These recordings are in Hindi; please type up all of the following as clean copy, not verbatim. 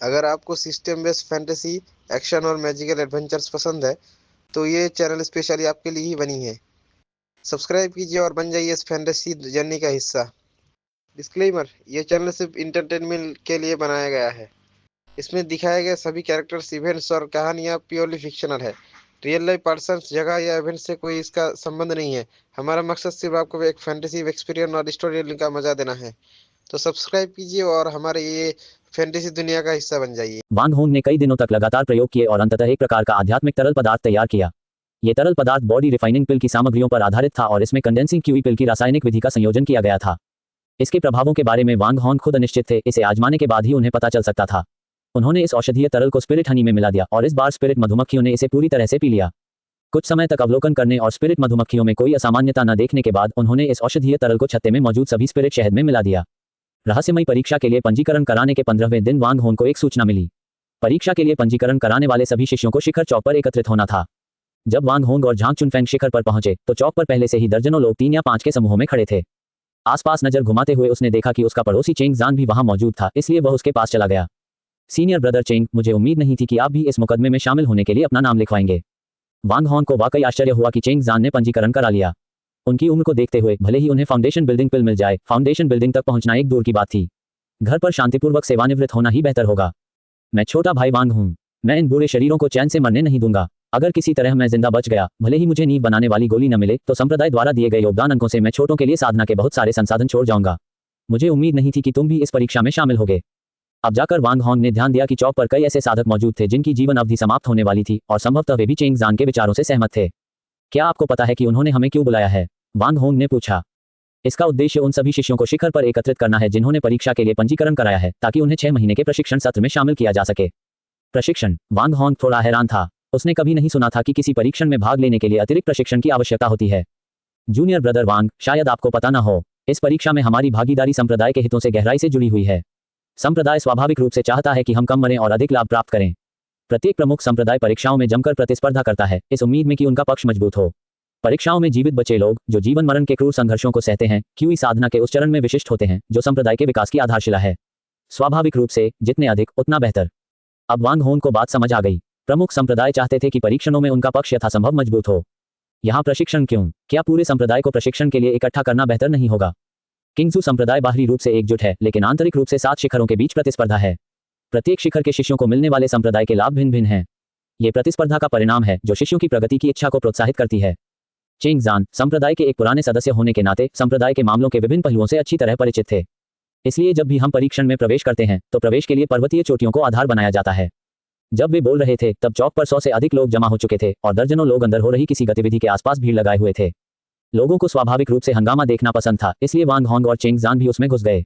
अगर आपको सिस्टम बेस्ड फैंटेसी, एक्शन और मैजिकल एडवेंचर्स पसंद है, तो ये चैनल स्पेशली आपके लिए ही बनी है। सब्सक्राइब कीजिए और बन जाइए इस फैंटेसी जर्नी का हिस्सा। डिस्क्लेमर, ये चैनल सिर्फ इंटरटेनमेंट के लिए बनाया गया है। इसमें दिखाए गए सभी कैरेक्टर्स, इवेंट्स और कहानियाँ प्योरली फिक्शनल है। रियल लाइफ पर्सन्स, जगह या इवेंट से कोई इसका संबंध नहीं है। हमारा मकसद सिर्फ आपको एक फैंटेसी एक्सपीरियंस और स्टोरी टेलिंग का मजा देना है। तो सब्सक्राइब कीजिए और हमारे ये फैंटेसी दुनिया का हिस्सा बन जाइए। वांग होंग ने कई दिनों तक लगातार प्रयोग किए और अंततः एक प्रकार का आध्यात्मिक तरल पदार्थ तैयार किया। ये तरल पदार्थ बॉडी रिफाइनिंग पिल की सामग्रियों पर आधारित था और इसमें कंडेंसिंग क्यूई पिल की रासायनिक विधि का संयोजन किया गया था। इसके प्रभावों के बारे में वांग होंग खुद अनिश्चित थे, इसे आजमाने के बाद ही उन्हें पता चल सकता था। उन्होंने इस औषधीय तरल को स्पिरिट हनी में मिला दिया और इस बार स्पिरिट मधुमक्खियों ने इसे पूरी तरह से पी लिया। कुछ समय तक अवलोकन करने और स्पिरिट मधुमक्खियों में कोई असामान्यता न देखने के बाद उन्होंने इस औषधीय तरल को छत्ते में मौजूद सभी स्पिरिट शहद में मिला दिया। रहस्यमयी परीक्षा के लिए पंजीकरण कराने के 15वें दिन वांग होंग को एक सूचना मिली। परीक्षा के लिए पंजीकरण कराने वाले सभी शिष्यों को शिखर चौक पर एकत्रित होना था। जब वांग होंग और झांग चुनफेंग शिखर पर पहुंचे तो चौक पर पहले से ही दर्जनों लोग 3 या 5 के समूहों में खड़े थे। आसपास नजर घुमाते हुए उसने देखा कि उसका पड़ोसी चेंग जान भी वहां मौजूद था, इसलिए वह उसके पास चला गया। सीनियर ब्रदर चेंग, मुझे उम्मीद नहीं थी कि आप भी इस मुकदमे में शामिल होने के लिए अपना नाम लिखवाएंगे। वांग होंग को वाकई आश्चर्य हुआ कि चेंग जान ने पंजीकरण करा लिया। उनकी उम्र को देखते हुए भले ही उन्हें फाउंडेशन बिल्डिंग पिल मिल जाए, फाउंडेशन बिल्डिंग तक पहुंचना एक दूर की बात थी। घर पर शांतिपूर्वक सेवानिवृत्त होना ही बेहतर होगा। मैं छोटा भाई वांग हूं। मैं इन बूढ़े शरीरों को चैन से मरने नहीं दूंगा। अगर किसी तरह मैं जिंदा बच गया, भले ही मुझे नींव बनाने वाली गोली न मिले, तो संप्रदाय द्वारा दिए गए योगदान अंकों से मैं छोटों के लिए साधना के बहुत सारे संसाधन छोड़ जाऊंगा। मुझे उम्मीद नहीं थी कि तुम भी इस परीक्षा में शामिल होगे। अब जाकर वांग होंग ने ध्यान दिया कि चौक पर कई ऐसे साधक मौजूद थे जिनकी जीवन अवधि समाप्त होने वाली थी और संभवतः वे भी चेंग जान के विचारों से सहमत थे। क्या आपको पता है कि उन्होंने हमें क्यों बुलाया है? वांग होंग ने पूछा। इसका उद्देश्य उन सभी शिष्यों को शिखर पर एकत्रित करना है जिन्होंने परीक्षा के लिए पंजीकरण कराया है, ताकि उन्हें 6 महीने के प्रशिक्षण सत्र में शामिल किया जा सके। प्रशिक्षण? वांग होंग थोड़ा हैरान था। उसने कभी नहीं सुना था कि किसी परीक्षण में भाग लेने के लिए अतिरिक्त प्रशिक्षण की आवश्यकता होती है। जूनियर ब्रदर वांग, शायद आपको पता न हो, इस परीक्षा में हमारी भागीदारी संप्रदाय के हितों से गहराई से जुड़ी हुई है। संप्रदाय स्वाभाविक रूप से चाहता है कि हम कम मरें और अधिक लाभ प्राप्त करें। प्रत्येक प्रमुख संप्रदाय परीक्षाओं में जमकर प्रतिस्पर्धा करता है, इस उम्मीद में कि उनका पक्ष मजबूत हो। परीक्षाओं में जीवित बचे लोग, जो जीवन मरण के क्रूर संघर्षों को सहते हैं, क्यूई साधना के उस चरण में विशिष्ट होते हैं जो संप्रदाय के विकास की आधारशिला है। स्वाभाविक रूप से जितने अधिक उतना बेहतर। अब वांग होंग को बात समझ आ गई। प्रमुख संप्रदाय चाहते थे कि परीक्षणों में उनका पक्ष यथासंभव मजबूत हो। यहाँ प्रशिक्षण क्यों? क्या पूरे संप्रदाय को प्रशिक्षण के लिए इकट्ठा करना बेहतर नहीं होगा? किंगजू संप्रदाय बाहरी रूप से एकजुट है, लेकिन आंतरिक रूप से 7 शिखरों के बीच प्रतिस्पर्धा है। प्रत्येक शिखर के शिष्यों को मिलने वाले संप्रदाय के लाभ भिन्न भिन्न हैं। ये प्रतिस्पर्धा का परिणाम है जो शिष्यों की प्रगति की इच्छा को प्रोत्साहित करती है। चेंग जान संप्रदाय के एक पुराने सदस्य होने के नाते संप्रदाय के मामलों के विभिन्न पहलुओं से अच्छी तरह परिचित थे। इसलिए जब भी हम परीक्षण में प्रवेश करते हैं तो प्रवेश के लिए पर्वतीय चोटियों को आधार बनाया जाता है। जब वे बोल रहे थे तब चौक पर 100 से अधिक लोग जमा हो चुके थे और दर्जनों लोग अंदर हो रही किसी गतिविधि के आसपास भीड़ लगाए हुए थे। लोगों को स्वाभाविक रूप से हंगामा देखना पसंद था, इसलिए वांग होंग और चेंग जान भी उसमें घुस गए।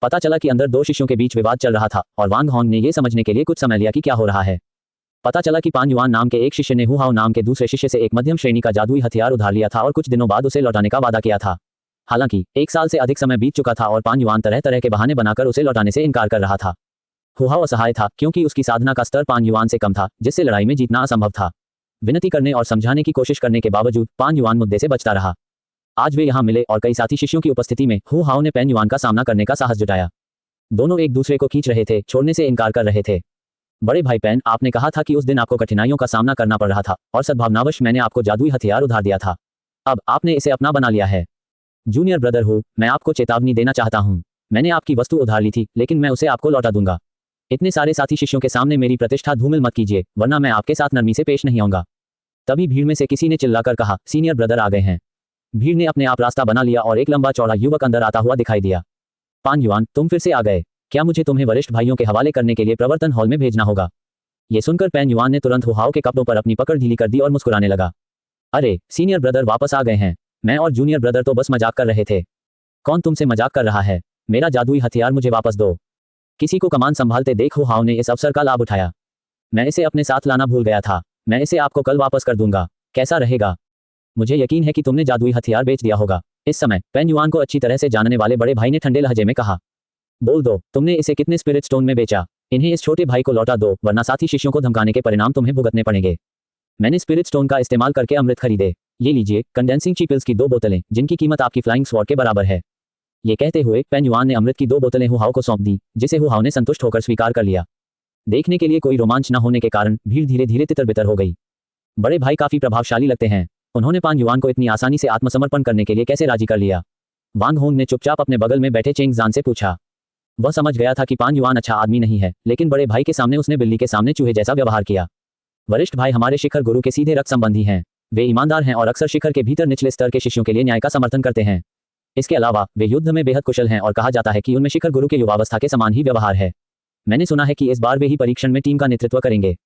पता चला कि अंदर 2 शिष्यों के बीच विवाद चल रहा था और वांग होंग ने यह समझने के लिए कुछ समय लिया कि क्या हो रहा है। पता चला कि पान युआन नाम के एक शिष्य ने हु हाओ नाम के दूसरे शिष्य से एक मध्यम श्रेणी का जादुई हथियार उधार लिया था और कुछ दिनों बाद उसे लौटाने का वादा किया था। हालांकि 1 साल से अधिक समय बीत चुका था और पान युआन तरह तरह के बहाने बनाकर उसे लौटाने से इनकार कर रहा था। हु हाओ असहाय था क्योंकि उसकी साधना का स्तर पान युआन से कम था, जिससे लड़ाई में जीतना असंभव था। विनती करने और समझाने की कोशिश करने के बावजूद पान युआन मुद्दे से बचता रहा। आज वे यहाँ मिले और कई साथी शिष्यों की उपस्थिति में हु हाओ ने पैन युआन का सामना करने का साहस जुटाया। दोनों एक दूसरे को खींच रहे थे, छोड़ने से इनकार कर रहे थे। बड़े भाई पैन, आपने कहा था कि उस दिन आपको कठिनाइयों का सामना करना पड़ रहा था और सद्भावनावश मैंने आपको जादुई हथियार उधार दिया था। अब आपने इसे अपना बना लिया है। जूनियर ब्रदर हूँ, मैं आपको चेतावनी देना चाहता हूँ। मैंने आपकी वस्तु उधार ली थी, लेकिन मैं उसे आपको लौटा दूंगा। इतने सारे साथी शिष्यों के सामने मेरी प्रतिष्ठा धूमिल मत कीजिए, वरना मैं आपके साथ नरमी से पेश नहीं आऊंगा। तभी भीड़ में से किसी ने चिल्लाकर कहा, सीनियर ब्रदर आ गए हैं। भीड़ ने अपने आप रास्ता बना लिया और एक लंबा चौड़ा युवक अंदर आता हुआ दिखाई दिया। पान युआन, तुम फिर से आ गए। क्या मुझे तुम्हें वरिष्ठ भाइयों के हवाले करने के लिए प्रवर्तन हॉल में भेजना होगा? ये सुनकर पैन युआन ने तुरंत हु हाओ के कपड़ों पर अपनी पकड़ ढीली कर दी और मुस्कुराने लगा। अरे, सीनियर ब्रदर वापस आ गए हैं। मैं और जूनियर ब्रदर तो बस मजाक कर रहे थे। कौन तुमसे मजाक कर रहा है? मेरा जादुई हथियार मुझे वापस दो। किसी को कमान संभालते देख हु हाओ ने इस अवसर का लाभ उठाया। मैं इसे अपने साथ लाना भूल गया था। मैं इसे आपको कल वापस कर दूंगा। कैसा रहेगा? मुझे यकीन है कि तुमने जादुई हथियार बेच दिया होगा। इस समय पैन युआन को अच्छी तरह से जानने वाले बड़े भाई ने ठंडे लहजे में कहा, बोल दो, तुमने इसे कितने स्पिरिट स्टोन में बेचा? इन्हें इस छोटे भाई को लौटा दो, वरना साथी शिष्यों को धमकाने के परिणाम तुम्हें भुगतने पड़ेंगे। मैंने स्पिरिट स्टोन का इस्तेमाल करके अमृत खरीदे। ये लीजिए कंडेंसिंग चीपिल्स की 2 बोतलें, जिनकी कीमत आपकी फ्लाइंग स्वॉर्ड के बराबर है। ये कहते हुए पैन युआन ने अमृत की 2 बोतलें हु हाओ को सौंप दी, जिसे हु हाओ ने संतुष्ट होकर स्वीकार कर लिया। देखने के लिए कोई रोमांच न होने के कारण भीड़ धीरे धीरे तितर-बितर हो गई। बड़े भाई काफी प्रभावशाली लगते हैं, उन्होंने पान युआन को इतनी आसानी से आत्मसमर्पण करने के लिए कैसे राजी कर लिया? वांग होंग ने चुपचाप अपने बगल में बैठे चेंग ज़ान से पूछा। वह समझ गया था कि पान युआन अच्छा आदमी नहीं है, लेकिन बड़े भाई के सामने उसने बिल्ली के सामने चूहे जैसा व्यवहार किया। वरिष्ठ भाई हमारे शिखर गुरु के सीधे रक्त संबंधी हैं। वे ईमानदार हैं और अक्सर शिखर के भीतर निचले स्तर के शिष्यों के लिए न्याय का समर्थन करते हैं। इसके अलावा वे युद्ध में बेहद कुशल हैं और कहा जाता है कि उनमें शिखर गुरु के युवावस्था के समान ही व्यवहार है। मैंने सुना है कि इस बार वे ही परीक्षण में टीम का नेतृत्व करेंगे।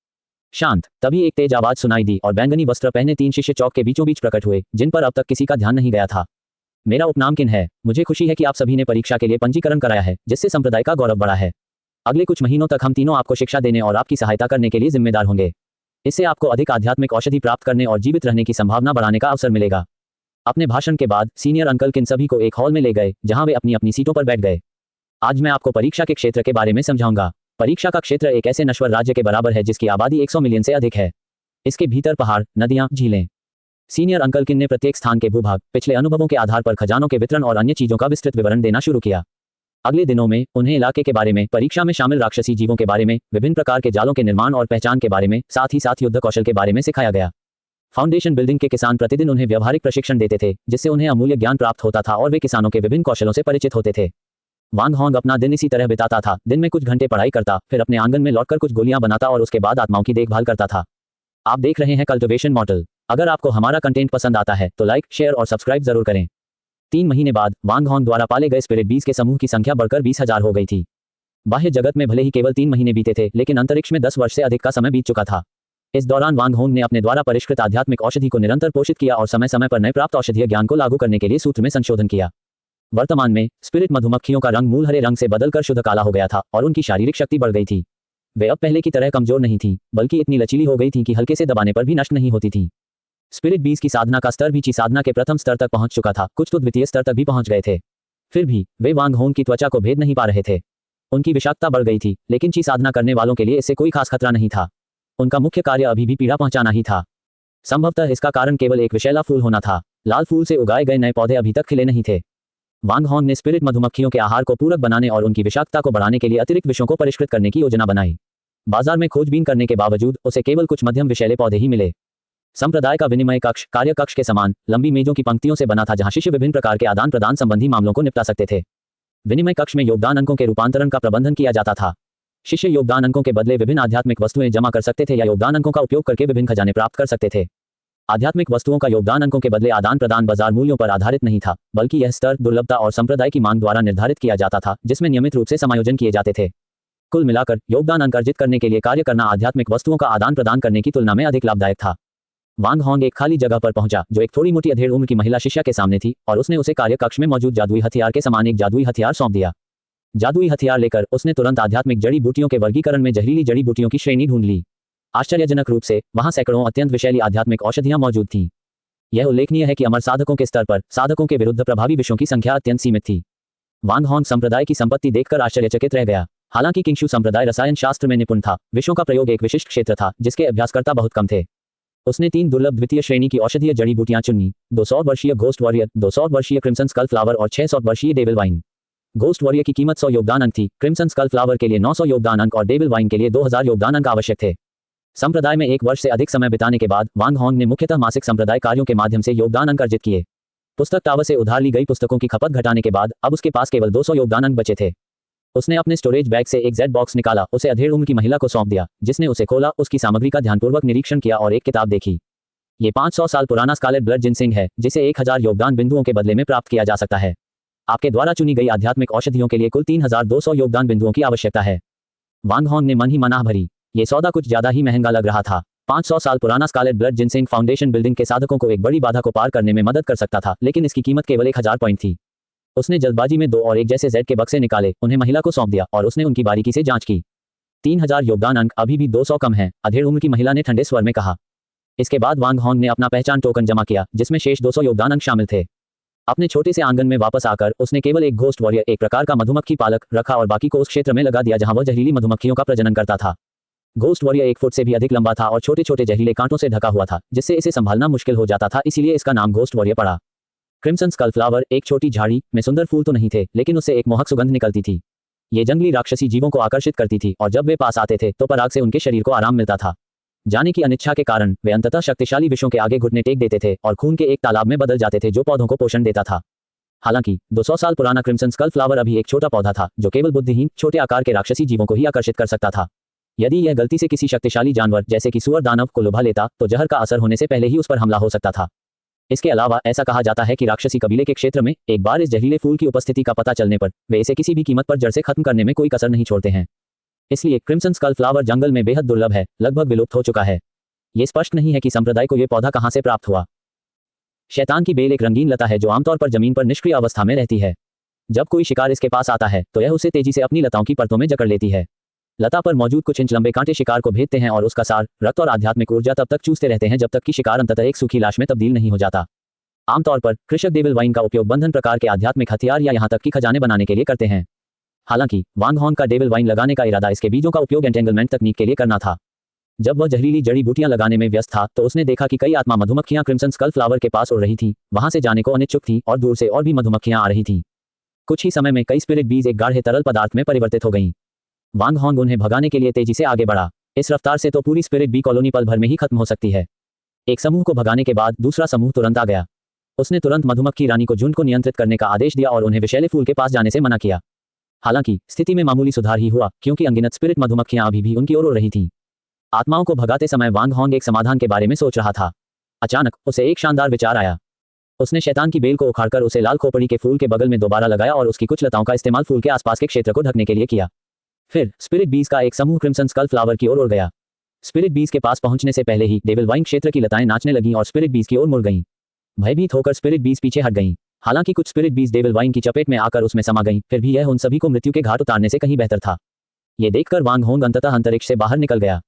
शांत। तभी एक तेज आवाज सुनाई दी और बैंगनी वस्त्र पहने 3 शिष्य चौक के बीचों बीच प्रकट हुए, जिन पर अब तक किसी का ध्यान नहीं गया था। मेरा उपनाम किन है? मुझे खुशी है कि आप सभी ने परीक्षा के लिए पंजीकरण कराया है, जिससे संप्रदाय का गौरव बढ़ा है। अगले कुछ महीनों तक हम तीनों आपको शिक्षा देने और आपकी सहायता करने के लिए जिम्मेदार होंगे। इससे आपको अधिक आध्यात्मिक औषधि प्राप्त करने और जीवित रहने की संभावना बढ़ाने का अवसर मिलेगा। अपने भाषण के बाद सीनियर अंकल किन सभी को एक हॉल में ले गए, जहां वे अपनी अपनी सीटों पर बैठ गए। आज मैं आपको परीक्षा के क्षेत्र के बारे में समझाऊंगा। परीक्षा का क्षेत्र एक ऐसे नश्वर राज्य के बराबर है जिसकी आबादी 100 मिलियन से अधिक है। इसके भीतर पहाड़, नदियां, झीलें। सीनियर अंकल किन ने प्रत्येक स्थान के भूभाग, पिछले अनुभवों के आधार पर खजानों के वितरण और अन्य चीजों का विस्तृत विवरण देना शुरू किया। अगले दिनों में उन्हें इलाके के बारे में, परीक्षा में शामिल राक्षसी जीवों के बारे में, विभिन्न प्रकार के जालों के निर्माण और पहचान के बारे में, साथ ही साथ युद्ध कौशल के बारे में सिखाया गया। फाउंडेशन बिल्डिंग के किसान प्रतिदिन उन्हें व्यवहारिक प्रशिक्षण देते थे, जिससे उन्हें अमूल्य ज्ञान प्राप्त होता था और वे किसानों के विभिन्न कौशलों से परिचित होते थे। वांग होंग अपना दिन इसी तरह बिताता था। दिन में कुछ घंटे पढ़ाई करता, फिर अपने आंगन में लौटकर कुछ गोलियां बनाता और उसके बाद आत्माओं की देखभाल करता था। आप देख रहे हैं कल्टिवेशन मॉडल। अगर आपको हमारा कंटेंट पसंद आता है तो लाइक, शेयर और सब्सक्राइब जरूर करें। 3 महीने बाद वांग होंग द्वारा पाले गए स्पिरिट बीज के समूह की संख्या बढ़कर 20,000 हो गई थी। बाह्य जगत में भले ही केवल 3 महीने बीते थे, लेकिन अंतरिक्ष में 10 वर्ष से अधिक का समय बीत चुका था। इस दौरान वांग होंग ने अपने द्वारा परिष्कृत आध्यात्मिक औषधि को निरंतर पोषित किया और समय समय पर नए प्राप्त औषधीय ज्ञान को लागू करने के लिए सूत्र में संशोधन किया। वर्तमान में स्पिरिट मधुमक्खियों का रंग मूल हरे रंग से बदलकर शुद्ध काला हो गया था और उनकी शारीरिक शक्ति बढ़ गई थी। वे अब पहले की तरह कमजोर नहीं थी, बल्कि इतनी लचीली हो गई थी कि हल्के से दबाने पर भी नष्ट नहीं होती थी। स्पिरिट बीज की साधना का स्तर भी ची साधना के प्रथम स्तर तक पहुंच चुका था, कुछ तो द्वितीय स्तर तक भी पहुंच गए थे। फिर भी वे वांग होंग की त्वचा को भेद नहीं पा रहे थे। उनकी विषाक्तता बढ़ गई थी, लेकिन ची साधना करने वालों के लिए इससे कोई खास खतरा नहीं था। उनका मुख्य कार्य अभी भी पीड़ा पहुंचाना ही था। संभवतः इसका कारण केवल एक विषैला फूल होना था। लाल फूल से उगाए गए नए पौधे अभी तक खिले नहीं थे। वांग होंग ने स्पिरिट मधुमक्खियों के आहार को पूरक बनाने और उनकी विषाक्तता को बढ़ाने के लिए अतिरिक्त विषयों को परिष्कृत करने की योजना बनाई। बाजार में खोजबीन करने के बावजूद उसे केवल कुछ मध्यम विषैले पौधे ही मिले। संप्रदाय का विनिमय कक्ष कार्य कक्ष के समान लंबी मेजों की पंक्तियों से बना था, जहां शिष्य विभिन्न प्रकार के आदान प्रदान संबंधी मामलों को निपटा सकते थे। विनिमय कक्ष में योगदान अंकों के रूपांतरण का प्रबंधन किया जाता था। शिष्य योगदान अंकों के बदले विभिन्न आध्यात्मिक वस्तुएं जमा कर सकते थे या योगदान अंकों का उपयोग करके विभिन्न खजाने प्राप्त कर सकते थे। आध्यात्मिक वस्तुओं का योगदान अंकों के बदले आदान प्रदान बाजार मूल्यों पर आधारित नहीं था, बल्कि यह स्तर दुर्लभता और संप्रदाय की मांग द्वारा निर्धारित किया जाता था, जिसमें नियमित रूप से समायोजन किए जाते थे। कुल मिलाकर योगदान अंक अर्जित करने के लिए कार्य करना आध्यात्मिक वस्तुओं का आदान प्रदान करने की तुलना में अधिक लाभदायक था। वांग होंग एक खाली जगह पर पहुंचा, जो एक थोड़ी मोटी अधेड़ उम्र की महिला शिष्या के सामने थी, और उसने उसे कार्य कक्ष में मौजूद जादुई हथियार के समान एक जादुई हथियार सौंप दिया। जादुई हथियार लेकर उसने तुरंत आध्यात्मिक जड़ी बूटियों के वर्गीकरण में जहरीली जड़ी बूटियों की श्रेणी ढूंढ ली। आश्चर्यजनक रूप से वहां सैकड़ों अत्यंत विषैली आध्यात्मिक औषधियां मौजूद थीं। यह उल्लेखनीय है कि अमर साधकों के स्तर पर साधकों के विरुद्ध प्रभावी विषयों की संख्या अत्यंत सीमित थी। वांग होंग संप्रदाय की संपत्ति देखकर आश्चर्यचकित रह गया। हालांकि किंगशू संप्रदाय रसायन शास्त्र में निपुण था, विषयों का प्रयोग एक विशिष्ट क्षेत्र था जिसके अभ्यासकर्ता बहुत कम थे। उसने 3 दुर्लभ द्वितीय श्रेणी की औषधीय जड़ी बूटियां चुनी, 200 वर्षीय घोस्ट वॉरियर, 200 वर्षीय क्रिम्सन स्कल फ्लावर और 600 वर्षीय डेविल वाइन। घोस्ट वॉरियर की कीमत 100 योगदान अंक थी, क्रिम्सन स्कल फ्लावर के लिए 900 योगदान अंक और डेविल वाइन के लिए 2000 योगदान अंक आवश्यक थे। संप्रदाय में 1 वर्ष से अधिक समय बिताने के बाद वांग होंग ने मुख्यतः मासिक संप्रदाय कार्यों के माध्यम से योगदान अंक अर्जित किए। पुस्तक टावर से उधार ली गई पुस्तकों की खपत घटाने के बाद अब उसके पास केवल 200 योगदान अंक बचे थे। उसने अपने स्टोरेज बैग से एक जेड बॉक्स निकाला, उसे अधेड़ उम्र की महिला को सौंप दिया, जिसने उसे खोला, उसकी सामग्री का ध्यानपूर्वक निरीक्षण किया और एक किताब देखी। ये 500 साल पुराना स्कारलेट ब्लड जिनसिंग है, जिसे 1000 योगदान बिंदुओं के बदले में प्राप्त किया जा सकता है। आपके द्वारा चुनी गई आध्यात्मिक औषधियों के लिए कुल 3200 योगदान बिंदुओं की आवश्यकता है। वांग होंग ने मन ही मनाह भरी। ये सौदा कुछ ज्यादा ही महंगा लग रहा था। 500 साल पुराना scarlet blood ginseng foundation building के साधकों को एक बड़ी बाधा को पार करने में मदद कर सकता था, लेकिन इसकी कीमत केवल 1000 पॉइंट थी। उसने जल्दबाजी में 2 और 1 जैसे जेड के बक्से निकाले, उन्हें महिला को सौंप दिया और उसने उनकी बारीकी से जांच की। 3000 योगदान अंक अभी भी 200 कम है, अधेड़ उम्र की महिला ने ठंडे स्वर में कहा। इसके बाद वांग होंग ने अपना पहचान टोकन जमा किया, जिसमें शेष 200 योगदान अंक शामिल थे। अपने छोटे से आंगन में वापस आकर उसने केवल एक घोस्ट वॉरियर, एक प्रकार का मधुमक्खी पालक, रखा और बाकी को उस क्षेत्र में लगा दिया जहां वह जहरीली मधुमक्खियों का प्रजनन करता था। घोस्ट वॉरियर 1 फुट से भी अधिक लंबा था और छोटे छोटे जहरीले कांटों से ढका हुआ था, जिससे इसे संभालना मुश्किल हो जाता था, इसीलिए इसका नाम घोस्ट वॉरियर पड़ा। क्रिम्सन स्कल फ्लावर एक छोटी झाड़ी में सुंदर फूल तो नहीं थे, लेकिन उससे एक मोहक सुगंध निकलती थी। ये जंगली राक्षसी जीवों को आकर्षित करती थी और जब वे पास आते थे तो पराग से उनके शरीर को आराम मिलता था। जाने की अनिच्छा के कारण वे अंततः शक्तिशाली विषों के आगे घुटने टेक देते थे और खून के एक तालाब में बदल जाते थे जो पौधों को पोषण देता था। हालांकि 200 साल पुराना क्रिम्सन स्कल फ्लावर अभी एक छोटा पौधा था जो केवल बुद्धिहीन छोटे आकार के राक्षसी जीवों को ही आकर्षित कर सकता था। यदि यह गलती से किसी शक्तिशाली जानवर जैसे कि सुअर दानव को लुभा लेता तो जहर का असर होने से पहले ही उस पर हमला हो सकता था। इसके अलावा ऐसा कहा जाता है कि राक्षसी कबीले के क्षेत्र में एक बार इस जहरीले फूल की उपस्थिति का पता चलने पर वे इसे किसी भी कीमत पर जड़ से खत्म करने में कोई कसर नहीं छोड़ते हैं। इसलिए क्रिम्सन स्कल फ्लावर जंगल में बेहद दुर्लभ है, लगभग विलुप्त हो चुका है। ये स्पष्ट नहीं है कि संप्रदाय को यह पौधा कहां से प्राप्त हुआ। शैतान की बेल एक रंगीन लता है जो आमतौर पर जमीन पर निष्क्रिय अवस्था में रहती है। जब कोई शिकार इसके पास आता है तो यह उसे तेजी से अपनी लताओं की परतों में जकड़ लेती है। लता पर मौजूद कुछ इंच लंबे कांटे शिकार को भेदते हैं और उसका सार, रक्त और आध्यात्मिक ऊर्जा तब तक चूसते रहते हैं जब तक कि शिकार अंततः एक सूखी लाश में तब्दील नहीं हो जाता। आमतौर पर कृषक डेविल वाइन का उपयोग बंधन प्रकार के आध्यात्मिक हथियार या यहां तक कि खजाने बनाने के लिए करते हैं। हालांकि वांग हॉन का डेविल वाइन लगाने का इरादा इसके बीजों का उपयोग एंटेंगलमेंट तकनीक के लिए करना था। जब वह जहरीली जड़ी बूटियां लगाने में व्यस्त था तो उसने देखा कि कई आत्मा मधुमक्खियां क्रिम्सन स्कल फ्लावर के पास उड़ रही थी, वहां से जाने को अनिच्छुक थी और दूर से और भी मधुमक्खियां आ रही थीं। कुछ ही समय में कई स्पिरिट बीज एक गाढ़े तरल पदार्थ में परिवर्तित हो गईं। वांग हॉन्ग उन्हें भगाने के लिए तेजी से आगे बढ़ा। इस रफ्तार से तो पूरी स्पिरिट बी कॉलोनी पल भर में ही खत्म हो सकती है। एक समूह को भगाने के बाद दूसरा समूह तुरंत आ गया। उसने तुरंत मधुमक्खी रानी को झुंड को नियंत्रित करने का आदेश दिया और उन्हें विषैले फूल के पास जाने से मना किया। हालांकि स्थिति में मामूली सुधार ही हुआ क्योंकि अनगिनत स्पिरिट मधुमक्खियां अभी भी उनकी ओर उड़ रही थीं। आत्माओं को भगाते समय वांग हॉन्ग एक समाधान के बारे में सोच रहा था। अचानक उसे एक शानदार विचार आया। उसने शैतान की बेल को उखाड़कर उसे लाल खोपड़ी के फूल के बगल में दोबारा लगाया और उसकी कुछ लताओं का इस्तेमाल फूल के आसपास के क्षेत्र को ढकने के लिए किया। फिर स्पिरिट बीज का एक समूह क्रिम्सन स्कल फ्लावर की ओर उड़ गया। स्पिरिट बीज के पास पहुंचने से पहले ही डेविल वाइन क्षेत्र की लताएं नाचने लगीं और स्पिरिट बीज की ओर मुड़ गईं। भयभीत होकर स्पिरिट बीज पीछे हट गईं। हालांकि कुछ स्पिरिट बीज डेविल वाइन की चपेट में आकर उसमें समा गईं, फिर भी यह उन सभी को मृत्यु के घाट उतारने से कहीं बेहतर था। यह देखकर वांग हॉन्ग अंततः अंतरिक्ष से बाहर निकल गया।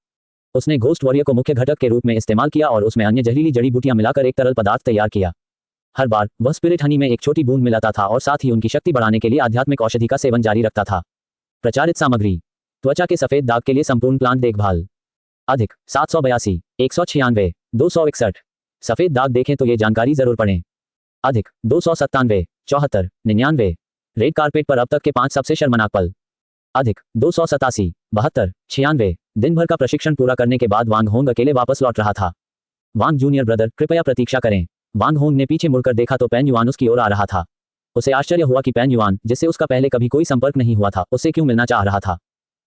उसने घोस्ट वॉरियर को मुख्य घटक के रूप में इस्तेमाल किया और उसमें अन्य जहरीली जड़ी बूटियां मिलाकर एक तरल पदार्थ तैयार किया। हर बार वह स्पिरिट हनी में एक छोटी बूंद मिलाता था और साथ ही उनकी शक्ति बढ़ाने के लिए आध्यात्मिक औषधि का सेवन जारी रखता था। प्रचारित सामग्री: त्वचा के सफेद दाग के लिए संपूर्ण प्लांट देखभाल। अधिक 782 196 261। सफेद दाग देखें तो ये जानकारी जरूर पढ़ें। अधिक 297 74 99। रेड कारपेट पर अब तक के 5 सबसे शर्मनाक पल। अधिक 287 72 96। दिन भर का प्रशिक्षण पूरा करने के बाद वांग होंग अकेले वापस लौट रहा था। वांग जूनियर ब्रदर, कृपया प्रतीक्षा करें। वांग होंग ने पीछे मुड़कर देखा तो पेन युआन उसकी ओर आ रहा था। उसे आश्चर्य हुआ कि पेन युआन, जिससे उसका पहले कभी कोई संपर्क नहीं हुआ था, उससे क्यों मिलना चाह रहा था।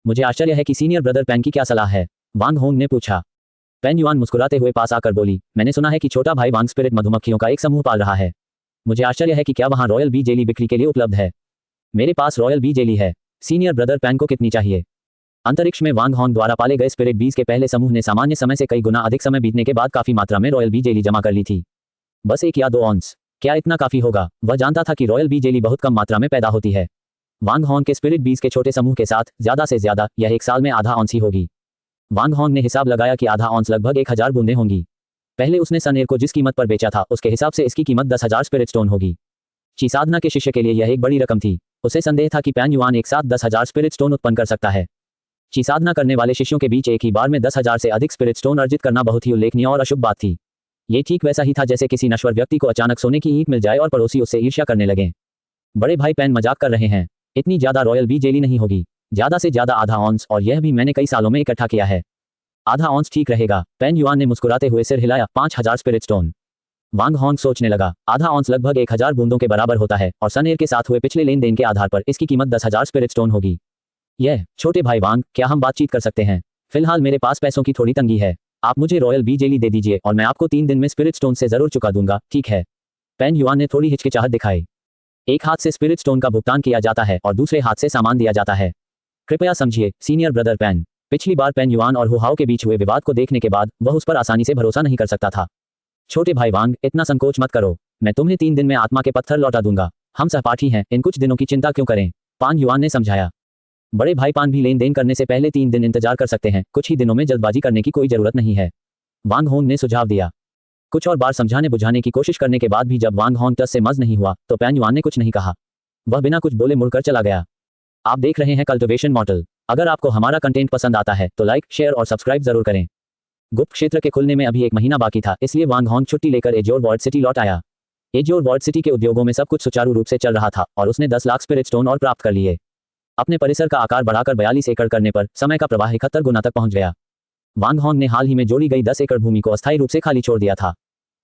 मुझे आश्चर्य है कि सीनियर ब्रदर पेन की क्या सलाह है, वांग होंग ने पूछा। पेन युआन मुस्कुराते हुए पास आकर बोली, मैंने सुना है कि छोटा भाई वांग स्पिरिट मधुमक्खियों का एक समूह पाल रहा है। मुझे आश्चर्य है कि क्या वहां रॉयल बी जेली बिक्री के लिए उपलब्ध है। मेरे पास रॉयल बी जेली है। सीनियर ब्रदर पेन को कितनी चाहिए? अंतरिक्ष में वांग हॉन्ग द्वारा पाले गए स्पिरिट बीज के पहले समूह ने सामान्य समय से कई गुना अधिक समय बीतने के बाद काफी मात्रा में रॉयल बी जेली जमा कर ली थी। बस 1 या 2 ऑन्स। क्या इतना काफी होगा? वह जानता था कि रॉयल बी जेली बहुत कम मात्रा में पैदा होती है। वांग हॉन्ग के स्पिरिट बीज के छोटे समूह के साथ ज्यादा से ज्यादा यह 1 साल में आधा ऑन्स ही होगी। वांग हॉन्ग ने हिसाब लगाया कि आधा ऑन्स लगभग 1000 बूंदें होंगी। पहले उसने सनेर को जिस कीमत पर बेचा था उसके हिसाब से इसकी कीमत 10,000 स्पिरिट स्टोन होगी। ची साधना के शिष्य के लिए यह एक बड़ी रकम थी। उसे संदेह था कि पैन युआन एक साथ 10,000 स्पिरिट स्टोन उत्पन्न कर सकता है। ची साधना करने वाले शिष्यों के बीच एक ही बार में 10,000 से अधिक स्पिरिट स्टोन अर्जित करना बहुत ही उल्लेखनीय और अशुभ बात थी। ये ठीक वैसा ही था जैसे किसी नश्वर व्यक्ति को अचानक सोने की ईंट मिल जाए और पड़ोसी उससे ईर्ष्या करने लगे। बड़े भाई पेन मजाक कर रहे हैं। इतनी ज्यादा रॉयल बी जेली नहीं होगी, ज्यादा से ज्यादा आधा ऑन्स, और यह भी मैंने कई सालों में इकट्ठा किया है। आधा ऑन्स ठीक रहेगा, पेन युआन ने मुस्कुराते हुए सिर हिलाया। 5,000 स्पिरिट स्टोन। वांग हॉन्ग सोचने लगा, आधा ऑन्स लगभग 1000 बूंदों के बराबर होता है और सनेर के साथ हुए पिछले लेन देन के आधार पर इसकी कीमत 10,000 स्पिरिट स्टोन होगी। यह छोटे भाई वांग, क्या हम बातचीत कर सकते हैं? फिलहाल मेरे पास पैसों की थोड़ी तंगी है। आप मुझे रॉयल बी जेली दे दीजिए और मैं आपको 3 दिन में स्पिरिट स्टोन से जरूर चुका दूंगा, ठीक है? पेन युआन ने थोड़ी हिचकिचाहट दिखाई। एक हाथ से स्पिरिट स्टोन का भुगतान किया जाता है और दूसरे हाथ से सामान दिया जाता है। कृपया समझिए सीनियर ब्रदर पेन। पिछली बार पेन युआन और हुहाओ के बीच हुए विवाद को देखने के बाद वह उस पर आसानी से भरोसा नहीं कर सकता था। छोटे भाई वांग, इतना संकोच मत करो, मैं तुम्हें 3 दिन में आत्मा के पत्थर लौटा दूंगा। हम सहपाठी हैं, इन कुछ दिनों की चिंता क्यों करें? पान युआन ने समझाया। बड़े भाई पान भी लेन देन करने से पहले 3 दिन इंतजार कर सकते हैं, कुछ ही दिनों में जल्दबाजी करने की कोई जरूरत नहीं है, वांग होंग ने सुझाव दिया। कुछ और बार समझाने बुझाने की कोशिश करने के बाद भी जब वांग हॉन्ग टस से मज नहीं हुआ तो पेन युआन ने कुछ नहीं कहा। वह बिना कुछ बोले मुड़कर चला गया। आप देख रहे हैं कल्टिवेशन मॉडल। अगर आपको हमारा कंटेंट पसंद आता है तो लाइक, शेयर और सब्सक्राइब जरूर करें। गुप्त क्षेत्र के खुलने में अभी 1 महीना बाकी था, इसलिए वांग हॉन्ग छुट्टी लेकर एज्योर वॉर्ड सिटी लौट आया। एज्योर वॉर्ड सिटी के उद्योगों में सब कुछ सुचारू रूप से चल रहा था और उसने 10 लाख स्पिरिट स्टोन और प्राप्त कर लिए। अपने परिसर का आकार बढ़ाकर 42 एकड़ करने पर समय का प्रवाह 71 गुना तक पहुंच गया। वांग होंग ने हाल ही में जोड़ी गई 10 एकड़ भूमि को अस्थायी रूप से खाली छोड़ दिया था।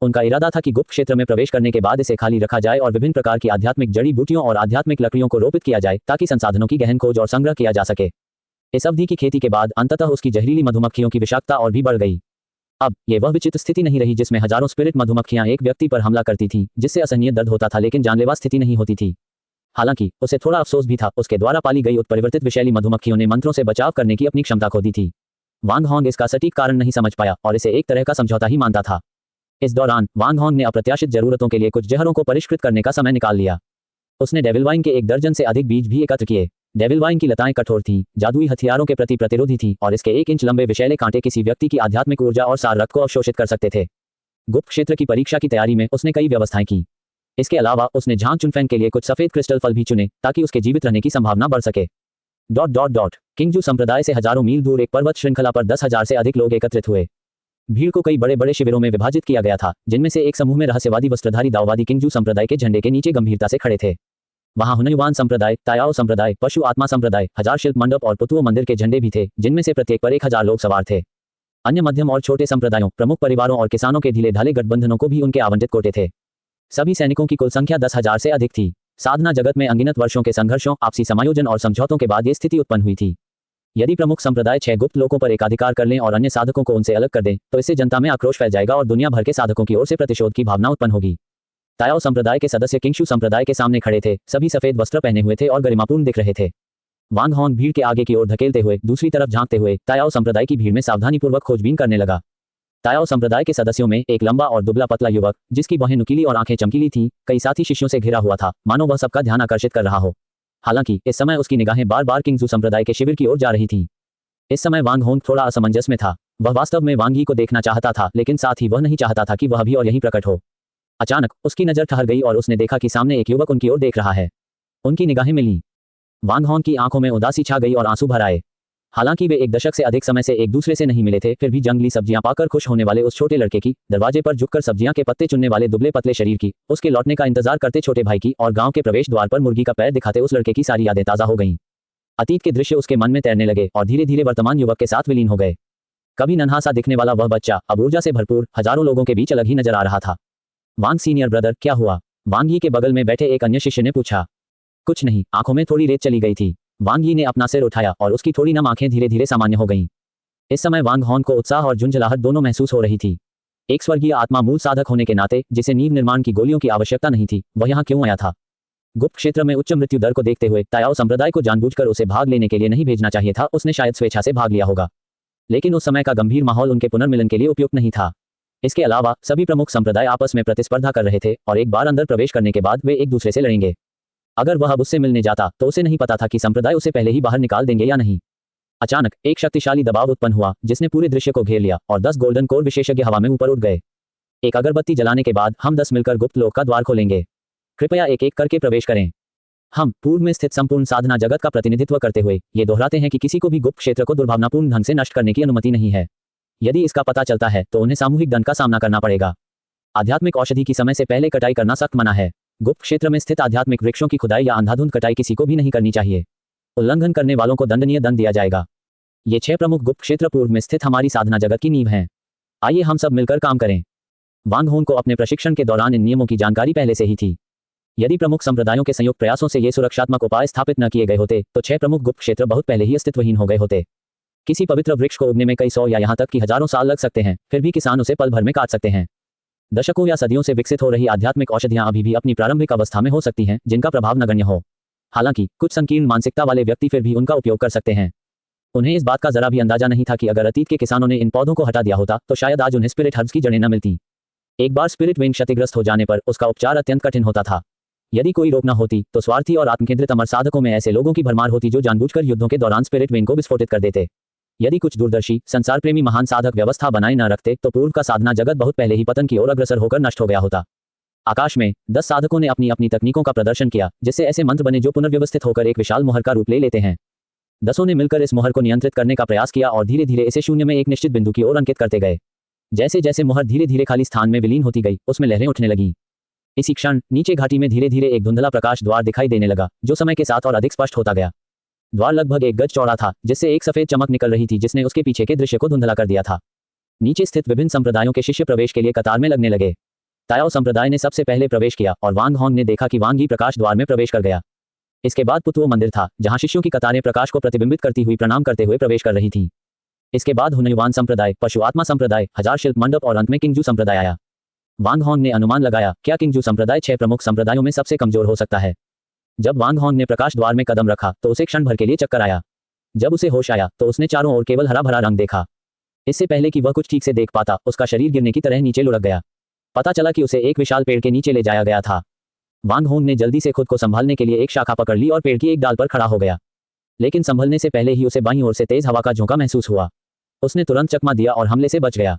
उनका इरादा था कि गुप्त क्षेत्र में प्रवेश करने के बाद इसे खाली रखा जाए और विभिन्न प्रकार की आध्यात्मिक जड़ी बूटियों और आध्यात्मिक लकड़ियों को रोपित किया जाए ताकि संसाधनों की गहन खोज और संग्रह किया जा सके। इस अवधि की खेती के बाद अंततः उसकी जहरीली मधुमक्खियों की विषाक्तता और भी बढ़ गई। अब ये वह विचित्र स्थिति नहीं रही जिसमें हजारों स्पिरिट मधुमक्खियां एक व्यक्ति पर हमला करती थीं, जिससे असहनीय दर्द होता था लेकिन जानलेवा स्थिति नहीं होती थी। हालांकि उसे थोड़ा अफसोस भी था, उसके द्वारा पाली गई उत्परिवर्तित विषैली मधुमक्खियों ने मंत्रों से बचाव करने की अपनी क्षमता खो दी थी। वांग होंग इसका सटीक कारण नहीं समझ पाया और इसे एक तरह का समझौता ही मानता था। इस दौरान वांग होंग ने अप्रत्याशित जरूरतों के लिए कुछ जहरों को परिष्कृत करने का समय निकाल लिया। उसने डेविल वाइन के 1 दर्जन से अधिक बीज भी एकत्र किए। डेविल वाइन की लताएं कठोर थीं, जादुई हथियारों के प्रति प्रतिरोधी थीं और इसके 1 इंच लंबे विषैले कांटे किसी व्यक्ति की आध्यात्मिक ऊर्जा और सार रक्त को अवशोषित कर सकते थे। गुप्त क्षेत्र की परीक्षा की तैयारी में उसने कई व्यवस्थाएं की। इसके अलावा उसने झांग चुनफेंग के लिए कुछ सफेद क्रिस्टल फल भी चुने ताकि उसके जीवित रहने की संभावना बढ़ सके। किंगजू संप्रदाय से हजारों मील दूर एक पर्वत श्रृंखला पर 10,000 से अधिक लोग एकत्रित हुए। भीड़ को कई बड़े बड़े शिविरों में विभाजित किया गया था, जिनमें से एक समूह में रहस्यवादी वस्त्रधारी दाओवादी किंगजू संप्रदाय के झंडे के नीचे गंभीरता से खड़े थे। वहां हुनयुआन संप्रदाय, तायाओ संप्रदाय, पशु आत्मा संप्रदाय, 1000 शिल्प मंडप और पुतुओ मंदिर के झंडे भी थे, जिनमें से प्रत्येक पर 1000 लोग सवार थे। अन्य मध्यम और छोटे संप्रदायों, प्रमुख परिवारों और किसानों के ढीले ढाले गठबंधनों को भी उनके आवंटित कोटे थे। सभी सैनिकों की कुल संख्या 10,000 से अधिक थी। साधना जगत में अनगिनत वर्षों के संघर्षों, आपसी समायोजन और समझौतों के बाद ये स्थिति उत्पन्न हुई थी। यदि प्रमुख संप्रदाय 6 गुप्त लोकों पर एकाधिकार कर लें और अन्य साधकों को उनसे अलग कर दें, तो इससे जनता में आक्रोश फैल जाएगा और दुनिया भर के साधकों की ओर से प्रतिशोध की भावना उत्पन्न होगी। तायाओ संप्रदाय के सदस्य किंगशू संप्रदाय के सामने खड़े थे, सभी सफेद वस्त्र पहने हुए थे और गरिमापूर्ण दिख रहे थे। वांग होंग भीड़ के आगे की ओर धकेलते हुए दूसरी तरफ झांकते हुए तायाओ संप्रदाय की भीड़ में सावधानीपूर्वक खोजबीन करने लगा। तायाओ संप्रदाय के सदस्यों में एक लंबा और दुबला पतला युवक, जिसकी बाहें नुकीली और आंखें चमकीली थीं, कई साथी शिष्यों से घिरा हुआ था, मानो वह सबका ध्यान आकर्षित कर रहा हो। हालांकि इस समय उसकी निगाहें बार बार किंगजू संप्रदाय के शिविर की ओर जा रही थीं। इस समय वांग होंग थोड़ा असमंजस में था। वह वास्तव में वांग यी को देखना चाहता था, लेकिन साथ ही वह नहीं चाहता था कि वह भी और यहीं प्रकट हो। अचानक उसकी नजर ठहर गई और उसने देखा कि सामने एक युवक उनकी ओर देख रहा है। उनकी निगाहें मिलीं। वांग होंग की आंखों में उदासी छा गई और आंसू भर आए। हालांकि वे 1 दशक से अधिक समय से एक दूसरे से नहीं मिले थे, फिर भी जंगली सब्जियां पाकर खुश होने वाले उस छोटे लड़के की, दरवाजे पर झुककर सब्जियां के पत्ते चुनने वाले दुबले पतले शरीर की, उसके लौटने का इंतजार करते छोटे भाई की और गांव के प्रवेश द्वार पर मुर्गी का पैर दिखाते उस लड़के की सारी यादें ताजा हो गईं। अतीत के दृश्य उसके मन में तैरने लगे और धीरे धीरे वर्तमान युवक के साथ विलीन हो गए। कभी नन्हा सा दिखने वाला वह बच्चा अब ऊर्जा से भरपूर हजारों लोगों के बीच अलग ही नजर आ रहा था। वांग सीनियर ब्रदर, क्या हुआ? वांग यी के बगल में बैठे एक अन्य शिष्य ने पूछा। कुछ नहीं, आंखों में थोड़ी रेत चली गई थी। वांग यी ने अपना सिर उठाया और उसकी थोड़ी नम आंखें धीरे धीरे सामान्य हो गईं। इस समय वांग होंग को उत्साह और झुंझलाहट दोनों महसूस हो रही थी। एक स्वर्गीय आत्मा मूल साधक होने के नाते, जिसे नींव निर्माण की गोलियों की आवश्यकता नहीं थी, वह यहाँ क्यों आया था? गुप्त क्षेत्र में उच्च मृत्यु दर को देखते हुए तायाओ संप्रदाय को जानबूझकर उसे भाग लेने के लिए नहीं भेजना चाहिए था। उसने शायद स्वेच्छा से भाग लिया होगा, लेकिन उस समय का गंभीर माहौल उनके पुनर्मिलन के लिए उपयुक्त नहीं था। इसके अलावा सभी प्रमुख संप्रदाय आपस में प्रतिस्पर्धा कर रहे थे और एक बार अंदर प्रवेश करने के बाद वे एक दूसरे से लड़ेंगे। अगर वह अब उससे मिलने जाता तो उसे नहीं पता था कि संप्रदाय उसे पहले ही बाहर निकाल देंगे या नहीं। अचानक एक शक्तिशाली दबाव उत्पन्न हुआ जिसने पूरे दृश्य को घेर लिया और 10 गोल्डन कोर विशेषज्ञ हवा में ऊपर उठ गए। एक अगरबत्ती जलाने के बाद हम 10 मिलकर गुप्त लोक का द्वार खोलेंगे। कृपया एक एक करके प्रवेश करें। हम पूर्व में स्थित संपूर्ण साधना जगत का प्रतिनिधित्व करते हुए ये दोहराते हैं कि किसी को भी गुप्त क्षेत्र को दुर्भावनापूर्ण ढंग से नष्ट करने की अनुमति नहीं है। यदि इसका पता चलता है तो उन्हें सामूहिक दंड का सामना करना पड़ेगा। आध्यात्मिक औषधि की समय से पहले कटाई करना सख्त मना है। गुप्त क्षेत्र में स्थित आध्यात्मिक वृक्षों की खुदाई या अंधाधुंध कटाई किसी को भी नहीं करनी चाहिए। उल्लंघन करने वालों को दंडनीय दंड दिया जाएगा। ये 6 प्रमुख गुप्त क्षेत्र पूर्व में स्थित हमारी साधना जगत की नींव हैं। आइए हम सब मिलकर काम करें। वांग होंग को अपने प्रशिक्षण के दौरान इन नियमों की जानकारी पहले से ही थी। यदि प्रमुख संप्रदायों के संयुक्त प्रयासों से ये सुरक्षात्मक उपाय स्थापित न किए गए होते तो 6 प्रमुख गुप्त क्षेत्र बहुत पहले ही अस्तित्वहीन हो गए होते। किसी पवित्र वृक्ष को उगने में कई 100 या यहाँ तक कि हजारों साल लग सकते हैं, फिर भी किसान उसे पल भर में काट सकते हैं। दशकों या सदियों से विकसित हो रही आध्यात्मिक औषधियां अभी भी अपनी प्रारंभिक अवस्था में हो सकती हैं, जिनका प्रभाव नगण्य हो। हालांकि कुछ संकीर्ण मानसिकता वाले व्यक्ति फिर भी उनका उपयोग कर सकते हैं। उन्हें इस बात का जरा भी अंदाजा नहीं था कि अगर अतीत के किसानों ने इन पौधों को हटा दिया होता तो शायद आज उन्हें स्पिरिट हर्ब्स की जड़ें न मिलती। एक बार स्पिरिट वेन क्षतिग्रस्त हो जाने पर उसका उपचार अत्यंत कठिन होता था। यदि कोई रोक न होती तो स्वार्थी और आत्मकेंद्रित अमर साधकों में ऐसे लोगों की भरमार होती जो जानबूझकर युद्धों के दौरान स्पिरिट वेन को विस्फोटित कर देते। यदि कुछ दूरदर्शी संसार प्रेमी महान साधक व्यवस्था बनाए न रखते तो पूर्व का साधना जगत बहुत पहले ही पतन की ओर अग्रसर होकर नष्ट हो गया होता। आकाश में 10 साधकों ने अपनी अपनी तकनीकों का प्रदर्शन किया, जिससे ऐसे मंत्र बने जो पुनर्व्यवस्थित होकर एक विशाल मोहर का रूप ले लेते हैं। 10 ने मिलकर इस मोहर को नियंत्रित करने का प्रयास किया और धीरे धीरे इसे शून्य में एक निश्चित बिंदु की ओर अंकित करते गए। जैसे जैसे मोहर धीरे धीरे खाली स्थान में विलीन होती गई, उसमें लहरें उठने लगीं। इसी क्षण नीचे घाटी में धीरे धीरे एक धुंधला प्रकाश द्वार दिखाई देने लगा, जो समय के साथ और अधिक स्पष्ट होता गया। द्वार लगभग 1 गज चौड़ा था, जिससे एक सफेद चमक निकल रही थी जिसने उसके पीछे के दृश्य को धुंधला कर दिया था। नीचे स्थित विभिन्न संप्रदायों के शिष्य प्रवेश के लिए कतार में लगने लगे। ताओ संप्रदाय ने सबसे पहले प्रवेश किया और वांग होंग ने देखा कि वांग ही प्रकाश द्वार में प्रवेश कर गया। इसके बाद पुतुओ मंदिर था, जहां शिष्यों की कतारें प्रकाश को प्रतिबिंबित करती हुई प्रणाम करते हुए प्रवेश कर रही थीं। इसके बाद हुनयुआन संप्रदाय, पशु आत्मा संप्रदाय, हजार शिल्प मंडप और अंत में किंगजू संप्रदाय आया। वांग होंग ने अनुमान लगाया, क्या किंगजू संप्रदाय 6 प्रमुख संप्रदायों में सबसे कमजोर हो सकता है। जब वांग होंग ने प्रकाश द्वार में कदम रखा तो उसे क्षण भर के लिए चक्कर आया। जब उसे होश आया तो उसने चारों ओर केवल हरा भरा रंग देखा। इससे पहले कि वह कुछ ठीक से देख पाता, उसका शरीर गिरने की तरह नीचे लुढ़क गया। पता चला कि उसे एक विशाल पेड़ के नीचे ले जाया गया था। वांग होंग ने जल्दी से खुद को संभालने के लिए एक शाखा पकड़ ली और पेड़ की एक डाल पर खड़ा हो गया। लेकिन संभलने से पहले ही उसे बाईं ओर से तेज हवा का झोंका महसूस हुआ। उसने तुरंत चकमा दिया और हमले से बच गया।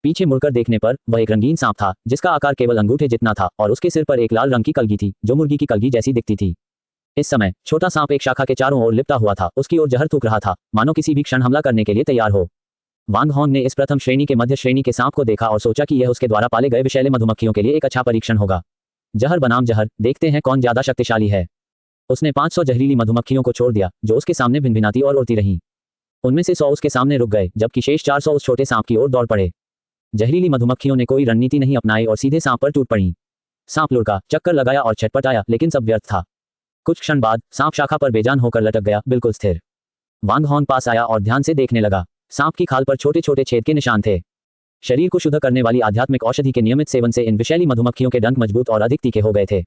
पीछे मुड़कर देखने पर वह एक रंगीन सांप था, जिसका आकार केवल अंगूठे जितना था और उसके सिर पर एक लाल रंग की कलगी थी, जो मुर्गी की कलगी जैसी दिखती थी। इस समय छोटा सांप एक शाखा के चारों ओर लिपटा हुआ था, उसकी ओर जहर थूक रहा था, मानो किसी भी क्षण हमला करने के लिए तैयार हो। वांग होंग ने इस प्रथम श्रेणी के मध्य श्रेणी के सांप को देखा और सोचा कि यह उसके द्वारा पाले गए विषैले मधुमक्खियों के लिए एक अच्छा परीक्षण होगा। जहर बनाम जहर, देखते हैं कौन ज्यादा शक्तिशाली है। उसने 500 जहरीली मधुमक्खियों को छोड़ दिया, जो उसके सामने भिनभिनाती और उड़ती रहीं। उनमें से 100 उसके सामने रुक गए, जबकि शेष 400 उस छोटे सांप की ओर दौड़ पड़े। जहरीली मधुमक्खियों ने कोई रणनीति नहीं अपनाई और सीधे सांप पर टूट पड़ी। सांप लुढ़का, चक्कर लगाया और छटपटाया, लेकिन सब व्यर्थ था। कुछ क्षण बाद सांप शाखा पर बेजान होकर लटक गया, बिल्कुल स्थिर। वांग होंग पास आया और ध्यान से देखने लगा। सांप की खाल पर छोटे छोटे छेद के निशान थे। शरीर को शुद्ध करने वाली आध्यात्मिक औषधि के नियमित सेवन से इन विषैली मधुमक्खियों के डंक मजबूत और अधिक तीखे हो गए थे।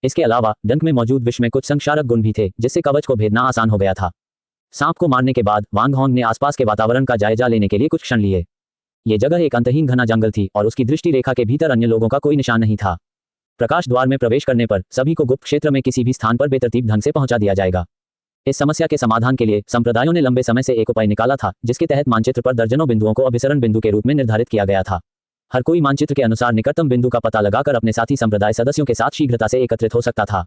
इसके अलावा डंक में मौजूद विष में कुछ संक्षारक गुण भी थे, जिससे कवच को भेदना आसान हो गया था। सांप को मारने के बाद वांग होंग ने आसपास के वातावरण का जायजा लेने के लिए कुछ क्षण लिए। ये जगह एक अंतहीन घना जंगल थी और उसकी दृष्टि रेखा के भीतर अन्य लोगों का कोई निशान नहीं था। प्रकाश द्वार में प्रवेश करने पर सभी को गुप्त क्षेत्र में किसी भी स्थान पर बेतरतीब ढंग से पहुंचा दिया जाएगा। इस समस्या के समाधान के लिए संप्रदायों ने लंबे समय से एक उपाय निकाला था, जिसके तहत मानचित्र पर दर्जनों बिंदुओं को अभिसरण बिंदु के रूप में निर्धारित किया गया था। हर कोई मानचित्र के अनुसार निकटतम बिंदु का पता लगाकर अपने साथी संप्रदाय सदस्यों के साथ शीघ्रता से एकत्रित हो सकता था।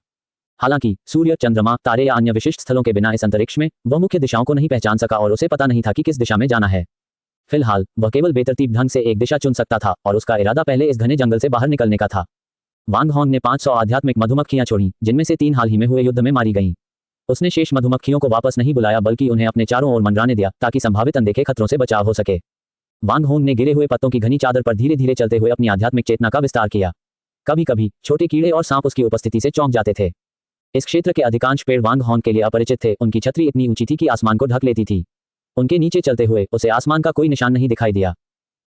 हालांकि सूर्य, चंद्रमा, तारे या अन्य विशिष्ट स्थलों के बिना इस अंतरिक्ष में वह मुख्य दिशाओं को नहीं पहचान सका और उसे पता नहीं था कि किस दिशा में जाना है। फिलहाल वह केवल बेतरतीब ढंग से एक दिशा चुन सकता था और उसका इरादा पहले इस घने जंगल से बाहर निकलने का था। वांग होंग ने 500 आध्यात्मिक मधुमक्खियां छोड़ी, जिनमें से 3 हाल ही में हुए युद्ध में मारी गईं। उसने शेष मधुमक्खियों को वापस नहीं बुलाया, बल्कि उन्हें अपने चारों ओर मंडराने दिया, ताकि संभावित अनदेखे खतरों से बचाव हो सके। वांग होंग ने गिरे हुए पत्तों की घनी चादर पर धीरे धीरे चलते हुए अपनी आध्यात्मिक चेतना का विस्तार किया। कभी कभी छोटे कीड़े और सांप उसकी उपस्थिति से चौंक जाते थे। इस क्षेत्र के अधिकांश पेड़ वांग होंग के लिए अपरिचित थे। उनकी छतरी इतनी ऊंची थी कि आसमान को ढक लेती थी। उनके नीचे चलते हुए उसे आसमान का कोई निशान नहीं दिखाई दिया।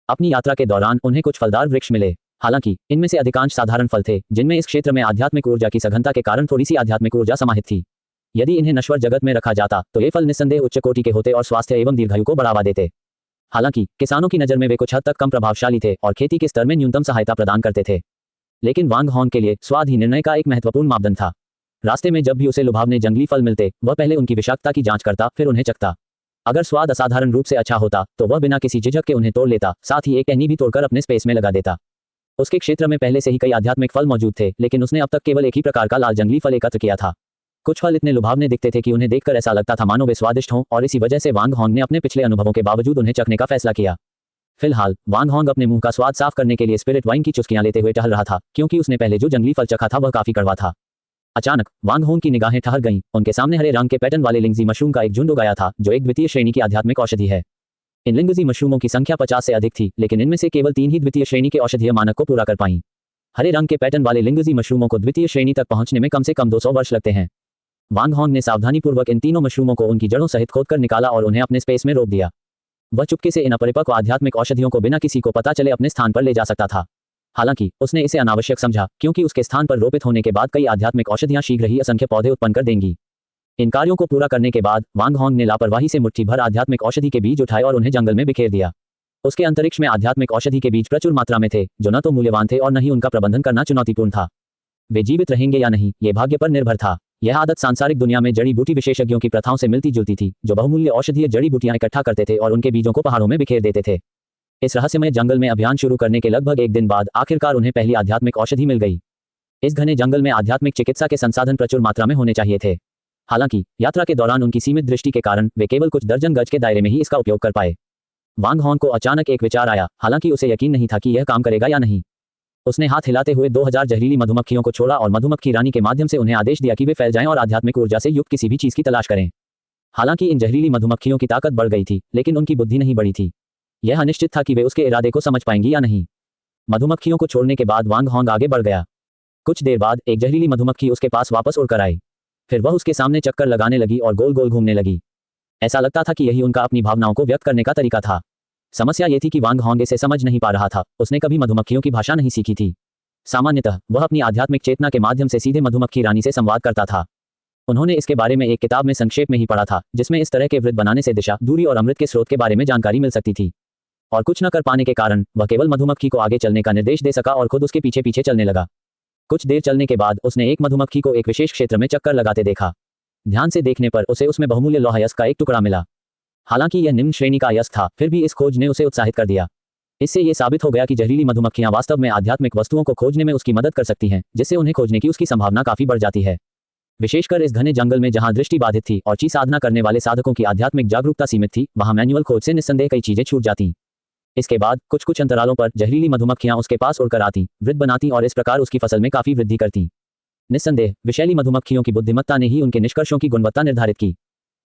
अपनी यात्रा के दौरान उन्हें कुछ फलदार वृक्ष मिले, हालांकि इनमें से अधिकांश साधारण फल थे, जिनमें इस क्षेत्र में आध्यात्मिक ऊर्जा की सघनता के कारण थोड़ी सी आध्यात्मिक ऊर्जा समाहित थी। यदि इन्हें नश्वर जगत में रखा जाता तो ये फल निस्संदेह उच्च कोटि के होते और स्वास्थ्य एवं दीर्घायु को बढ़ावा देते। हालांकि किसानों की नजर में वे कुछ हद तक कम प्रभावशाली थे और खेती के स्तर में न्यूनतम सहायता प्रदान करते थे। लेकिन वांग होंग के लिए स्वाद ही निर्णय का एक महत्वपूर्ण मापदंड था। रास्ते में जब भी उसे लुभावने जंगली फल मिलते, वह पहले उनकी विषाक्तता की जांच करता, फिर उन्हें चखता। अगर स्वाद असाधारण रूप से अच्छा होता तो वह बिना किसी झिझक के उन्हें तोड़ लेता, साथ ही एक टहनी भी तोड़कर अपने स्पेस में लगा देता। उसके क्षेत्र में पहले से ही कई आध्यात्मिक फल मौजूद थे, लेकिन उसने अब तक केवल एक ही प्रकार का लाल जंगली फल एकत्र किया था। कुछ फल इतने लुभावने दिखते थे कि उन्हें देखकर ऐसा लगता था मानो वे स्वादिष्ट हों, और इसी वजह से वांग होंग ने अपने पिछले अनुभवों के बावजूद उन्हें चखने का फैसला किया। फिलहाल वांग होंग अपने मुंह का स्वाद साफ करने के लिए स्पिरिट वाइन की चुस्कियां लेते हुए टहल रहा था, क्योंकि उसने पहले जो जंगली फल चखा था वह काफी कड़वा था। अचानक वांग होंग की निगाहें ठहर गईं। उनके सामने हरे रंग के पैटर्न वाले लिंगजी मशरूम का एक झुंड उगाया था, जो एक द्वितीय श्रेणी की आध्यात्मिक औषधि है। इन लिंगजी मशरूमों की संख्या 50 से अधिक थी, लेकिन इनमें से केवल 3 ही द्वितीय श्रेणी के औषधीय मानक को पूरा कर पाईं। हरे रंग के पैटर्न वाले लिंगजी मशरूमों को द्वितीय श्रेणी तक पहुंचने में कम से कम 200 वर्ष लगते हैं। वांग होंग ने सावधानीपूर्वक इन तीनों मशरूमों को उनकी जड़ों सहित खोदकर निकाला और उन्हें अपने स्पेस में रोक दिया। वह चुपके से इन अपरिपक्व आध्यात्मिक औषधियों को बिना किसी को पता चले अपने स्थान पर ले जा सकता था। हालांकि उसने इसे अनावश्यक समझा, क्योंकि उसके स्थान पर रोपित होने के बाद कई आध्यात्मिक औषधियां शीघ्र ही असंख्य पौधे उत्पन्न कर देंगी। इन कार्यों को पूरा करने के बाद वांग होंग ने लापरवाही से मुट्ठी भर आध्यात्मिक औषधि के बीज उठाए और उन्हें जंगल में बिखेर दिया। उसके अंतरिक्ष में आध्यात्मिक औषधि के बीज प्रचुर मात्रा में थे, जो न तो मूल्यवान थे और न ही उनका प्रबंधन करना चुनौतीपूर्ण था। वे जीवित रहेंगे या नहीं, ये भाग्य पर निर्भर था। यह आदत सांसारिक दुनिया में जड़ी बूटी विशेषज्ञों की प्रथाओं से मिलती जुलती थी, जो बहुमूल्य औषधीय जड़ी बूटियां इकट्ठा करते थे और उनके बीजों को पहाड़ों में बिखेर देते थे। इस रहस्यमय जंगल में अभियान शुरू करने के लगभग 1 दिन बाद आखिरकार उन्हें पहली आध्यात्मिक औषधि मिल गई। इस घने जंगल में आध्यात्मिक चिकित्सा के संसाधन प्रचुर मात्रा में होने चाहिए थे। हालांकि यात्रा के दौरान उनकी सीमित दृष्टि के कारण वे केवल कुछ दर्जन गज के दायरे में ही इसका उपयोग कर पाए। वांग होंग को अचानक एक विचार आया, हालांकि उसे यकीन नहीं था कि यह काम करेगा या नहीं। उसने हाथ हिलाते हुए 2000 जहरीली मधुमक्खियों को छोड़ा और मधुमक्खी रानी के माध्यम से उन्हें आदेश दिया कि वे फैल जाएं और आध्यात्मिक ऊर्जा से युक्त किसी भी चीज की तलाश करें। हालांकि इन जहरीली मधुमक्खियों की ताकत बढ़ गई थी, लेकिन उनकी बुद्धि नहीं बढ़ी थी। यह अनिश्चित था कि वे उसके इरादे को समझ पाएंगी या नहीं। मधुमक्खियों को छोड़ने के बाद वांग होंग आगे बढ़ गया। कुछ देर बाद एक जहरीली मधुमक्खी उसके पास वापस उड़कर आई। फिर वह उसके सामने चक्कर लगाने लगी और गोल गोल घूमने लगी। ऐसा लगता था कि यही उनका अपनी भावनाओं को व्यक्त करने का तरीका था। समस्या ये थी कि वांग होंग इसे समझ नहीं पा रहा था। उसने कभी मधुमक्खियों की भाषा नहीं सीखी थी। सामान्यतः वह अपनी आध्यात्मिक चेतना के माध्यम से सीधे मधुमक्खी रानी से संवाद करता था। उन्होंने इसके बारे में एक किताब में संक्षेप में ही पढ़ा था, जिसमें इस तरह के वृत्त बनाने से दिशा, दूरी और अमृत के स्रोत के बारे में जानकारी मिल सकती थी। और कुछ न कर पाने के कारण वह केवल मधुमक्खी को आगे चलने का निर्देश दे सका और खुद उसके पीछे पीछे चलने लगा। कुछ देर चलने के बाद उसने एक मधुमक्खी को एक विशेष क्षेत्र में चक्कर लगाते देखा। ध्यान से देखने पर उसे उसमें बहुमूल्य लौह अयस्क का एक टुकड़ा मिला। हालांकि यह निम्न श्रेणी का अयस्क था, फिर भी इस खोज ने उसे उत्साहित कर दिया। इससे यह साबित हो गया कि जहरीली मधुमक्खियां वास्तव में आध्यात्मिक वस्तुओं को खोजने में उसकी मदद कर सकती हैं, जिससे उन्हें खोजने की उसकी संभावना काफी बढ़ जाती है। विशेषकर इस घने जंगल में जहां दृष्टि बाधित थी और ची साधना करने वाले साधकों की आध्यात्मिक जागरूकता सीमित थी, वहां मैनुअल खोज से निस्संदेह कई चीजें छूट जाती। इसके बाद कुछ कुछ अंतरालों पर जहरीली मधुमक्खियां उसके पास उड़कर आती, वृत्त बनाती और इस प्रकार उसकी फसल में काफी वृद्धि करती। निस्संदेह विषैली मधुमक्खियों की बुद्धिमत्ता ने ही उनके निष्कर्षों की गुणवत्ता निर्धारित की।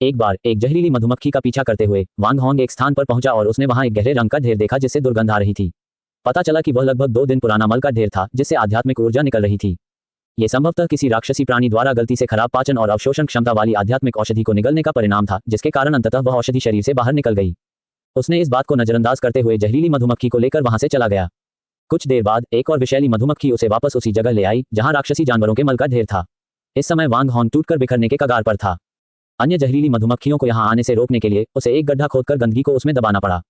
एक बार एक जहरीली मधुमक्खी का पीछा करते हुए वांग होंग एक स्थान पर पहुंचा और उसने वहां एक गहरे रंग का ढेर देखा, जिससे दुर्गंध आ रही थी। पता चला कि वह लगभग 2 दिन पुराना मल का ढेर था, जिससे आध्यात्मिक ऊर्जा निकल रही थी। ये संभवतः किसी राक्षसी प्राणी द्वारा गलती से खराब पाचन और अवशोषण क्षमता वाली आध्यात्मिक औषधि को निगलने का परिणाम था, जिसके कारण अंततः वह औषधि शरीर से बाहर निकल गई। उसने इस बात को नजरअंदाज करते हुए जहरीली मधुमक्खी को लेकर वहां से चला गया। कुछ देर बाद एक और विषैली मधुमक्खी उसे वापस उसी जगह ले आई जहां राक्षसी जानवरों के मल का ढेर था। इस समय वांग होंग टूटकर बिखरने के कगार पर था। अन्य जहरीली मधुमक्खियों को यहां आने से रोकने के लिए उसे एक गड्ढा खोदकर गंदगी को उसमें दबाना पड़ा।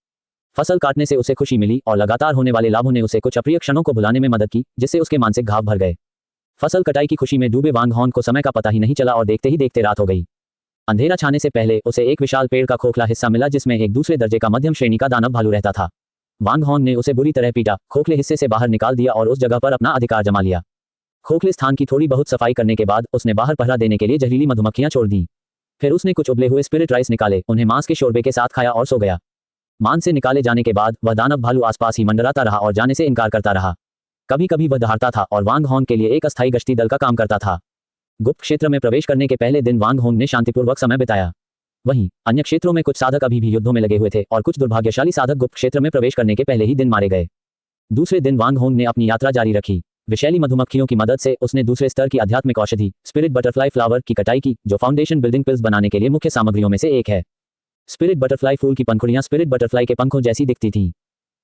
फसल काटने से उसे खुशी मिली और लगातार होने वाले लाभों ने उसे कुछ अप्रिय क्षणों को भुलाने में मदद की, जिससे उसके मानसिक घाव भर गए। फसल कटाई की खुशी में डूबे वांग होंग को समय का पता ही नहीं चला और देखते ही देखते रात हो गई। अंधेरा छाने से पहले उसे एक विशाल पेड़ का खोखला हिस्सा मिला, जिसमें एक दूसरे दर्जे का मध्यम श्रेणी का दानव भालू रहता था। वांग होंग ने उसे बुरी तरह पीटा, खोखले हिस्से से बाहर निकाल दिया और उस जगह पर अपना अधिकार जमा लिया। खोखले स्थान की थोड़ी बहुत सफाई करने के बाद उसने बाहर पहरा देने के लिए जहरीली मधुमक्खियां छोड़ दी। फिर उसने कुछ उबले हुए स्पिरिट राइस निकाले, उन्हें मांस के शोरबे के साथ खाया और सो गया। मान से निकाले जाने के बाद वह दानव भालू आसपास ही मंडराता रहा और जाने से इनकार करता रहा। कभी कभी वह दहाड़ता था और वांग होंग के लिए एक अस्थायी गश्ती दल का काम करता था। गुप्त क्षेत्र में प्रवेश करने के पहले दिन वांग होंग ने शांतिपूर्वक समय बिताया। वहीं अन्य क्षेत्रों में कुछ साधक अभी भी युद्धों में लगे हुए थे और कुछ दुर्भाग्यशाली साधक गुप्त क्षेत्र में प्रवेश करने के पहले ही दिन मारे गए। दूसरे दिन वांग होंग ने अपनी यात्रा जारी रखी। विषैली मधुमक्खियों की मदद से उसने दूसरे स्तर की आध्यात्मिक औषधि स्पिरिट बटरफ्लाई फ्लावर की कटाई की, जो फाउंडेशन बिल्डिंग पिल्स बनाने के लिए मुख्य सामग्रियों में से एक है। स्पिरिट बटरफ्लाई फूल की पंखुड़ियां स्पिरिट बटरफ्लाई के पंखों जैसी दिखती थीं।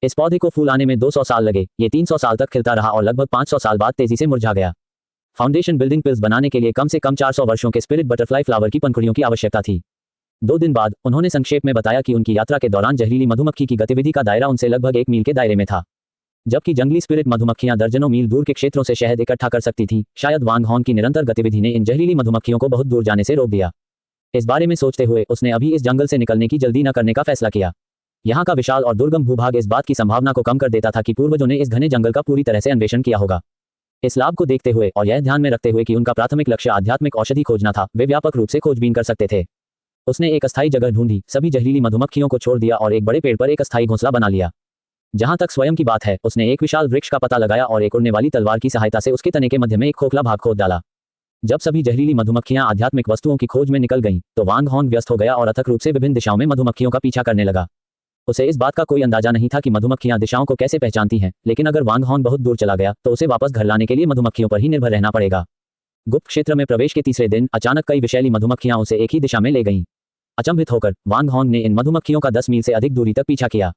इस पौधे को फूल आने में 200 साल लगे। ये 300 साल तक खिलता रहा और लगभग 500 साल बाद तेजी से मुरझा गया। फाउंडेशन बिल्डिंग पिल्स बनाने के लिए कम से कम 400 वर्षों के स्पिरिट बटरफ्लाई फ्लावर की पंखुड़ियों की आवश्यकता थी। 2 दिन बाद उन्होंने संक्षेप में बताया कि उनकी यात्रा के दौरान जहरीली मधुमक्खी की गतिविधि का दायरा उनसे लगभग 1 मील के दायरे में था, जबकि जंगली स्पिरिट मधुमक्खियां दर्जनों मील दूर के क्षेत्रों से शहद इकट्ठा कर सकती थीं। शायद वांग होंग की निरंतर गतिविधि ने इन जहरीली मधुमक्खियों को बहुत दूर जाने से रोक दिया। इस बारे में सोचते हुए उसने अभी इस जंगल से निकलने की जल्दी न करने का फैसला किया। यहाँ का विशाल और दुर्गम भूभाग इस बात की संभावना को कम कर देता था कि पूर्वजों ने इस घने जंगल का पूरी तरह से अन्वेषण किया होगा। इस लाभ को देखते हुए और यह ध्यान में रखते हुए कि उनका प्राथमिक लक्ष्य आध्यात्मिक औषधि खोजना था, वे व्यापक रूप से खोजबीन कर सकते थे। उसने एक अस्थायी जगह ढूंढी, सभी जहरीली मधुमक्खियों को छोड़ दिया और एक बड़े पेड़ पर एक अस्थायी घोंसला बना लिया। जहां तक स्वयं की बात है, उसने एक विशाल वृक्ष का पता लगाया और एक उड़ने वाली तलवार की सहायता से उसके तने के मध्य में एक खोखला भाग खोद डाला। जब सभी जहरीली मधुमक्खियां आध्यात्मिक वस्तुओं की खोज में निकल गईं, तो वांग होंग व्यस्त हो गया और अथक रूप से विभिन्न दिशाओं में मधुमक्खियों का पीछा करने लगा। उसे इस बात का कोई अंदाजा नहीं था कि मधुमक्खियां दिशाओं को कैसे पहचानती हैं, लेकिन अगर वांग होंग बहुत दूर चला गया तो उसे वापस घर लाने के लिए मधुमक्खियों पर ही निर्भर रहना पड़ेगा। गुप्त क्षेत्र में प्रवेश के तीसरे दिन अचानक कई विषैली मधुमक्खियां उसे एक ही दिशा में ले गईं। अचंभित होकर वांग होंग ने इन मधुमक्खियों का 10 मील से अधिक दूरी तक पीछा किया।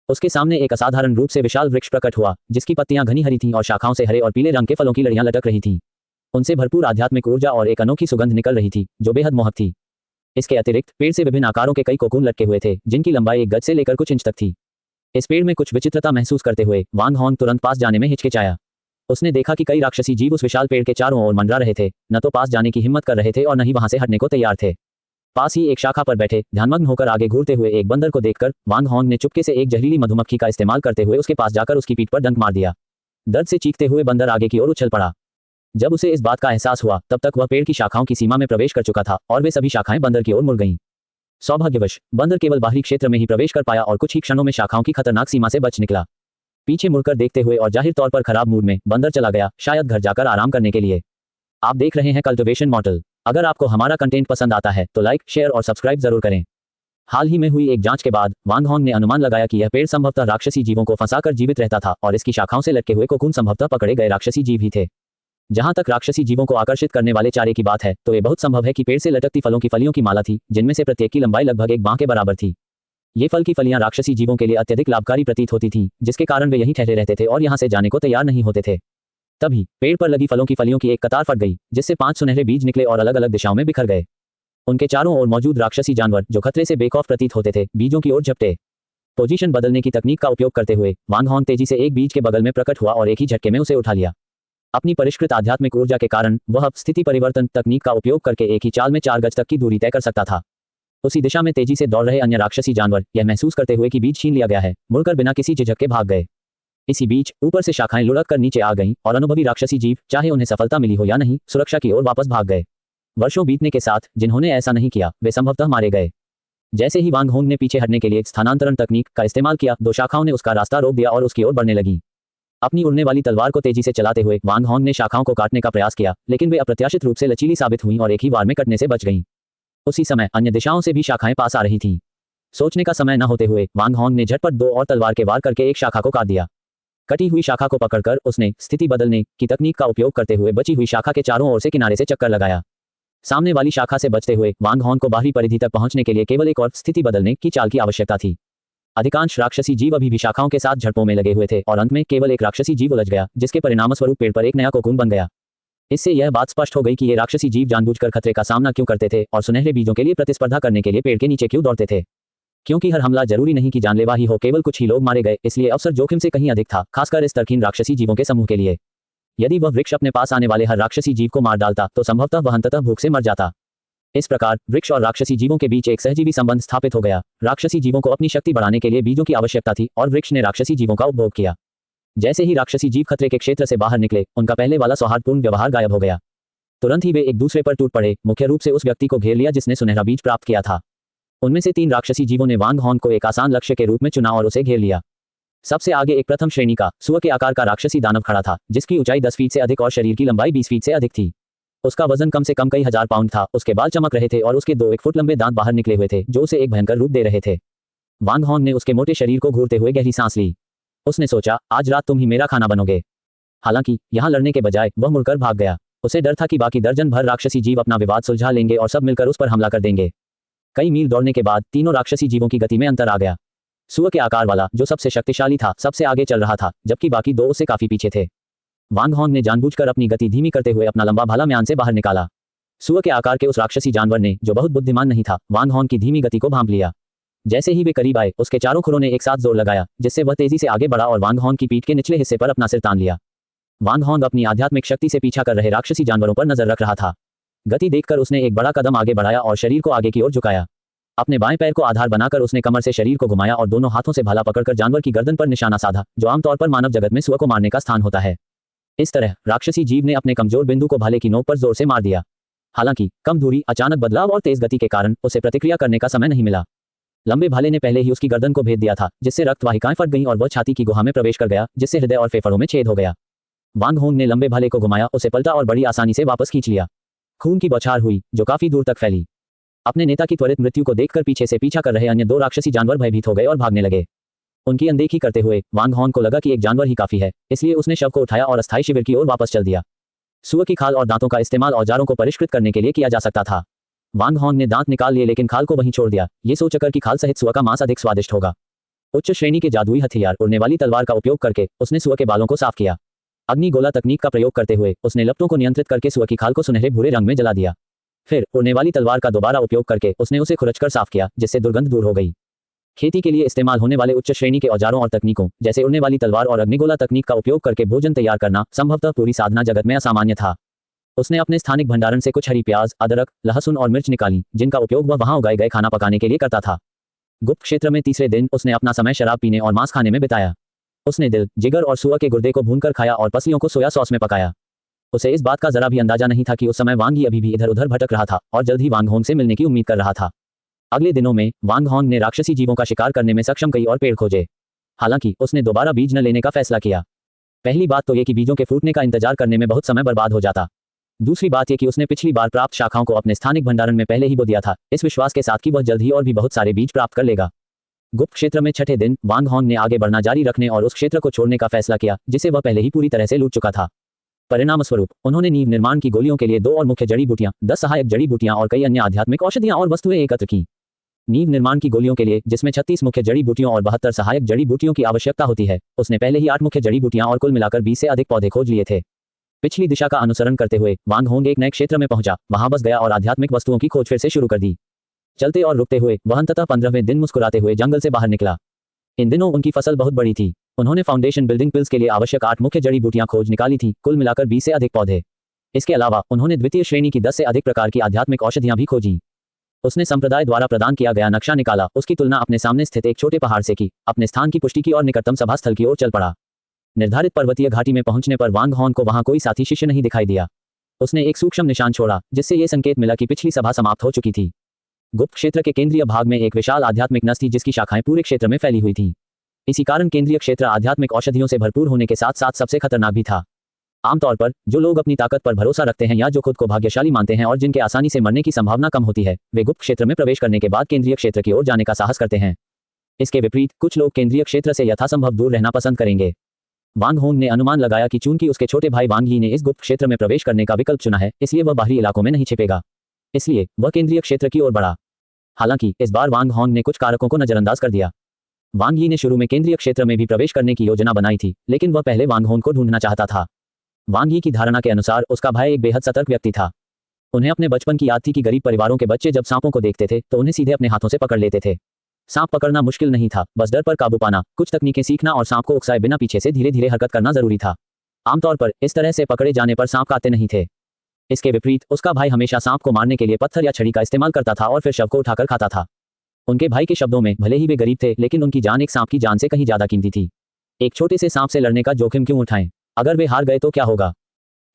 उसके सामने एक असाधारण रूप से विशाल वृक्ष प्रकट हुआ, जिसकी पत्तियां घनी हरी थीं और शाखाओं से हरे और पीले रंग के फलों की लड़ियां लटक रही थीं। उनसे भरपूर आध्यात्मिक ऊर्जा और एक अनोखी सुगंध निकल रही थी, जो बेहद मोहक थी। इसके अतिरिक्त पेड़ से विभिन्न आकारों के कई कोकून लटके हुए थे, जिनकी लंबाई 1 गज से लेकर कुछ इंच तक थी। इस पेड़ में कुछ विचित्रता महसूस करते हुए वांग होंग तुरंत पास जाने में हिचकिचाया। उसने देखा कि कई राक्षसी जीव उस विशाल पेड़ के चारों ओर मंडरा रहे थे, न तो पास जाने की हिम्मत कर रहे थे और न ही वहां से हटने को तैयार थे। पास ही एक शाखा पर बैठे ध्यानमग्न होकर आगे घूरते हुए एक बंदर को देखकर वांग होंग ने चुपके से एक जहरीली मधुमक्खी का इस्तेमाल करते हुए उसके पास जाकर उसकी पीठ पर डंक मार दिया। दर्द से चीखते हुए बंदर आगे की ओर उछल पड़ा। जब उसे इस बात का एहसास हुआ, तब तक वह पेड़ की शाखाओं की सीमा में प्रवेश कर चुका था और वे सभी शाखाएं बंदर की ओर मुड़ गईं। सौभाग्यवश बंदर केवल बाहरी क्षेत्र में ही प्रवेश कर पाया और कुछ ही क्षणों में शाखाओं की खतरनाक सीमा से बच निकला। पीछे मुड़कर देखते हुए और जाहिर तौर पर खराब मूड में बंदर चला गया, शायद घर जाकर आराम करने के लिए। आप देख रहे हैं कल्टिवेशन मॉडल। अगर आपको हमारा कंटेंट पसंद आता है तो लाइक, शेयर और सब्सक्राइब जरूर करें। हाल ही में हुई एक जांच के बाद वांग हॉन्ग ने अनुमान लगाया कि यह पेड़ संभवतः राक्षसी जीवों को फंसाकर जीवित रहता था और इसकी शाखाओं से लटके हुए कोकून संभवतः पकड़े गए राक्षसी जीव ही थे। जहां तक राक्षसी जीवों को आकर्षित करने वाले चारे की बात है तो ये बहुत संभव है कि पेड़ से लटकती फलों की फलियों की माला थी, जिनमें से प्रत्येक की लंबाई लगभग एक बांह के बराबर थी। ये फल की फलियां राक्षसी जीवों के लिए अत्यधिक लाभकारी प्रतीत होती थीं, जिसके कारण वे यहीं ठहरे रहते थे और यहां से जाने को तैयार नहीं होते थे। तभी पेड़ पर लगी फलों की फलियों की एक कतार फट गई, जिससे 5 सुनहरे बीज निकले और अलग अलग दिशाओं में बिखर गए। उनके चारों ओर मौजूद राक्षसी जानवर, जो खतरे से बेखौफ प्रतीत होते थे, बीजों की ओर झपटे। पोजीशन बदलने की तकनीक का उपयोग करते हुए वांग हॉन्ग तेजी से एक बीज के बगल में प्रकट हुआ और एक ही झटके में उसे उठा लिया। अपनी परिष्कृत आध्यात्मिक ऊर्जा के कारण वह अब स्थिति परिवर्तन तकनीक का उपयोग करके एक ही चाल में 4 गज तक की दूरी तय कर सकता था। उसी दिशा में तेजी से दौड़ रहे अन्य राक्षसी जानवर यह महसूस करते हुए कि बीज छीन लिया गया है, मुड़कर बिना किसी झिझक के भाग गए। इसी बीच ऊपर से शाखाएं लुढ़क कर नीचे आ गईं और अनुभवी राक्षसी जीव, चाहे उन्हें सफलता मिली हो या नहीं, सुरक्षा की ओर वापस भाग गए। वर्षों बीतने के साथ जिन्होंने ऐसा नहीं किया वे संभवतः मारे गए। जैसे ही वांग हॉन्ग ने पीछे हटने के लिए स्थानांतरण तकनीक का इस्तेमाल किया, 2 शाखाओं ने उसका रास्ता रोक दिया और उसकी ओर बढ़ने लगी। अपनी उड़ने वाली तलवार को तेजी से चलाते हुए वांग हॉन्ग ने शाखाओं को काटने का प्रयास किया, लेकिन वे अप्रत्याशित रूप से लचीली साबित हुईं और एक ही बार में कटने से बच गईं। उसी समय अन्य दिशाओं से भी शाखाएं पास आ रही थीं। सोचने का समय न होते हुए वांग हॉन्ग ने झटपट 2 और तलवार के वार करके एक शाखा को काट दिया। कटी हुई शाखा को पकड़कर उसने स्थिति बदलने की तकनीक का उपयोग करते हुए बची हुई शाखा के चारों ओर से किनारे से चक्कर लगाया। सामने वाली शाखा से बचते हुए वांग हॉन्ग को बाहरी परिधि तक पहुंचने के लिए केवल एक और स्थिति बदलने की चाल की आवश्यकता थी। अधिकांश राक्षसी जीव अभी भी शाखाओं के साथ झड़पों में लगे हुए थे और अंत में केवल एक राक्षसी जीव उलझ गया, जिसके परिणामस्वरूप पेड़ पर एक नया कोकून बन गया। इससे यह बात स्पष्ट हो गई कि ये राक्षसी जीव जानबूझकर खतरे का सामना क्यों करते थे और सुनहरे बीजों के लिए प्रतिस्पर्धा करने के लिए पेड़ के नीचे क्यों दौड़ते थे। क्योंकि हर हमला जरूरी नहीं कि जानलेवा ही हो, केवल कुछ ही लोग मारे गए, इसलिए अवसर जोखिम से कहीं अधिक था, खासकर इस तरकीन राक्षसी जीवों के समूह के लिए। यदि वह वृक्ष अपने पास आने वाले हर राक्षसी जीव को मार डालता तो संभवतः वह अंततः भूख से मर जाता। इस प्रकार वृक्ष और राक्षसी जीवों के बीच एक सहजीवी संबंध स्थापित हो गया। राक्षसी जीवों को अपनी शक्ति बढ़ाने के लिए बीजों की आवश्यकता थी और वृक्ष ने राक्षसी जीवों का उपभोग किया। जैसे ही राक्षसी जीव खतरे के क्षेत्र से बाहर निकले, उनका पहले वाला सौहार्दपूर्ण व्यवहार गायब हो गया। तुरंत ही वे एक दूसरे पर टूट पड़े, मुख्य रूप से उस व्यक्ति को घेर लिया जिसने सुनहरा बीज प्राप्त किया था। उनमें से 3 राक्षसी जीवों ने वांग हॉन्ग को एक आसान लक्ष्य के रूप में चुना और उसे घेर लिया। सबसे आगे एक प्रथम श्रेणी का सुअर के आकार का राक्षसी दानव खड़ा था, जिसकी ऊंचाई 10 फीट से अधिक और शरीर की लंबाई 20 फीट से अधिक थी। उसका वजन कम से कम कई हजार पाउंड था। उसके बाल चमक रहे थे और उसके 2 1 फुट लंबे दांत बाहर निकले हुए थे, जो उसे एक भयंकर रूप दे रहे थे। वांग हॉन्ग ने उसके मोटे शरीर को घूरते हुए गहरी सांस ली। उसने सोचा, आज रात तुम ही मेरा खाना बनोगे। हालांकि यहां लड़ने के बजाय वह मुड़कर भाग गया। उसे डर था कि बाकी दर्जन भर राक्षसी जीव अपना विवाद सुलझा लेंगे और सब मिलकर उस पर हमला कर देंगे। कई मील दौड़ने के बाद तीनों राक्षसी जीवों की गति में अंतर आ गया। सुअर के आकार वाला, जो सबसे शक्तिशाली था, सबसे आगे चल रहा था, जबकि बाकी 2 उससे काफी पीछे थे। वांग हॉन्ग ने जानबूझकर अपनी गति धीमी करते हुए अपना लंबा भाला म्यान से बाहर निकाला। सुअर के आकार के उस राक्षसी जानवर ने, जो बहुत बुद्धिमान नहीं था, वांग हॉन्ग की धीमी गति को भांप लिया। जैसे ही वे करीब आए, उसके चारों खुरों ने एक साथ जोर लगाया, जिससे वह तेजी से आगे बढ़ा और वांग हॉन्ग की पीठ के निचले हिस्से पर अपना सिर तान लिया। वांग हॉन्ग अपनी आध्यात्मिक शक्ति से पीछा कर रहे राक्षसी जानवरों पर नजर रख रहा था। गति देखकर उसने एक बड़ा कदम आगे बढ़ाया और शरीर को आगे की ओर झुकाया। अपने बाएं पैर को आधार बनाकर उसने कमर से शरीर को घुमाया और दोनों हाथों से भाला पकड़कर जानवर की गर्दन पर निशाना साधा, जो आमतौर पर मानव जगत में सुअर को मारने का स्थान होता है। इस तरह राक्षसी जीव ने अपने कमजोर बिंदु को भाले की नोक पर जोर से मार दिया। हालांकि कम दूरी, अचानक बदलाव और तेज गति के कारण उसे प्रतिक्रिया करने का समय नहीं मिला। लंबे भाले ने पहले ही उसकी गर्दन को भेद दिया था, जिससे रक्त वाहिकाएं फट गईं और वह छाती की गुहा में प्रवेश कर गया, जिससे हृदय और फेफड़ों में छेद हो गया। वांग हॉन्ग ने लंबे भाले को घुमाया, उसे पलटा और बड़ी आसानी से वापस खींच लिया। खून की बौछार हुई, जो काफी दूर तक फैली। अपने नेता की त्वरित मृत्यु को देखकर पीछे से पीछा कर रहे अन्य 2 राक्षसी जानवर भयभीत हो गए और भागने लगे। उनकी अनदेखी करते हुए वांग हॉन्ग को लगा कि एक जानवर ही काफी है, इसलिए उसने शव को उठाया और अस्थायी शिविर की ओर वापस चल दिया। सुअर की खाल और दांतों का इस्तेमाल औजारों को परिष्कृत करने के लिए किया जा सकता था। वांग हॉन्ग ने दांत निकाल लिए, लेकिन खाल को वहीं छोड़ दिया, ये सोचकर कि खाल सहित सुअर का मांस अधिक स्वादिष्ट होगा। उच्च श्रेणी के जादुई हथियार, उड़ने वाली तलवार का उपयोग करके उसने सुअर के बालों को साफ किया। अग्नि गोला तकनीक का प्रयोग करते हुए उसने लपटों को नियंत्रित करके सुअर की खाल को सुनहरे भूरे रंग में जला दिया। फिर उड़ने वाली तलवार का दोबारा उपयोग करके उसने उसे खुरचकर साफ किया, जिससे दुर्गंध दूर हो गई। खेती के लिए इस्तेमाल होने वाले उच्च श्रेणी के औजारों और तकनीकों, जैसे उड़ने वाली तलवार और अग्निगोला तकनीक का उपयोग करके भोजन तैयार करना संभवतः पूरी साधना जगत में असामान्य था। उसने अपने स्थानिक भंडारण से कुछ हरी प्याज, अदरक, लहसुन और मिर्च निकाली, जिनका उपयोग वह वहां उगाए गए खाना पकाने के लिए करता था। गुप्त क्षेत्र में तीसरे दिन उसने अपना समय शराब पीने और मांस खाने में बिताया। उसने दिल, जिगर और सुअर के गुर्दे को भूनकर खाया और पसलियों को सोया सॉस में पकाया। उसे इस बात का जरा भी अंदाजा नहीं था कि उस समय वांग ही अभी भी इधर उधर भटक रहा था और जल्द ही वांग हॉन्ग से मिलने की उम्मीद कर रहा था। अगले दिनों में वांग हॉन्ग ने राक्षसी जीवों का शिकार करने में सक्षम कई और पेड़ खोजे। हालांकि उसने दोबारा बीज न लेने का फैसला किया। पहली बात तो ये कि बीजों के फूटने का इंतजार करने में बहुत समय बर्बाद हो जाता। दूसरी बात यह कि उसने पिछली बार प्राप्त शाखाओं को अपने स्थानिक भंडारण में पहले ही बो दिया था, इस विश्वास के साथ कि वह जल्द ही और भी बहुत सारे बीज प्राप्त कर लेगा। गुप्त क्षेत्र में छठे दिन वांग होंग ने आगे बढ़ना जारी रखने और उस क्षेत्र को छोड़ने का फैसला किया जिसे वह पहले ही पूरी तरह से लूट चुका था। परिणामस्वरूप उन्होंने नींव निर्माण की गोलियों के लिए 2 और मुख्य जड़ी बूटियां, 10 सहायक जड़ी बूटियां और कई अन्य आध्यात्मिक औषधियां और वस्तुएं एकत्र की। नींव निर्माण की गोलियों के लिए, जिसमें 36 मुख्य जड़ी बूटियों और 72 सहायक जड़ी बूटियों की आवश्यकता होती है, उसने पहले ही 8 मुख्य जड़ी बूटियां और कुल मिलाकर 20 से अधिक पौधे खोज लिए थे। पिछली दिशा का अनुसरण करते हुए वांग होंग एक नए क्षेत्र में पहुंचा, वहां बस गया और आध्यात्मिक वस्तुओं की खोज फिर से शुरू कर दी। चलते और रुकते हुए वह अंततः 15वें दिन मुस्कुराते हुए जंगल से बाहर निकला। इन दिनों उनकी फसल बहुत बड़ी थी। उन्होंने फाउंडेशन बिल्डिंग पिल्स के लिए आवश्यक 8 मुख्य जड़ी बूटियां खोज निकाली थी, कुल मिलाकर 20 से अधिक पौधे। इसके अलावा उन्होंने द्वितीय श्रेणी की 10 से अधिक प्रकार की आध्यात्मिक औषधियां भी खोजी। उसने संप्रदाय द्वारा प्रदान किया गया नक्शा निकाला, उसकी तुलना अपने सामने स्थित एक छोटे पहाड़ से की, अपने स्थान की पुष्टि की और निकटतम सभा स्थल की ओर चल पड़ा। निर्धारित पर्वतीय घाटी में पहुंचने पर वांग होंग को वहां कोई साथी शिष्य नहीं दिखाई दिया। उसने एक सूक्ष्म निशान छोड़ा, जिससे यह संकेत मिला कि पिछली सभा समाप्त हो चुकी थी। गुप्त क्षेत्र के केंद्रीय भाग में एक विशाल आध्यात्मिक नस थी जिसकी शाखाएं पूरे क्षेत्र में फैली हुई थी। इसी कारण केंद्रीय क्षेत्र आध्यात्मिक औषधियों से भरपूर होने के साथ साथ सबसे खतरनाक भी था। आमतौर पर जो लोग अपनी ताकत पर भरोसा रखते हैं या जो खुद को भाग्यशाली मानते हैं और जिनके आसानी से मरने की संभावना कम होती है, वे गुप्त क्षेत्र में प्रवेश करने के बाद केंद्रीय क्षेत्र की ओर जाने का साहस करते हैं। इसके विपरीत कुछ लोग केंद्रीय क्षेत्र से यथासंभव दूर रहना पसंद करेंगे। वांग होंग ने अनुमान लगाया कि चूंकि उसके छोटे भाई वांग यी ने इस गुप्त क्षेत्र में प्रवेश करने का विकल्प चुना है, इसलिए वह बाहरी इलाकों में नहीं छिपेगा। इसलिए वह केंद्रीय क्षेत्र की ओर बढ़ा। हालांकि इस बार वांग होंग ने कुछ कारकों को नजरअंदाज कर दिया। वांग यी ने शुरू में केंद्रीय क्षेत्र में भी प्रवेश करने की योजना बनाई थी, लेकिन वह पहले वांग होंग को ढूंढना चाहता था। वांग यी की धारणा के अनुसार उसका भाई एक बेहद सतर्क व्यक्ति था। उन्हें अपने बचपन की याद थी कि गरीब परिवारों के बच्चे जब सांपों को देखते थे तो उन्हें सीधे अपने हाथों से पकड़ लेते थे। सांप पकड़ना मुश्किल नहीं था, बस डर पर काबू पाना, कुछ तकनीकें सीखना और सांप को उकसाए बिना पीछे से धीरे धीरे हरकत करना जरूरी था। आमतौर पर इस तरह से पकड़े जाने पर सांप काटते नहीं थे। इसके विपरीत उसका भाई हमेशा सांप को मारने के लिए पत्थर या छड़ी का इस्तेमाल करता था और फिर शव को उठाकर खाता था। उनके भाई के शब्दों में, भले ही वे गरीब थे, लेकिन उनकी जान एक सांप की जान से कहीं ज्यादा कीमती थी। एक छोटे से सांप से लड़ने का जोखिम क्यों उठाएं? अगर वे हार गए तो क्या होगा?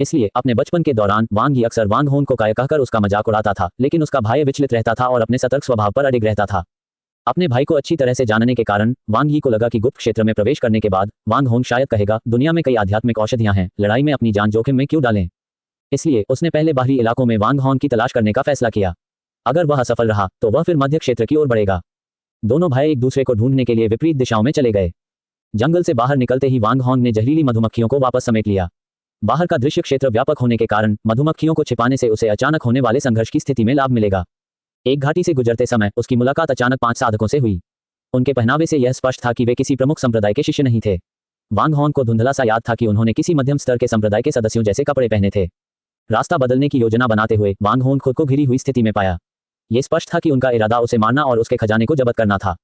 इसलिए अपने बचपन के दौरान वांग यी अक्सर वांग होंग को काय कहकर उसका मजाक उड़ाता था, लेकिन उसका भाई विचलित रहता था और अपने सतर्क स्वभाव पर अडिग रहता था। अपने भाई को अच्छी तरह से जानने के कारण वांग यी को लगा कि गुप्त क्षेत्र में प्रवेश करने के बाद वांग होंग शायद कहेगा, दुनिया में कई आध्यात्मिक औषधियां हैं, लड़ाई में अपनी जान जोखिम में क्यों डालें? इसलिए उसने पहले बाहरी इलाकों में वांग होंग की तलाश करने का फैसला किया। अगर वह असफल रहा तो वह फिर मध्य क्षेत्र की ओर बढ़ेगा। दोनों भाई एक दूसरे को ढूंढने के लिए विपरीत दिशाओं में चले गए। जंगल से बाहर निकलते ही वांग होंग ने जहरीली मधुमक्खियों को वापस समेट लिया। बाहर का दृश्य क्षेत्र व्यापक होने के कारण मधुमक्खियों को छिपाने से उसे अचानक होने वाले संघर्ष की स्थिति में लाभ मिलेगा। एक घाटी से गुजरते समय उसकी मुलाकात अचानक 5 साधकों से हुई। उनके पहनावे से यह स्पष्ट था कि वे किसी प्रमुख संप्रदाय के शिष्य नहीं थे। वांग होंग को धुंधला सा याद था कि उन्होंने किसी मध्यम स्तर के संप्रदाय के सदस्यों जैसे कपड़े पहने थे। रास्ता बदलने की योजना बनाते हुए वांग होंग खुद को घिरी हुई स्थिति में पाया। यह स्पष्ट था कि उनका इरादा उसे मारना और उसके खजाने को जब्त करना था।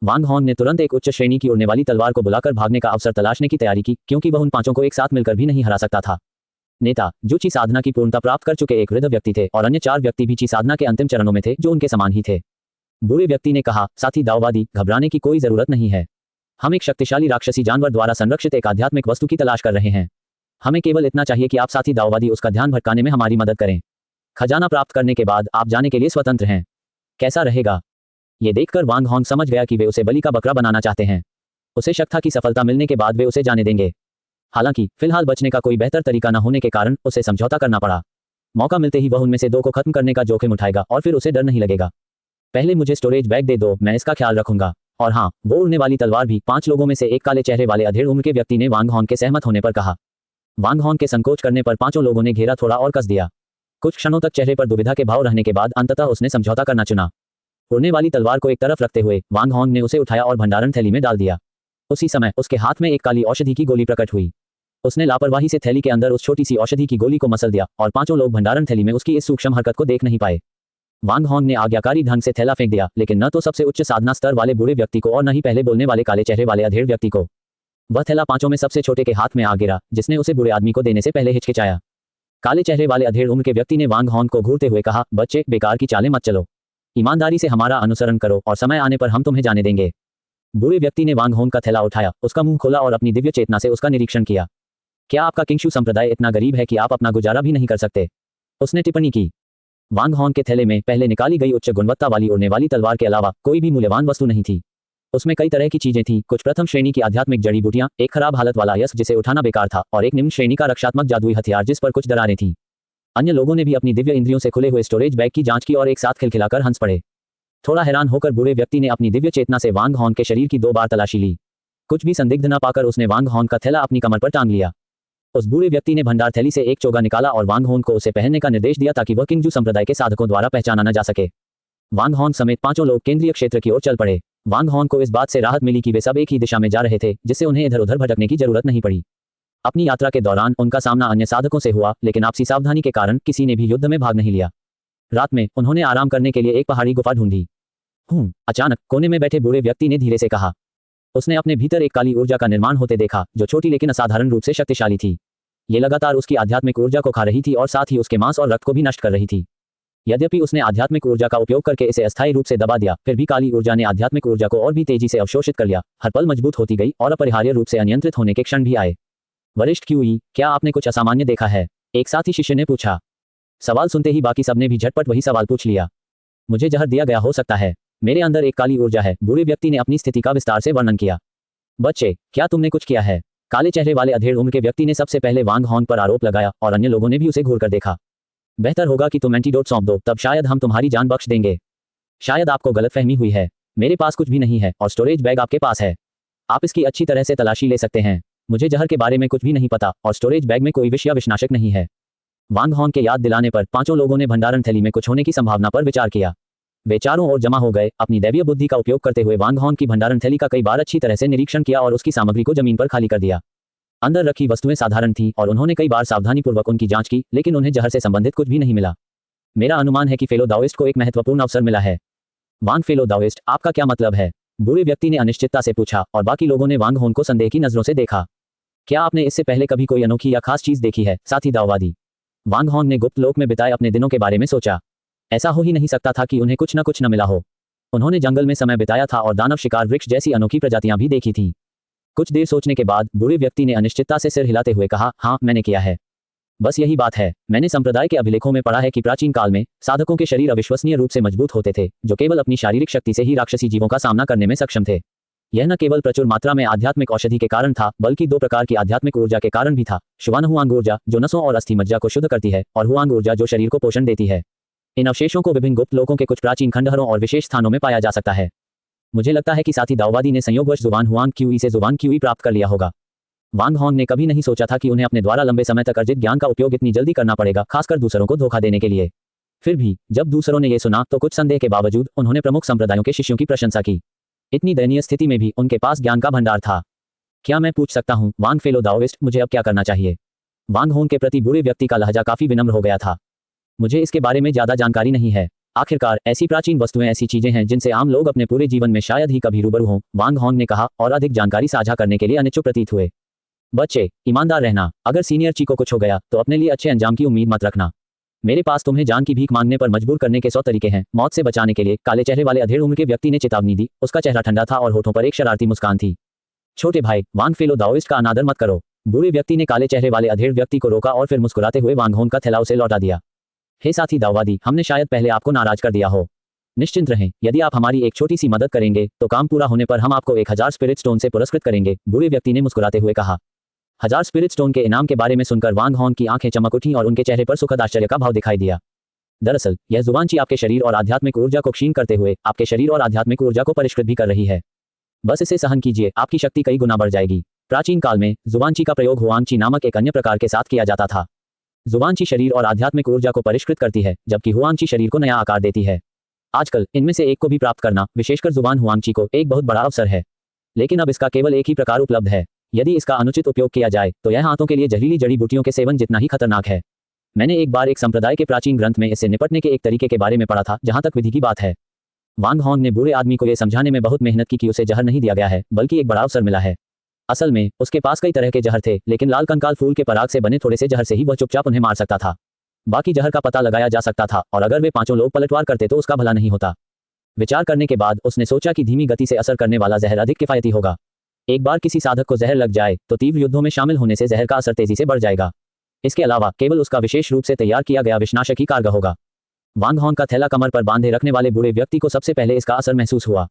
वांग होंग ने तुरंत एक उच्च श्रेणी की उड़ने वाली तलवार को बुलाकर भागने का अवसर तलाशने की तैयारी की, क्योंकि वह उन 5 को एक साथ मिलकर भी नहीं हरा सकता था। नेता, जो ची साधना की पूर्णता प्राप्त कर चुके एक वृद्ध व्यक्ति थे, और अन्य 4 व्यक्ति भी ची साधना के अंतिम चरणों में थे जो उनके समान ही थे। बूढ़े व्यक्ति ने कहा, साथी दाओवादी, घबराने की कोई जरूरत नहीं है। हम एक शक्तिशाली राक्षसी जानवर द्वारा संरक्षित एक आध्यात्मिक वस्तु की तलाश कर रहे हैं। हमें केवल इतना चाहिए कि आप साथी दाओवादी उसका ध्यान भटकाने में हमारी मदद करें। खजाना प्राप्त करने के बाद आप जाने के लिए स्वतंत्र हैं। कैसा रहेगा? ये देखकर वांग होंग समझ गया कि वे उसे बलि का बकरा बनाना चाहते हैं। उसे शक था कि सफलता मिलने के बाद वे उसे जाने देंगे। हालांकि फिलहाल बचने का कोई बेहतर तरीका न होने के कारण उसे समझौता करना पड़ा। मौका मिलते ही वह उनमें से 2 को खत्म करने का जोखिम उठाएगा और फिर उसे डर नहीं लगेगा। पहले मुझे स्टोरेज बैग दे दो, मैं इसका ख्याल रखूंगा। और हाँ, वो उड़ने वाली तलवार भी। 5 लोगों में से एक काले चेहरे वाले अधेड़ उम्र के व्यक्ति ने वांग होंग के सहमत होने पर कहा। वांग होंग के संकोच करने पर 5 लोगों ने घेरा थोड़ा और कस दिया। कुछ क्षणों तक चेहरे पर दुविधा के भाव रहने के बाद अंततः उसने समझौता करना चुना। उड़ने वाली तलवार को एक तरफ रखते हुए वांग होंग ने उसे उठाया और भंडारण थैली में डाल दिया। उसी समय उसके हाथ में एक काली औषधि की गोली प्रकट हुई। उसने लापरवाही से थैली के अंदर उस छोटी सी औषधि की गोली को मसल दिया और 5 लोग भंडारण थैली में उसकी इस सूक्ष्म हरकत को देख नहीं पाए। वांग होंग ने आज्ञाकारी ढंग से थैला फेंक दिया, लेकिन न तो सबसे उच्च साधना स्तर वाले बूढ़े व्यक्ति को और न ही पहले बोलने वाले काले चेहरे वाले अधेड़ व्यक्ति को। वह थैला 5 में सबसे छोटे के हाथ में आ गिरा, जिसने उसे बूढ़े आदमी को देने से पहले हिचकिचाया। काले चेहरे वाले अधेड़ उम्र के व्यक्ति ने वांग होंग को घूरते हुए कहा, बच्चे, बेकार की चालें मत चलो। ईमानदारी से हमारा अनुसरण करो और समय आने पर हम तुम्हें जाने देंगे। बूढ़े व्यक्ति ने वांग होंग का थैला उठाया, उसका मुंह खोला और अपनी दिव्य चेतना से उसका निरीक्षण किया। क्या आपका किंगशु संप्रदाय इतना गरीब है कि आप अपना गुजारा भी नहीं कर सकते? उसने टिप्पणी की। वांग होंग के थैले में पहले निकाली गई उच्च गुणवत्ता वाली उड़ने वाली तलवार के अलावा कोई भी मूल्यवान वस्तु नहीं थी। उसमें कई तरह की चीजें थीं, कुछ प्रथम श्रेणी की आध्यात्मिक जड़ी बूटियां, एक खराब हालत वाला यस्क जिसे उठाना बेकार था, और एक निम्न श्रेणी का रक्षात्मक जादुई हथियार जिस पर कुछ दरारें थीं। अन्य लोगों ने भी अपनी दिव्य इंद्रियों से खुले हुए स्टोरेज बैग की जांच की और एक साथ खिलखिलाकर हंस पड़े। थोड़ा हैरान होकर बूढ़े व्यक्ति ने अपनी दिव्य चेतना से वांग हॉन के शरीर की 2 बार तलाशी ली। कुछ भी संदिग्ध न पाकर उसने वांग हॉन का थैला अपनी कमर पर टांग लिया। उस बूढ़े व्यक्ति ने भंडार थैली से एक चोगा निकाला और वांग हॉन को उसे पहनने का निर्देश दिया ताकि वह किंगजू संप्रदाय के साधकों द्वारा पहचाना न जा सके। वांग हॉन समेत 5 लोग केंद्रीय क्षेत्र की ओर चल पड़े। वांग हॉन को इस बात से राहत मिली कि वे सब एक ही दिशा में जा रहे थे, जिससे उन्हें इधर उधर भटकने की जरूरत नहीं पड़ी। अपनी यात्रा के दौरान उनका सामना अन्य साधकों से हुआ, लेकिन आपसी सावधानी के कारण किसी ने भी युद्ध में भाग नहीं लिया। रात में उन्होंने आराम करने के लिए एक पहाड़ी गुफा ढूंढी। अचानक कोने में बैठे बूढ़े व्यक्ति ने धीरे से कहा। उसने अपने भीतर एक काली ऊर्जा का निर्माण होते देखा, जो छोटी लेकिन असाधारण रूप से शक्तिशाली थी। ये लगातार उसकी आध्यात्मिक ऊर्जा को खा रही थी और साथ ही उसके मांस और रक्त को भी नष्ट कर रही थी। यद्यपि उसने आध्यात्मिक ऊर्जा का उपयोग करके इसे अस्थायी रूप से दबा दिया, फिर भी काली ऊर्जा ने आध्यात्मिक ऊर्जा को और भी तेजी से अवशोषित कर लिया, हर पल मजबूत होती गई और अपरिहार्य रूप से अनियंत्रित होने के क्षण भी आए। वरिष्ठ क्यूई, क्या आपने कुछ असामान्य देखा है? एक साथी शिष्य ने पूछा। सवाल सुनते ही बाकी सबने भी झटपट वही सवाल पूछ लिया। मुझे जहर दिया गया हो सकता है। मेरे अंदर एक काली ऊर्जा है, बूढ़े व्यक्ति ने अपनी स्थिति का विस्तार से वर्णन किया। बच्चे, क्या तुमने कुछ किया है? काले चेहरे वाले अधेड़ उम्र के व्यक्ति ने सबसे पहले वांग हॉन पर आरोप लगाया और अन्य लोगों ने भी उसे घूर कर देखा। बेहतर होगा कि तुम एंटीडोट सौंप दो, तब शायद हम तुम्हारी जान बख्श देंगे। शायद आपको गलतफहमी हुई है। मेरे पास कुछ भी नहीं है और स्टोरेज बैग आपके पास है। आप इसकी अच्छी तरह से तलाशी ले सकते हैं। मुझे जहर के बारे में कुछ भी नहीं पता और स्टोरेज बैग में कोई विष या विषनाशक नहीं है। वांग हॉन के याद दिलाने पर 5 लोगों ने भंडारण थैली में कुछ होने की संभावना पर विचार किया। वे चारों ओर जमा हो गए। अपनी दैवीय बुद्धि का उपयोग करते हुए वांग हॉन की भंडारण थैली का कई बार अच्छी तरह से निरीक्षण किया और उसकी सामग्री को जमीन पर खाली कर दिया। अंदर रखी वस्तुएं साधारण थीं और उन्होंने कई बार सावधानीपूर्वक उनकी जांच की, लेकिन उन्हें जहर से संबंधित कुछ भी नहीं मिला। मेरा अनुमान है कि फेलो दाओइस्ट को एक महत्वपूर्ण अवसर मिला है। वांग फेलो दाओइस्ट, आपका क्या मतलब है? बूढ़े व्यक्ति ने अनिश्चितता से पूछा और बाकी लोगों ने वांग हॉन को संदेह की नजरों से देखा। क्या आपने इससे पहले कभी कोई अनोखी या खास चीज देखी है, साथी दाओवादी? वांग हॉन ने गुप्त लोक में बिताए अपने दिनों के बारे में सोचा। ऐसा हो ही नहीं सकता था कि उन्हें कुछ न मिला हो। उन्होंने जंगल में समय बिताया था और दानव शिकार वृक्ष जैसी अनोखी प्रजातियां भी देखी थीं। कुछ देर सोचने के बाद बूढ़े व्यक्ति ने अनिश्चितता से सिर हिलाते हुए कहा, हाँ, मैंने किया है। बस यही बात है। मैंने संप्रदाय के अभिलेखों में पढ़ा है कि प्राचीन काल में साधकों के शरीर अविश्वसनीय रूप से मजबूत होते थे, जो केवल अपनी शारीरिक शक्ति से ही राक्षसी जीवों का सामना करने में सक्षम थे। यह न केवल प्रचुर मात्रा में आध्यात्मिक औषधि के कारण था, बल्कि 2 प्रकार की आध्यात्मिक ऊर्जा के कारण भी था। शुवान हुआंग ऊर्जा, जो नसों और अस्थि मज्जा को शुद्ध करती है, और हुआंग ऊर्जा, जो शरीर को पोषण देती है। इन अवशेषों को विभिन्न गुप्त लोकों के कुछ प्राचीन खंडहरों और विशेष स्थानों में पाया जा सकता है। मुझे लगता है कि साथी दाओवादी ने संयोगवश जुबान हुआंग क्यूई से जुबान क्यूई प्राप्त कर लिया होगा। वांग हॉन ने कभी नहीं सोचा था कि उन्हें अपने द्वारा लंबे समय तक अर्जित ज्ञान का उपयोग इतनी जल्दी करना पड़ेगा, खासकर दूसरों को धोखा देने के लिए। फिर भी जब दूसरों ने यह सुना तो कुछ संदेह के बावजूद उन्होंने प्रमुख संप्रदायों के शिष्यों की प्रशंसा की। इतनी दयनीय स्थिति में भी उनके पास ज्ञान का भंडार था। क्या मैं पूछ सकता हूँ, वांग फेलो दाओइस्ट, मुझे अब क्या करना चाहिए? वांग हॉन के प्रति बूढ़े व्यक्ति का लहजा काफी विनम्र हो गया था। मुझे इसके बारे में ज्यादा जानकारी नहीं है। आखिरकार ऐसी प्राचीन वस्तुएं ऐसी चीजें हैं जिनसे आम लोग अपने पूरे जीवन में शायद ही कभी रूबरू हों, वांग हॉन ने कहा और अधिक जानकारी साझा करने के लिए अनिच्छुक प्रतीत हुए। बच्चे, ईमानदार रहना। अगर सीनियर ची को कुछ हो गया तो अपने लिए अच्छे अंजाम की उम्मीद मत रखना। मेरे पास तुम्हें जान की भीख मांगने पर मजबूर करने के 100 तरीके हैं। मौत से बचाने के लिए काले चेहरे वाले अधेड़ उम्र के व्यक्ति ने चेतावनी दी। उसका चेहरा ठंडा था और होठों पर एक शरारती मुस्कान थी। छोटे भाई, वांग फेलो दाओइस्ट का अनादर मत करो। बूढ़े व्यक्ति ने काले चेहरे वाले अधेड़ व्यक्ति को रोका और फिर मुस्कुराते हुए वांग हॉन का थैला उसे लौटा दिया। हे साथी दाओवादी, हमने शायद पहले आपको नाराज कर दिया हो। निश्चिंत रहें, यदि आप हमारी एक छोटी सी मदद करेंगे तो काम पूरा होने पर हम आपको 1000 स्पिरिट स्टोन से पुरस्कृत करेंगे, बूढ़े व्यक्ति ने मुस्कुराते हुए कहा। 1000 स्पिरिट स्टोन के इनाम के बारे में सुनकर वांग हॉन की आंखें चमक उठीं और उनके चेहरे पर सुखद आश्चर्य का भाव दिखाई दिया। दरअसल यह जुबानची आपके शरीर और आध्यात्मिक ऊर्जा को क्षीण करते हुए आपके शरीर और आध्यात्मिक ऊर्जा को परिष्कृत भी कर रही है। बस इसे सहन कीजिए, आपकी शक्ति कई गुना बढ़ जाएगी। प्राचीन काल में जुबानची का प्रयोग हुआंगची नामक एक अन्य प्रकार के साथ किया जाता था। जुबानची शरीर और आध्यात्मिक ऊर्जा को परिष्कृत करती है, जबकि हुआंगची शरीर को नया आकार देती है। आजकल इनमें से एक को भी प्राप्त करना, विशेषकर जुबान हुआंगची को, एक बहुत बड़ा अवसर है। लेकिन अब इसका केवल एक ही प्रकार उपलब्ध है। यदि इसका अनुचित उपयोग किया जाए तो यह हाथों के लिए जहरीली जड़ी बूटियों के सेवन जितना ही खतरनाक है। मैंने एक बार एक संप्रदाय के प्राचीन ग्रंथ में इससे निपटने के एक तरीके के बारे में पढ़ा था, जहां तक विधि की बात है। वांग हॉन ने बूढ़े आदमी को यह समझाने में बहुत मेहनत की कि उसे जहर नहीं दिया गया है, बल्कि एक बड़ा अवसर मिला है। असल में उसके पास कई तरह के जहर थे, लेकिन लाल कंकाल फूल के पराग से बने थोड़े से जहर से ही वह चुपचाप उन्हें मार सकता था। बाकी जहर का पता लगाया जा सकता था, और अगर वे 5 लोग पलटवार करते तो उसका भला नहीं होता। विचार करने के बाद उसने सोचा कि धीमी गति से असर करने वाला जहर अधिक किफायती होगा। एक बार किसी साधक को जहर लग जाए तो तीव्र युद्धों में शामिल होने से जहर का असर तेजी से बढ़ जाएगा। इसके अलावा केवल उसका विशेष रूप से तैयार किया गया विषनाशक ही कारगर होगा। वांग हॉन का थैला कमर पर बांधे रखने वाले बूढ़े व्यक्ति को सबसे पहले इसका असर महसूस हुआ।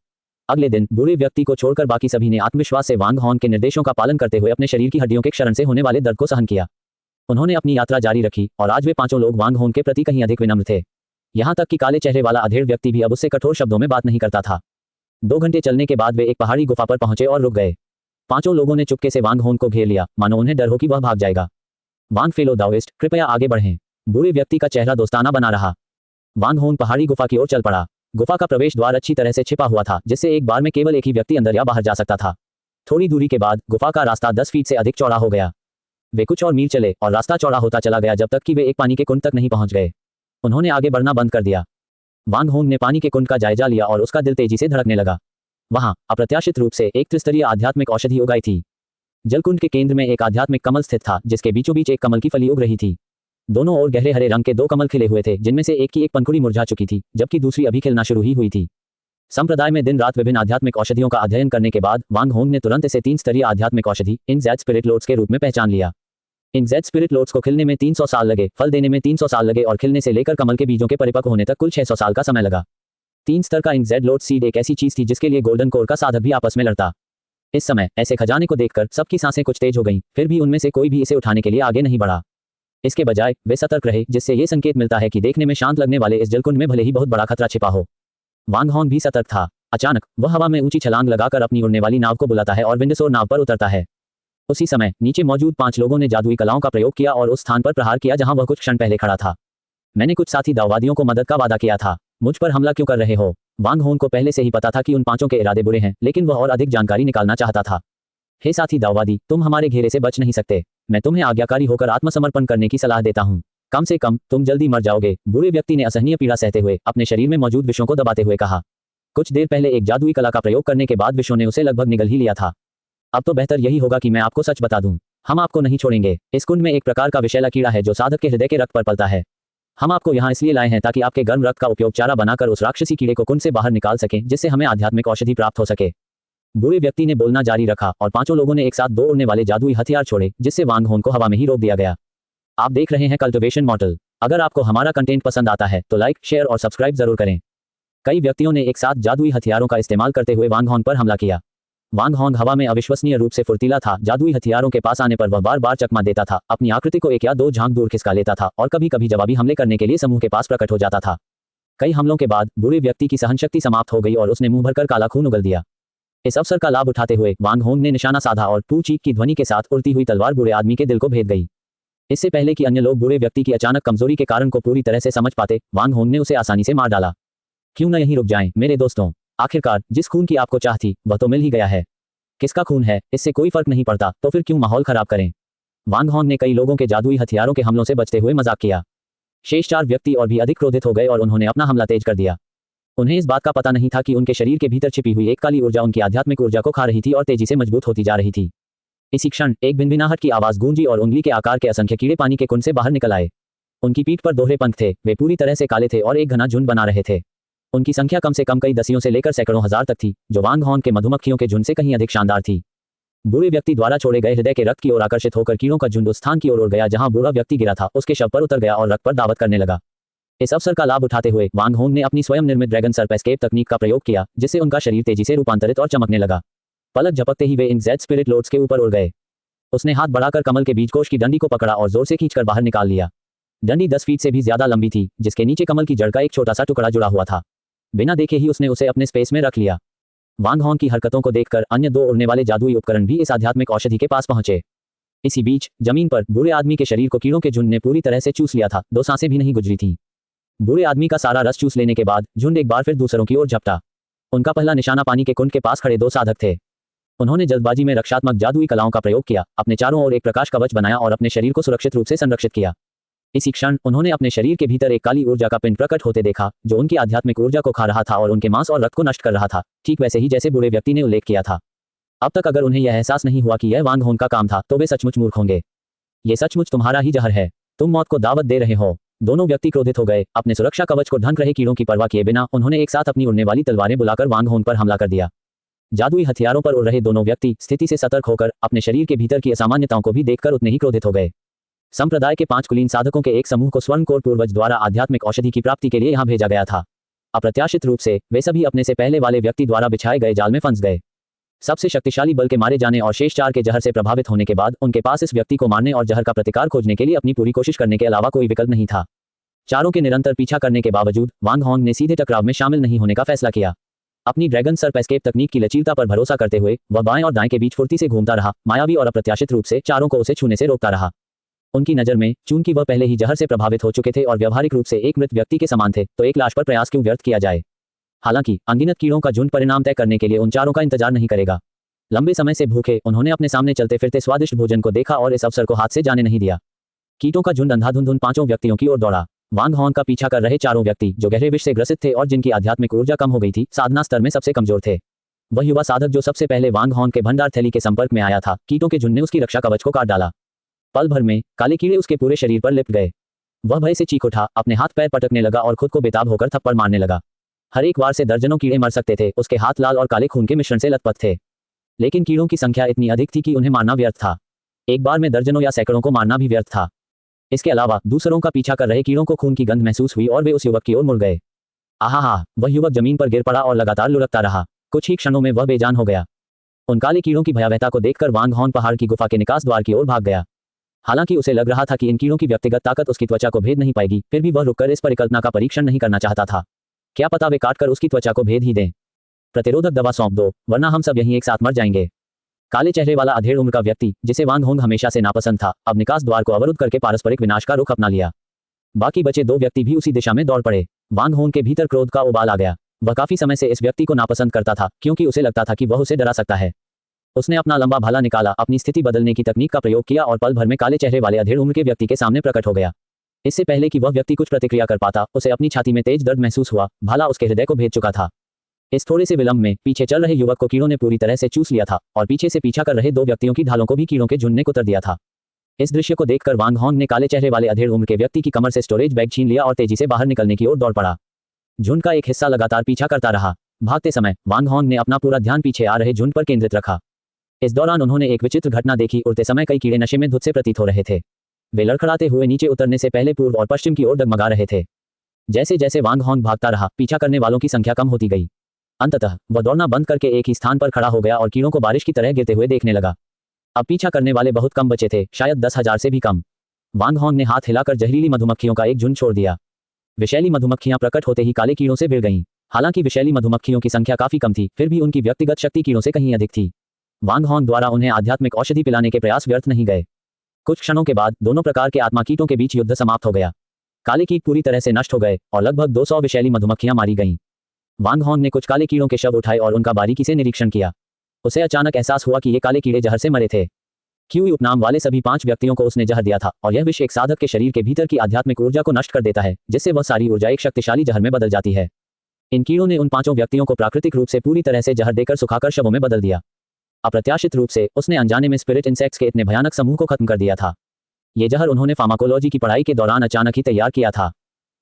अगले दिन बूढ़े व्यक्ति को छोड़कर बाकी सभी ने आत्मविश्वास से वांग हॉन के निर्देशों का पालन करते हुए अपने शरीर की हड्डियों के क्षरण से होने वाले दर्द को सहन किया। उन्होंने अपनी यात्रा जारी रखी और आज वे पांचों लोग वांग होंग के प्रति कहीं अधिक विनम्र थे। यहाँ तक कि काले चेहरे वाला अधेड़ व्यक्ति भी अब उससे कठोर शब्दों में बात नहीं करता था। 2 घंटे चलने के बाद वे एक पहाड़ी गुफा पर पहुंचे और रुक गए। पांचों लोगों ने चुपके से वांग होंग को घेर लिया, मानो उन्हें डर हो कि वह भाग जाएगा। वांग फेलो दाओइस्ट, कृपया आगे बढ़ें। बूढ़े व्यक्ति का चेहरा दोस्ताना बना रहा। वांग होंग पहाड़ी गुफा की ओर चल पड़ा। गुफा का प्रवेश द्वार अच्छी तरह से छिपा हुआ था, जिससे एक बार में केवल एक ही व्यक्ति अंदर या बाहर जा सकता था। थोड़ी दूरी के बाद गुफा का रास्ता 10 फीट से अधिक चौड़ा हो गया। वे कुछ और मील चले और रास्ता चौड़ा होता चला गया जब तक कि वे एक पानी के कुंड तक नहीं पहुंच गए। उन्होंने आगे बढ़ना बंद कर दिया। वांग होंग ने पानी के कुंड का जायजा लिया और उसका दिल तेजी से धड़कने लगा। वहां अप्रत्याशित रूप से एक त्रिस्तरीय आध्यात्मिक औषधि उगाई थी। जलकुंड के केंद्र में एक आध्यात्मिक कमल स्थित था, जिसके बीचों बीच एक कमल की फली उग रही थी। दोनों ओर गहरे हरे रंग के 2 कमल खिले हुए थे, जिनमें से एक की एक पंखुड़ी मुरझा चुकी थी, जबकि दूसरी अभी खिलना शुरू ही हुई थी। संप्रदाय में दिन रात विभिन्न आध्यात्मिक औषधियों का अध्ययन करने के बाद वांग होंग ने तुरंत इसे 3 स्तरीय आध्यात्मिक औषधि इनजेड स्पिरिट लोड्स के रूप में पहचान लिया। इनजेड स्पिरिट लोड्स को खिलने में 300 साल लगे, फल देने में 300 साल लगे और खिलने से लेकर कमल के बीजों के परिपक्व होने तक कुल 600 साल का समय लगा। 3 स्तर का इनजेड लोड सीड एक ऐसी चीज थी जिसके लिए गोल्डन कोर का साधक भी आपस में लड़ता। इस समय ऐसे खजाने को देखकर सबकी सांसें कुछ तेज हो गईं, फिर भी उनमें से कोई भी इसे उठाने के लिए आगे नहीं बढ़ा। इसके बजाय वे सतर्क रहे, जिससे ये संकेत मिलता है कि देखने में शांत लगने वाले इस जलकुंड में भले ही बहुत बड़ा खतरा छिपा हो। वांग होंग भी सतर्क था। अचानक वह हवा में ऊंची छलांग लगाकर अपनी उड़ने वाली नाव को बुलाता है और विंडसोर नाव पर उतरता है। उसी समय नीचे मौजूद 5 लोगों ने जादुई कलाओं का प्रयोग किया और उस स्थान पर प्रहार किया जहां वह कुछ क्षण पहले खड़ा था। मैंने कुछ साथी दाववादियों को मदद का वादा किया था। मुझ पर हमला क्यों कर रहे हो? वांग होंग को पहले से ही पता था कि उन 5 के इरादे बुरे हैं, लेकिन वह और अधिक जानकारी निकालना चाहता था। हे साथी दाववादी, तुम हमारे घेरे से बच नहीं सकते। मैं तुम्हें आज्ञाकारी होकर आत्मसमर्पण करने की सलाह देता हूँ। कम से कम तुम जल्दी मर जाओगे। बूढ़े व्यक्ति ने असहनीय पीड़ा सहते हुए अपने शरीर में मौजूद विषों को दबाते हुए कहा। कुछ देर पहले एक जादुई कला का प्रयोग करने के बाद विषों ने उसे लगभग निगल ही लिया था। अब तो बेहतर यही होगा कि मैं आपको सच बता दूं। हम आपको नहीं छोड़ेंगे। इस कुंड में एक प्रकार का विषैला कीड़ा है जो साधक के हृदय के रक्त पर पलता है। हम आपको यहाँ इसलिए लाए हैं ताकि आपके गर्म रक्त का उपयोग चारा बनाकर उस राक्षसी कीड़े को कुंड से बाहर निकाल सकें, जिससे हमें आध्यात्मिक औषधि प्राप्त हो सके। बूढ़े व्यक्ति ने बोलना जारी रखा और 5 लोगों ने एक साथ 2 उड़ने वाले जादुई हथियार छोड़े, जिससे वांग होंग को हवा में ही रोक दिया गया। आप देख रहे हैं कल्टिवेशन मॉडल। अगर आपको हमारा कंटेंट पसंद आता है तो लाइक, शेयर और सब्सक्राइब जरूर करें। कई व्यक्तियों ने एक साथ जादुई हथियारों का इस्तेमाल करते हुए वांग होंग पर हमला किया। वांग होंग हवा में अविश्वसनीय रूप से फुर्तीला था। जादुई हथियारों के पास आने पर वह बार बार चकमा देता था, अपनी आकृति को 1 या 2 झांक दूर खिसका लेता था और कभी कभी जवाबी हमले करने के लिए समूह के पास प्रकट हो जाता था। कई हमलों के बाद बूढ़े व्यक्ति की सहनशक्ति समाप्त हो गई और उसने मुंह भरकर काला खून उगल दिया। इस अवसर का लाभ उठाते हुए वांग होंग ने निशाना साधा और टू चीक की ध्वनि के साथ उड़ती हुई तलवार बूढ़े आदमी के दिल को भेद गई। इससे पहले कि अन्य लोग बूढ़े व्यक्ति की अचानक कमजोरी के कारण को पूरी तरह से समझ पाते, वांग होंग ने उसे आसानी से मार डाला। क्यों न यहीं रुक जाएं, मेरे दोस्तों। आखिरकार जिस खून की आपको चाह थी वह तो मिल ही गया है। किसका खून है इससे कोई फर्क नहीं पड़ता, तो फिर क्यों माहौल खराब करें। वांग होंग ने कई लोगों के जादुई हथियारों के हमलों से बचते हुए मजाक किया। शेष 4 व्यक्ति और भी अधिक क्रोधित हो गए और उन्होंने अपना हमला तेज कर दिया। उन्हें इस बात का पता नहीं था कि उनके शरीर के भीतर छिपी हुई एक काली ऊर्जा उनकी आध्यात्मिक ऊर्जा को खा रही थी और तेजी से मजबूत होती जा रही थी। इसी क्षण एक भिनभिनाहट की आवाज गूंजी और उंगली के आकार के असंख्य कीड़े पानी के कुंड से बाहर निकल आए। उनकी पीठ पर दोहरे पंख थे, वे पूरी तरह से काले थे और एक घना झुंड बना रहे थे। उनकी संख्या कम से कम कई दसियों से लेकर सैकड़ों हजार तक थी, जो वांग होंग के मधुमक्खियों के झुंड से कहीं अधिक शानदार थी। बूढ़े व्यक्ति द्वारा छोड़े गए हृदय के रक्त की ओर आकर्षित होकर कीड़ों का झुंड उस स्थान की ओर उड़ गया जहां बूढ़ा व्यक्ति गिरा था, उसके शव पर उतर गया और रक्त पर दावत करने लगा। इस अवसर का लाभ उठाते हुए वांग होंग ने अपनी स्वयं निर्मित ड्रैगन सर्प एस्केप तकनीक का प्रयोग किया, जिससे उनका शरीर तेजी से रूपांतरित और चमकने लगा। पलक झपकते ही वे इनजेड स्पिरिट लोड्स के ऊपर उड़ गए। उसने हाथ बढ़ाकर कमल के बीजकोश की डंडी को पकड़ा और जोर से खींचकर बाहर निकाल लिया। डंडी 10 फीट से भी ज्यादा लंबी थी, जिसके नीचे कमल की जड़ का एक छोटा सा टुकड़ा जुड़ा हुआ था। बिना देखे ही उसने उसे अपने स्पेस में रख लिया। वांग होंग की हरकतों को देखकर अन्य 2 उड़ने वाले जादुई उपकरण भी इस आध्यात्मिक औषधि के पास पहुंचे। इसी बीच जमीन पर बूढ़े आदमी के शरीर को कीड़ों के झुंड ने पूरी तरह से चूस लिया था। 2 सांसें भी नहीं गुजरी थीं। बूढ़े आदमी का सारा रस चूस लेने के बाद झुंड एक बार फिर दूसरों की ओर झपटा। उनका पहला निशाना पानी के कुंड के पास खड़े 2 साधक थे। उन्होंने जल्दबाजी में रक्षात्मक जादुई कलाओं का प्रयोग किया, अपने चारों ओर एक प्रकाश कवच बनाया और अपने शरीर को सुरक्षित रूप से संरक्षित किया। इसी क्षण उन्होंने अपने शरीर के भीतर एक काली ऊर्जा का पिंड प्रकट होते देखा, जो उनकी आध्यात्मिक ऊर्जा को खा रहा था और उनके मांस और रक्त को नष्ट कर रहा था, ठीक वैसे ही जैसे बूढ़े व्यक्ति ने उल्लेख किया था। अब तक अगर उन्हें यह एहसास नहीं हुआ कि यह वांग होंग का काम था, तो वे सचमुच मूर्ख होंगे। ये सचमुच तुम्हारा ही जहर है। तुम मौत को दावत दे रहे हो। दोनों व्यक्ति क्रोधित हो गए। अपने सुरक्षा कवच को ढंक रहे कीड़ों की परवाह किए बिना उन्होंने एक साथ अपनी उड़ने वाली तलवारें बुलाकर वांग होंग पर हमला कर दिया। जादुई हथियारों पर उड़ रहे दोनों व्यक्ति स्थिति से सतर्क होकर अपने शरीर के भीतर की असामान्यताओं को भी देखकर उतने ही क्रोधित हो गए। संप्रदाय के 5 कुलीन साधकों के एक समूह को स्वर्ण कोर पूर्वज द्वारा आध्यात्मिक औषधि की प्राप्ति के लिए यहां भेजा गया था। अप्रत्याशित रूप से वे सभी अपने से पहले वाले व्यक्ति द्वारा बिछाए गए जाल में फंस गए। सबसे शक्तिशाली बल के मारे जाने और शेष 4 के जहर से प्रभावित होने के बाद उनके पास इस व्यक्ति को मारने और जहर का प्रतिकार खोजने के लिए अपनी पूरी कोशिश करने के अलावा कोई विकल्प नहीं था। चारों के निरंतर पीछा करने के बावजूद वांग होंग ने सीधे टकराव में शामिल नहीं होने का फैसला किया। अपनी ड्रैगन सर्प एस्केप तकनीक की लचीलता पर भरोसा करते हुए वह बाएं और दाएं के बीच फुर्ती से घूमता रहा, मायावी और अप्रत्याशित रूप से चारों को उसे छूने से रोकता रहा। उनकी नज़र में चूंकि वह पहले ही जहर से प्रभावित हो चुके थे और व्यवहारिक रूप से एक मृत व्यक्ति के समान थे, तो एक लाश पर प्रयास क्यों व्यर्थ किया जाए। हालांकि अनगिनत कीड़ों का झुंड परिणाम तय करने के लिए उन चारों का इंतजार नहीं करेगा। लंबे समय से भूखे उन्होंने अपने सामने चलते फिरते स्वादिष्ट भोजन को देखा और इस अवसर को हाथ से जाने नहीं दिया। कीटों का झुंड अंधाधुंध उन 5 व्यक्तियों की ओर दौड़ा। वांग होंग का पीछा कर रहे चारों व्यक्ति जो गहरे विष से ग्रसित थे और जिनकी आध्यात्मिक ऊर्जा कम हो गई थी, साधना स्तर में सबसे कमजोर थे। वह युवा साधक जो सबसे पहले वांग होंग के भंडार थैली के संपर्क में आया था, कीटों के झुंड ने उसकी रक्षा कवच को काट डाला। पल भर में काले कीड़े उसके पूरे शरीर पर लिपट गए। वह भय से चीख उठा, अपने हाथ पैर पटकने लगा और खुद को बेताब होकर थप्पड़ मारने लगा। हर एक वार से दर्जनों कीड़े मर सकते थे। उसके हाथ लाल और काले खून के मिश्रण से लथपथ थे, लेकिन कीड़ों की संख्या इतनी अधिक थी कि उन्हें मारना व्यर्थ था। एक बार में दर्जनों या सैकड़ों को मारना भी व्यर्थ था। इसके अलावा दूसरों का पीछा कर रहे कीड़ों को खून की गंध महसूस हुई और वे उस युवक की ओर मुड़ गए। आहा, वह युवक जमीन पर गिर पड़ा और लगातार लुढ़कता रहा। कुछ ही क्षणों में वह बेजान हो गया। उन काले कीड़ों की भयावहता को देखकर वांग होंग पहाड़ की गुफा के निकास द्वार की ओर भाग गया। हालांकि उसे लग रहा था कि इन कीड़ों की व्यक्तिगत ताकत उसकी त्वचा को भेद नहीं पाएगी, फिर भी वह रुककर इस परिकल्पना का परीक्षण नहीं करना चाहता था। क्या पता वे काटकर उसकी त्वचा को भेद ही दें। प्रतिरोधक दवा सौंप दो, वरना हम सब यहीं एक साथ मर जाएंगे। काले चेहरे वाला अधेड़ उम्र का व्यक्ति, जिसे वांग होंग हमेशा से नापसंद था, अब निकास द्वार को अवरुद्ध करके पारस्परिक विनाश का रुख अपना लिया। बाकी बचे 2 व्यक्ति भी उसी दिशा में दौड़ पड़े। वांग होंग के भीतर क्रोध का उबाल आ गया। वह काफी समय से इस व्यक्ति को नापसंद करता था, क्योंकि उसे लगता था कि वह उसे डरा सकता है। उसने अपना लंबा भाला निकाला, अपनी स्थिति बदलने की तकनीक का प्रयोग किया और पल भर में काले चेहरे वाले अधेड़ उम्र के व्यक्ति के सामने प्रकट हो गया। इससे पहले कि वह व्यक्ति कुछ प्रतिक्रिया कर पाता, उसे अपनी छाती में तेज दर्द महसूस हुआ। भाला उसके हृदय को भेद चुका था। इस थोड़े से विलंब में पीछे चल रहे युवक को कीड़ों ने पूरी तरह से चूस लिया था और पीछे से पीछा कर रहे 2 व्यक्तियों की ढालों को भी कीड़ों के झुंड ने कुतर दिया था। इस दृश्य को देखकर वांग होंग ने काले चेहरे वाले अधेड़ उम्र के व्यक्ति की कमर से स्टोरेज बैग छीन लिया और तेजी से बाहर निकलने की ओर दौड़ पड़ा। झुंड का एक हिस्सा लगातार पीछा करता रहा। भागते समय वांग होंग ने अपना पूरा ध्यान पीछे आ रहे झुंड पर केंद्रित रखा। इस दौरान उन्होंने एक विचित्र घटना देखी। उड़ते समय कई कीड़े नशे में धुत से प्रतीत हो रहे थे। वे लड़खड़ाते हुए नीचे उतरने से पहले पूर्व और पश्चिम की ओर डगमगा रहे थे। जैसे जैसे वांग होंग भागता रहा, पीछा करने वालों की संख्या कम होती गई। अंततः वह दौड़ना बंद करके एक ही स्थान पर खड़ा हो गया और कीड़ों को बारिश की तरह गिरते हुए देखने लगा। अब पीछा करने वाले बहुत कम बचे थे, शायद 10,000 से भी कम। वांग होंग ने हाथ हिलाकर जहरीली मधुमक्खियों का एक झुंड छोड़ दिया। विषैली मधुमक्खियां प्रकट होते ही काले कीड़ों से भिड़ गईं। हालांकि विषैली मधुमक्खियों की संख्या काफी कम थी, फिर भी उनकी व्यक्तिगत शक्ति कीड़ों से कहीं अधिक थी। वांग होंग द्वारा उन्हें आध्यात्मिक औषधि पिलाने के प्रयास व्यर्थ नहीं गए। कुछ क्षणों के बाद दोनों प्रकार के आत्मा कीटों के बीच युद्ध समाप्त हो गया। काले कीट पूरी तरह से नष्ट हो गए और लगभग 200 विषैली मधुमक्खियां मारी गईं। वांग होंग ने कुछ काले कीड़ों के शव उठाए और उनका बारीकी से निरीक्षण किया। उसे अचानक एहसास हुआ कि ये काले कीड़े जहर से मरे थे। क्यूई उपनाम वाले सभी 5 व्यक्तियों को उसने जहर दिया था और यह विष एक साधक के शरीर के भीतर की आध्यात्मिक ऊर्जा को नष्ट कर देता है, जिससे वह सारी ऊर्जा एक शक्तिशाली जहर में बदल जाती है। इन कीड़ों ने उन 5 व्यक्तियों को प्राकृतिक रूप से पूरी तरह से जहर देकर सुखाकर शवों में बदल दिया। अप्रत्याशित रूप से उसने अनजाने में स्पिरिट इंसेक्ट्स के इतने भयानक समूह को खत्म कर दिया था। ये जहर उन्होंने फार्माकोलॉजी की पढ़ाई के दौरान अचानक ही तैयार किया था।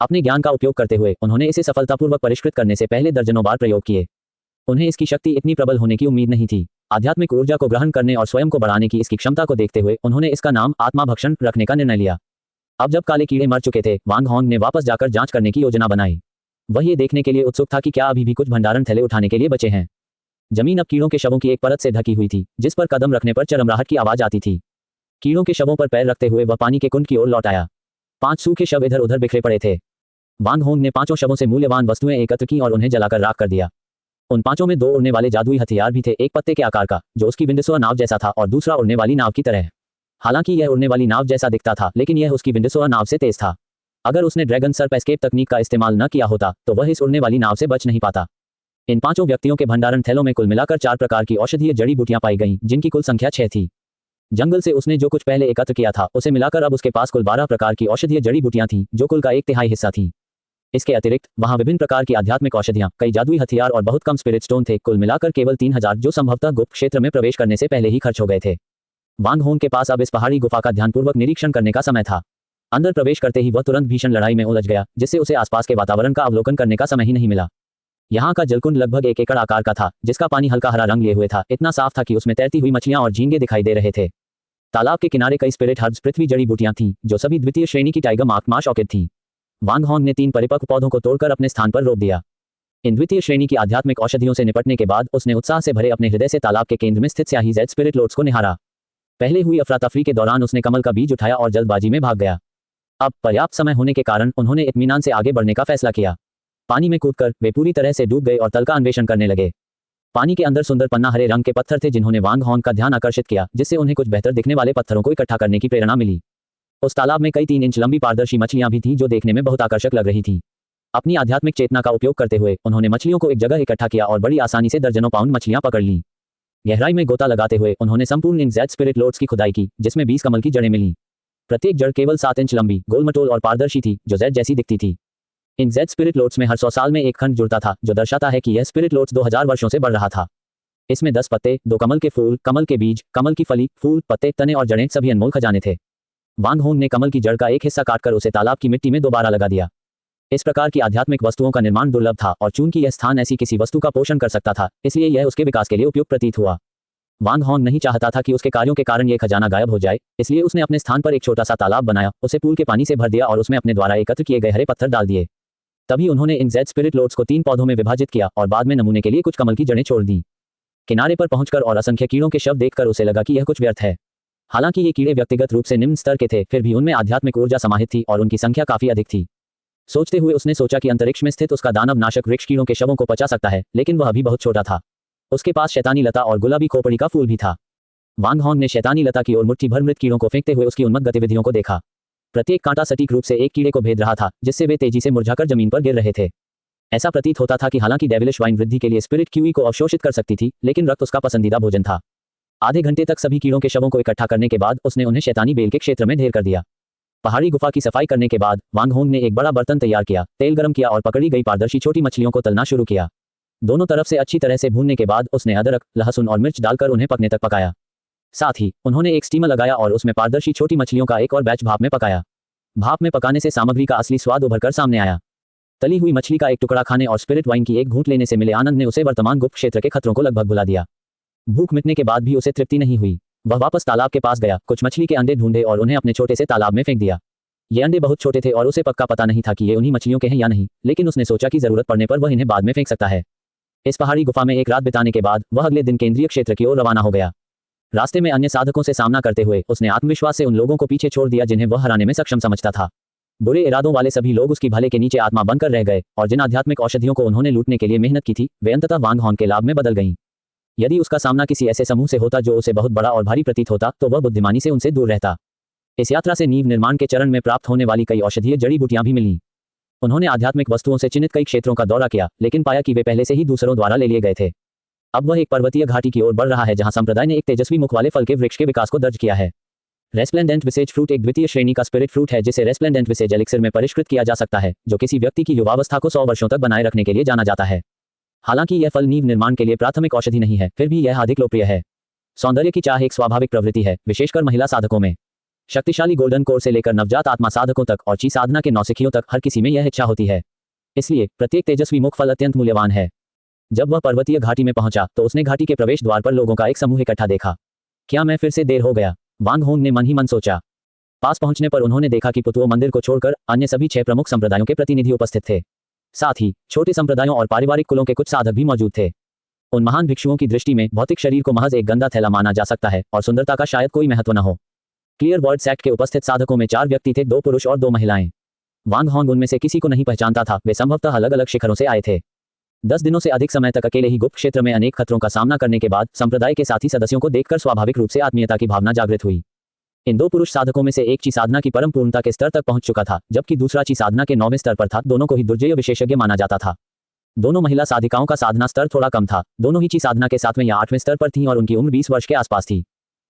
अपने ज्ञान का उपयोग करते हुए उन्होंने इसे सफलतापूर्वक परिष्कृत करने से पहले दर्जनों बार प्रयोग किए। उन्हें इसकी शक्ति इतनी प्रबल होने की उम्मीद नहीं थी। आध्यात्मिक ऊर्जा को ग्रहण करने और स्वयं को बढ़ाने की इसकी क्षमता को देखते हुए उन्होंने इसका नाम आत्मा भक्षण रखने का निर्णय लिया। अब जब काले कीड़े मर चुके थे, वांग होंग ने वापस जाकर जांच करने की योजना बनाई। वह ये देखने के लिए उत्सुक था कि क्या अभी भी कुछ भंडारण थैले उठाने के लिए बचे हैं। जमीन अब कीड़ों के शवों की एक परत से ढकी हुई थी, जिस पर कदम रखने पर चरमराहट की आवाज आती थी। कीड़ों के शवों पर पैर रखते हुए वह पानी के कुंड की ओर लौट आया। 5 सूखे शव इधर उधर बिखरे पड़े थे। वांग होंग ने 5 शवों से मूल्यवान वस्तुएं एकत्र की और उन्हें जलाकर राख कर दिया। उन 5 में 2 उड़ने वाले जादुई हथियार भी थे, एक पत्ते के आकार का जो उसकी विंडसोआ नाव जैसा था और दूसरा उड़ने वाली नाव की तरह। हालांकि यह उड़ने वाली नाव जैसा दिखता था, लेकिन यह उसकी विंडसोआ नाव से तेज था। अगर उसने ड्रैगन सर्प एस्केप तकनीक का इस्तेमाल न किया होता तो वह इस उड़ने वाली नाव से बच नहीं पाता। इन 5 व्यक्तियों के भंडारण थैलों में कुल मिलाकर 4 प्रकार की औषधीय जड़ी बूटियां पाई गईं, जिनकी कुल संख्या 6 थी। जंगल से उसने जो कुछ पहले एकत्र किया था उसे मिलाकर अब उसके पास कुल 12 प्रकार की औषधीय जड़ी बूटियां थीं, जो कुल का 1/3 हिस्सा थीं। इसके अतिरिक्त वहां विभिन्न प्रकार की आध्यात्मिक औषधियां, कई जादुई हथियार और बहुत कम स्पिरिट स्टोन थे। कुल मिलाकर केवल 3000, जो संभवतः गुप्त क्षेत्र में प्रवेश करने से पहले ही खर्च हो गए थे। वांग होंग के पास अब इस पहाड़ी गुफा का ध्यानपूर्वक निरीक्षण करने का समय था। अंदर प्रवेश करते ही वह तुरंत भीषण लड़ाई में उलझ गया, जिससे उसे आसपास के वातावरण का अवलोकन करने का समय ही नहीं मिला। यहाँ का जलकुंड लगभग 1 एकड़ आकार का था, जिसका पानी हल्का हरा रंग लिए हुए था। इतना साफ था कि उसमें तैरती हुई मछलियां और झींगे दिखाई दे रहे थे। तालाब के किनारे कई स्पिरिट हर्ब्स, पृथ्वी जड़ी बूटियां थीं, जो सभी द्वितीय श्रेणी की टाइगर मार्क मार्श ऑर्किड थीं। वांग होंग ने 3 परिपक्व पौधों को तोड़कर अपने स्थान पर रोप दिया। इन द्वितीय श्रेणी की आध्यात्मिक औषधियों से निपटने के बाद उसने उत्साह से भरे अपने हृदय से तालाब के केंद्र में स्थित स्याही जेड स्पिरिट लोट्स को निहारा। पहले हुई अफरा-तफरी के दौरान उसने कमल का बीज उठाया और जल्दबाजी में भाग गया। अब पर्याप्त समय होने के कारण उन्होंने इत्मीनान से आगे बढ़ने का फैसला किया। पानी में कूदकर वे पूरी तरह से डूब गए और तल का अन्वेषण करने लगे। पानी के अंदर सुंदर पन्ना हरे रंग के पत्थर थे जिन्होंने वांग हॉन का ध्यान आकर्षित किया, जिससे उन्हें कुछ बेहतर दिखने वाले पत्थरों को इकट्ठा करने की प्रेरणा मिली। उस तालाब में कई 3 इंच लंबी पारदर्शी मछलियां भी थीं जो देखने में बहुत आकर्षक लग रही थीं। अपनी आध्यात्मिक चेतना का उपयोग करते हुए उन्होंने मछलियों को एक जगह इकट्ठा किया और बड़ी आसानी से दर्जनों पाउंड मछलियां पकड़ लीं। गहराई में गोता लगाते हुए उन्होंने संपूर्ण इन जेड स्पिरिट लोट्स की खुदाई की, जिसमें 20 कमल की जड़ें मिलीं। प्रत्येक जड़ केवल 7 इंच लंबी, गोलमटोल और पारदर्शी थी, जो जेड जैसी दिखती थी। इन जेड स्पिरिट लोट्स में हर 100 साल में एक खंड जुड़ता था, जो दर्शाता है कि यह स्पिरिट लोट्स 2000 वर्षों से बढ़ रहा था। इसमें 10 पत्ते, 2 कमल के फूल, कमल के बीज, कमल की फली, फूल, पत्ते, तने और जड़ें सभी अनमोल खजाने थे। वांग होंग ने कमल की जड़ का एक हिस्सा काटकर उसे तालाब की मिट्टी में दोबारा लगा दिया। इस प्रकार की आध्यात्मिक वस्तुओं का निर्माण दुर्लभ था और चूंकि यह स्थान ऐसी किसी वस्तु का पोषण कर सकता था, इसलिए यह उसके विकास के लिए उपयुक्त प्रतीत हुआ। वांग हॉन नहीं चाहता था कि उसके कार्यों के कारण यह खजाना गायब हो जाए, इसलिए उसने अपने स्थान पर एक छोटा सा तालाब बनाया, उसे पूल के पानी से भर दिया और उसमें अपने द्वारा एकत्र किए गए हरे पत्थर डाल दिए। तभी उन्होंने इन जेड स्पिरिट लोट्स को 3 पौधों में विभाजित किया और बाद में नमूने के लिए कुछ कमल की जड़ें छोड़ दी। किनारे पर पहुंचकर और असंख्य कीड़ों के शव देखकर उसे लगा कि यह कुछ व्यर्थ है। हालांकि ये कीड़े व्यक्तिगत रूप से निम्न स्तर के थे, फिर भी उनमें आध्यात्मिक ऊर्जा समाहित थी और उनकी संख्या काफी अधिक थी। सोचते हुए उसने सोचा कि अंतरिक्ष में स्थित उसका दानव नाशक वृक्ष कीड़ों के शवों को पचा सकता है, लेकिन वह अभी बहुत छोटा था। उसके पास शैतानी लता और गुलाबी खोपड़ी का फूल भी था। वांग हॉन ने शैतानी लता की ओर मुट्ठी भर मृत कीड़ों को फेंकते हुए उसकी उन्मत्त गतिविधियों को देखा। प्रत्येक कांटा सटीक रूप से एक कीड़े को भेद रहा था, जिससे वे तेजी से मुरझाकर जमीन पर गिर रहे थे। ऐसा प्रतीत होता था कि हालांकि डेविलिश वाइन वृद्धि के लिए स्पिरिट क्यूई को अवशोषित कर सकती थी, लेकिन रक्त उसका पसंदीदा भोजन था। आधे घंटे तक सभी कीड़ों के शवों को इकट्ठा करने के बाद उसने उन्हें शैतानी बेल के क्षेत्र में ढेर कर दिया। पहाड़ी गुफा की सफाई करने के बाद वांग होंग ने एक बड़ा बर्तन तैयार किया, तेल गरम किया और पकड़ी गई पारदर्शी छोटी मछलियों को तलना शुरू किया। दोनों तरफ से अच्छी तरह से भूनने के बाद उसने अदरक, लहसुन और मिर्च डालकर उन्हें पकने तक पकाया। साथ ही उन्होंने एक स्टीमर लगाया और उसमें पारदर्शी छोटी मछलियों का एक और बैच भाप में पकाया। भाप में पकाने से सामग्री का असली स्वाद उभरकर सामने आया। तली हुई मछली का एक टुकड़ा खाने और स्पिरिट वाइन की एक घूंट लेने से मिले आनंद ने उसे वर्तमान गुप्त क्षेत्र के खतरों को लगभग भुला दिया। भूख मिटने के बाद भी उसे तृप्ति नहीं हुई। वह वापस तालाब के पास गया, कुछ मछली के अंडे ढूंढे और उन्हें अपने छोटे से तालाब में फेंक दिया। ये अंडे बहुत छोटे थे और उसे पक्का पता नहीं था कि ये उन्हीं मछलियों के हैं या नहीं, लेकिन उसने सोचा कि जरूरत पड़ने पर वह इन्हें बाद में फेंक सकता है। इस पहाड़ी गुफा में एक रात बिताने के बाद वह अगले दिन केंद्रीय क्षेत्र की ओर रवाना हो गया। रास्ते में अन्य साधकों से सामना करते हुए उसने आत्मविश्वास से उन लोगों को पीछे छोड़ दिया जिन्हें वह हराने में सक्षम समझता था। बुरे इरादों वाले सभी लोग उसकी भले के नीचे आत्मा बनकर रह गए और जिन आध्यात्मिक औषधियों को उन्होंने लूटने के लिए मेहनत की थी, वे अंततः वांग हॉन के लाभ में बदल गईं। यदि उसका सामना किसी ऐसे समूह से होता जो उसे बहुत बड़ा और भारी प्रतीत होता, तो वह बुद्धिमानी से उनसे दूर रहता। इस यात्रा से नींव निर्माण के चरण में प्राप्त होने वाली कई औषधीय जड़ी बूटियां भी मिलीं। उन्होंने आध्यात्मिक वस्तुओं से चिन्हित कई क्षेत्रों का दौरा किया, लेकिन पाया कि वे पहले से ही दूसरों द्वारा ले लिए गए थे। अब वह एक पर्वतीय घाटी की ओर बढ़ रहा है जहां संप्रदाय ने एक तेजस्वी मुख वाले फल के वृक्ष के विकास को दर्ज किया है। रेस्प्लेंडेंट विसेज फ्रूट एक द्वितीय श्रेणी का स्पिरिट फ्रूट है जिसे रेस्प्लेंडेंट विसेज एलिक्सिर में परिष्कृत किया जा सकता है, जो किसी व्यक्ति की युवावस्था को 100 वर्षों तक बनाए रखने के लिए जाना जाता है। हालांकि यह फल नींव निर्माण के लिए प्राथमिक औषधि नहीं है, फिर भी यह अधिक लोकप्रिय है। सौंदर्य की चाह एक स्वाभाविक प्रवृत्ति है, विशेषकर महिला साधकों में। शक्तिशाली गोल्डन कोर से लेकर नवजात आत्मा साधकों तक और ची साधना के नौसिखियों तक हर किसी में यह इच्छा होती है। इसलिए प्रत्येक तेजस्वी मुख फल अत्यंत मूल्यवान है। जब वह पर्वतीय घाटी में पहुंचा तो उसने घाटी के प्रवेश द्वार पर लोगों का एक समूह इकट्ठा देखा। क्या मैं फिर से देर हो गया? वांग होंग ने मन ही मन सोचा। पास पहुंचने पर उन्होंने देखा कि पुतुओ मंदिर को छोड़कर अन्य सभी 6 प्रमुख संप्रदायों के प्रतिनिधि उपस्थित थे। साथ ही छोटे संप्रदायों और पारिवारिक कुलों के कुछ साधक भी मौजूद थे। उन महान भिक्षुओं की दृष्टि में भौतिक शरीर को महज एक गंदा थैला माना जा सकता है और सुंदरता का शायद कोई महत्व न हो। क्लियर वर्ड सेक्ट के उपस्थित साधकों में 4 व्यक्ति थे, 2 पुरुष और 2 महिलाएं। वांग हॉन्ग उनमें से किसी को नहीं पहचानता था, वे संभवतः अलग अलग शिखरों से आए थे। 10 दिनों से अधिक समय तक अकेले ही गुप्त क्षेत्र में अनेक खतरों का सामना करने के बाद संप्रदाय के साथी सदस्यों को देखकर स्वाभाविक रूप से आत्मीयता की भावना जागृत हुई। इन 2 पुरुष साधकों में से एक ची साधना की परम पूर्णता के स्तर तक पहुंच चुका था, जबकि दूसरा ची साधना के 9वें स्तर पर था। दोनों को ही दुर्जय विशेषज्ञ माना जाता था। दोनों महिला साधिकाओं का साधना स्तर थोड़ा कम था। दोनों ही ची साधना के 7वें या 8वें स्तर पर थीं और उनकी उम्र 20 वर्ष के आसपास थी।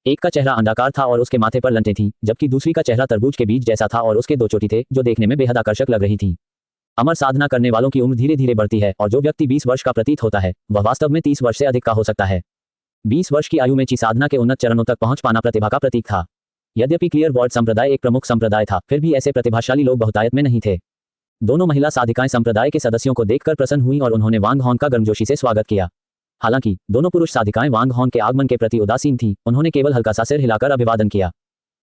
एक का चेहरा अंडाकार था और उसके माथे पर लंटें थीं, जबकि दूसरी का चेहरा तरबूज के बीज जैसा था और उसके 2 चोटी थे, जो देखने में बेहद आकर्षक लग रही थीं। अमर साधना करने वालों की उम्र धीरे धीरे बढ़ती है और जो व्यक्ति 20 वर्ष का प्रतीत होता है वह वास्तव में 30 वर्ष से अधिक का हो सकता है। 20 वर्ष की आयु में ची साधना के उन्नत चरणों तक पहुंच पाना प्रतिभा का प्रतीक था। यद्यपि क्लियर वर्ड संप्रदाय एक प्रमुख संप्रदाय था, फिर भी ऐसे प्रतिभाशाली लोग बहुतायत में नहीं थे। दोनों महिला साधिकाएं संप्रदाय के सदस्यों को देखकर प्रसन्न हुईं और उन्होंने वांग हॉन्ग का गर्मजोशी से स्वागत किया। हालांकि दोनों पुरुष साधिकाएं वांग हॉन्ग के आगमन के प्रति उदासीन थीं। उन्होंने केवल हल्का सा सिर हिलाकर अभिवादन किया।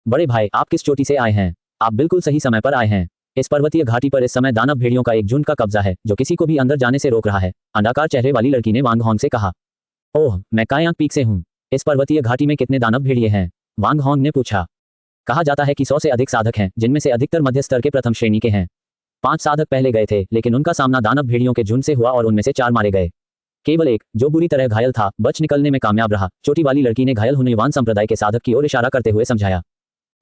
बड़े भाई, आप किस चोटी से आए हैं? आप बिल्कुल सही समय पर आए हैं। इस पर्वतीय घाटी पर इस समय दानव भेड़ियों का एक झुंड का कब्जा है जो किसी को भी अंदर जाने से रोक रहा है, अंडाकार चेहरे वाली लड़की ने वांग होंग से कहा। ओह, मैं कायांग पीक से हूँ। इस पर्वतीय घाटी में कितने दानव भेड़िए हैं? वांग होंग ने पूछा। कहा जाता है कि 100 से अधिक साधक हैं, जिनमें से अधिकतर मध्य स्तर के प्रथम श्रेणी के हैं। 5 साधक पहले गए थे, लेकिन उनका सामना दानव भेड़ियों के झुंड से हुआ और उनमें से 4 मारे गए। केवल एक, जो बुरी तरह घायल था, बच निकलने में कामयाब रहा। चोटी वाली लड़की ने घायल हुनुयुवान संप्रदाय के साधक की ओर इशारा करते हुए समझाया।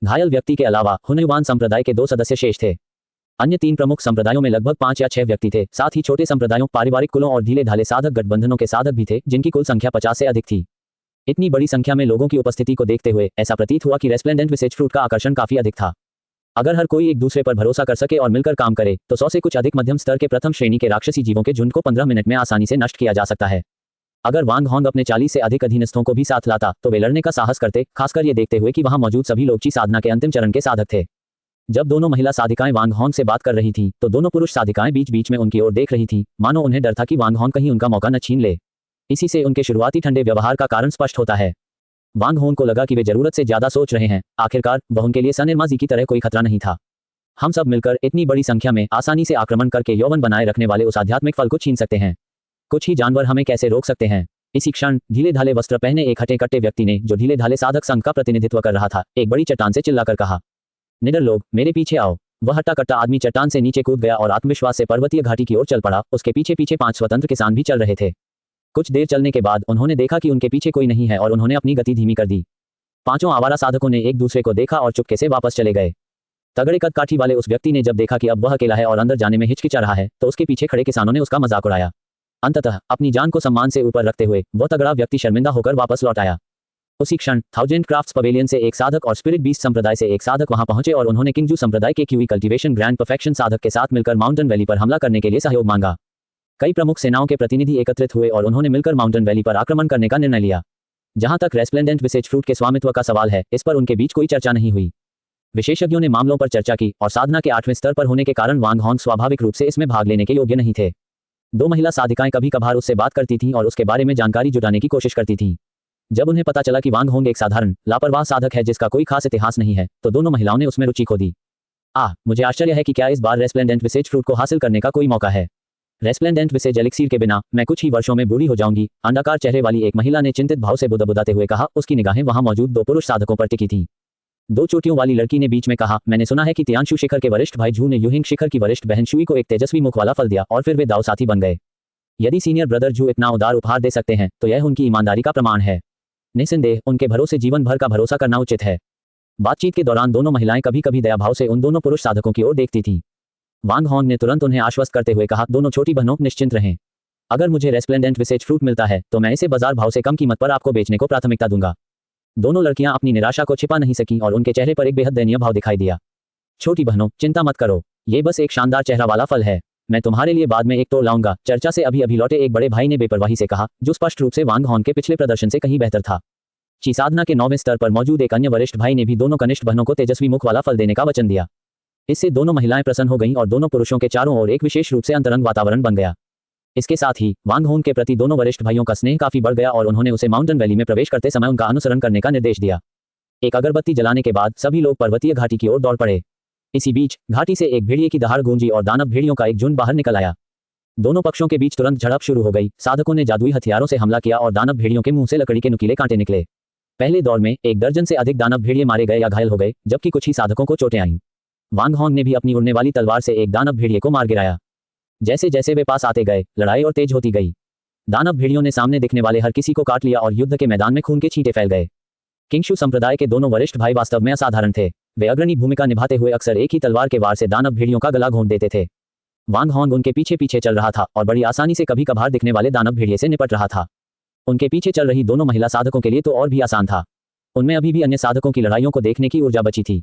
घायल व्यक्ति के अलावा हुनुयुवान संप्रदाय के 2 सदस्य शेष थे। अन्य 3 प्रमुख संप्रदायों में लगभग 5 या 6 व्यक्ति थे। साथ ही छोटे संप्रदायों, पारिवारिक कुलों और ढीले ढाले साधक गठबंधनों के साधक भी थे, जिनकी कुल संख्या 50 से अधिक थी। इतनी बड़ी संख्या में लोगों की उपस्थिति को देखते हुए ऐसा प्रतीत हुआ कि रेस्प्लेंडेंट विसेज फ्रूट का आकर्षण काफी अधिक था। अगर हर कोई एक दूसरे पर भरोसा कर सके और मिलकर काम करे तो 100 से कुछ अधिक मध्यम स्तर के प्रथम श्रेणी के राक्षसी जीवों के झुंड को 15 मिनट में आसानी से नष्ट किया जा सकता है। अगर वांग होंग अपने 40 से अधिक अधीनस्थों को भी साथ लाता तो वे लड़ने का साहस करते, खासकर ये देखते हुए कि वहां मौजूद सभी लोग ची साधना के अंतिम चरण के साधक थे। जब दोनों महिला साधिकाएं वांग होंग से बात कर रही थीं, तो दोनों पुरुष साधिकाएं बीच बीच में उनकी ओर देख रही थीं, मानो उन्हें डर था कि वांग होंग कहीं उनका मौका न छीन ले। इसी से उनके शुरुआती ठंडे व्यवहार का कारण स्पष्ट होता है। वांग होंग को लगा कि वे जरूरत से ज्यादा सोच रहे हैं। आखिरकार वह उनके लिए सनेरमाजी की तरह कोई खतरा नहीं था। हम सब मिलकर इतनी बड़ी संख्या में आसानी से आक्रमण करके यौवन बनाए रखने वाले उस आध्यात्मिक फल को छीन सकते हैं। कुछ ही जानवर हमें कैसे रोक सकते हैं? इसी क्षण ढीले ढाले वस्त्र पहने एक हटे कट्टे व्यक्ति ने, जो ढीले ढाले साधक संघ का प्रतिनिधित्व कर रहा था, एक बड़ी चट्टान से चिल्लाकर कहा, निडर लोग, मेरे पीछे आओ। वह हट्टा कट्टा आदमी चट्टान से नीचे कूद गया और आत्मविश्वास से पर्वतीय घाटी की ओर चल पड़ा। उसके पीछे पीछे 5 स्वतंत्र किसान भी चल रहे थे। कुछ देर चलने के बाद उन्होंने देखा कि उनके पीछे कोई नहीं है और उन्होंने अपनी गति धीमी कर दी। 5 आवारा साधकों ने एक दूसरे को देखा और चुपके से वापस चले गए। तगड़े कद काठी वाले उस व्यक्ति ने जब देखा कि अब वह अकेला है और अंदर जाने में हिचकिचा रहा है, तो उसके पीछे खड़े किसानों ने उसका मजाक उड़ाया। अंततः अपनी जान को सम्मान से ऊपर रखते हुए वह तगड़ा व्यक्ति शर्मिंदा होकर वापस लौट आया। उसी क्षण 1000 क्राफ्ट्स पवेलियन से एक साधक और स्पिरिट बीस्ट संप्रदाय से एक साधक वहां पहुंचे और उन्होंने किंगजू संप्रदाय के क्यूई कल्टीवेशन ग्रैंड परफेक्शन साधक के साथ मिलकर माउंटेन वैली पर हमला करने के लिए सहयोग मांगा। कई प्रमुख सेनाओं के प्रतिनिधि एकत्रित हुए और उन्होंने मिलकर माउंटेन वैली पर आक्रमण करने का निर्णय लिया। जहां तक रेस्प्लेंडेंट विसेज फ्रूट के स्वामित्व का सवाल है, इस पर उनके बीच कोई चर्चा नहीं हुई। विशेषज्ञों ने मामलों पर चर्चा की और साधना के 8वें स्तर पर होने के कारण वांग होंग स्वाभाविक रूप से इसमें भाग लेने के योग्य नहीं थे। 2 महिला साधिकाएं कभी कभार उससे बात करती थीं और उसके बारे में जानकारी जुटाने की कोशिश करती थीं। जब उन्हें पता चला कि वांग होंग एक साधारण लापरवाह साधक है जिसका कोई खास इतिहास नहीं है, तो दोनों महिलाओं ने उसमें रुचि खो दी। मुझे आश्चर्य है कि क्या इस बार रेस्प्लेंडेंट विसेज फ्रूट को हासिल करने का कोई मौका है। रेस्प्लेंडेंट विसेज एलिक्सीर के बिना मैं कुछ ही वर्षों में बूढ़ी हो जाऊंगी, अंडाकार चेहरे वाली एक महिला ने चिंतित भाव से बुदबुदाते हुए कहा। उसकी निगाहें वहां मौजूद 2 पुरुष साधकों पर टिकी थीं। 2 चोटियों वाली लड़की ने बीच में कहा, मैंने सुना है कि तियांशु शिखर के वरिष्ठ भाई झू ने यूहिंग शिखर की वरिष्ठ बहन शुई को एक तेजस्वी मुख वाला फल दिया और फिर वे दाव साथी बन गए। यदि सीनियर ब्रदर झू इतना उदार उपहार दे सकते हैं तो यह उनकी ईमानदारी का प्रमाण है। निस्संदेह उनके भरोसे जीवन भर का भरोसा करना उचित है। बातचीत के दौरान दोनों महिलाएं कभी कभी दयाभाव से उन दोनों पुरुष साधकों की ओर देखती थीं। वांग होंग ने तुरंत उन्हें आश्वस्त करते हुए कहा, दोनों छोटी बहनों निश्चिंत रहें। अगर मुझे रेस्प्लेंडेंट विसेज फ्रूट मिलता है तो मैं इसे बाजार भाव से कम कीमत पर आपको बेचने को प्राथमिकता दूंगा। दोनों लड़कियां अपनी निराशा को छिपा नहीं सकीं और उनके चेहरे पर एक बेहद दयनीय भाव दिखाई दिया। छोटी बहनों, चिंता मत करो, ये बस एक शानदार चेहरा वाला फल है। मैं तुम्हारे लिए बाद में एक तोड़ लाऊंगा। चर्चा से अभी अभी लौटे एक बड़े भाई ने बेपरवाही से कहा, जो स्पष्ट रूप से वांग होंग के पिछले प्रदर्शन से कहीं बेहतर था। ची साधना के 9वें स्तर पर मौजूद एक अन्य वरिष्ठ भाई ने भी दोनों कनिष्ठ बहनों को तेजस्वी मुख वाला फल देने का वचन दिया। इससे दोनों महिलाएं प्रसन्न हो गईं और दोनों पुरुषों के चारों ओर एक विशेष रूप से अंतरंग वातावरण बन गया। इसके साथ ही वांग होंग के प्रति दोनों वरिष्ठ भाइयों का स्नेह काफी बढ़ गया और उन्होंने उसे माउंटेन वैली में प्रवेश करते समय उनका अनुसरण करने का निर्देश दिया। एक अगरबत्ती जलाने के बाद सभी लोग पर्वतीय घाटी की ओर दौड़ पड़े। इसी बीच घाटी से एक भेड़िए की दहाड़ गूंजी और दानव भेड़ियों का एक झुंड बाहर निकल आया। दोनों पक्षों के बीच तुरंत झड़प शुरू हो गई। साधकों ने जादुई हथियारों से हमला किया और दानव भेड़ियों के मुंह से लकड़ी के नुकीले कांटे निकले। पहले दौर में 1 दर्जन से अधिक दानव भेड़िए मारे गए या घायल हो गए, जबकि कुछ ही साधकों को चोटें आईं। वांग होंग ने भी अपनी उड़ने वाली तलवार से एक दानव भेड़िए को मार गिराया। जैसे जैसे वे पास आते गए, लड़ाई और तेज होती गई। दानव भेड़ियों ने सामने दिखने वाले हर किसी को काट लिया और युद्ध के मैदान में खून के छींटे फैल गए। किंगशु संप्रदाय के दोनों वरिष्ठ भाई वास्तव में असाधारण थे। वे अग्रणी भूमिका निभाते हुए अक्सर एक ही तलवार के वार से दानव भेड़ियों का गला घोंट देते थे। वांग होंग उनके पीछे पीछे चल रहा था और बड़ी आसानी से कभी कभार दिखने वाले दानव भेड़िए से निपट रहा था। उनके पीछे चल रही दोनों महिला साधकों के लिए तो और भी आसान था। उनमें अभी भी अन्य साधकों की लड़ाइयों को देखने की ऊर्जा बची थी।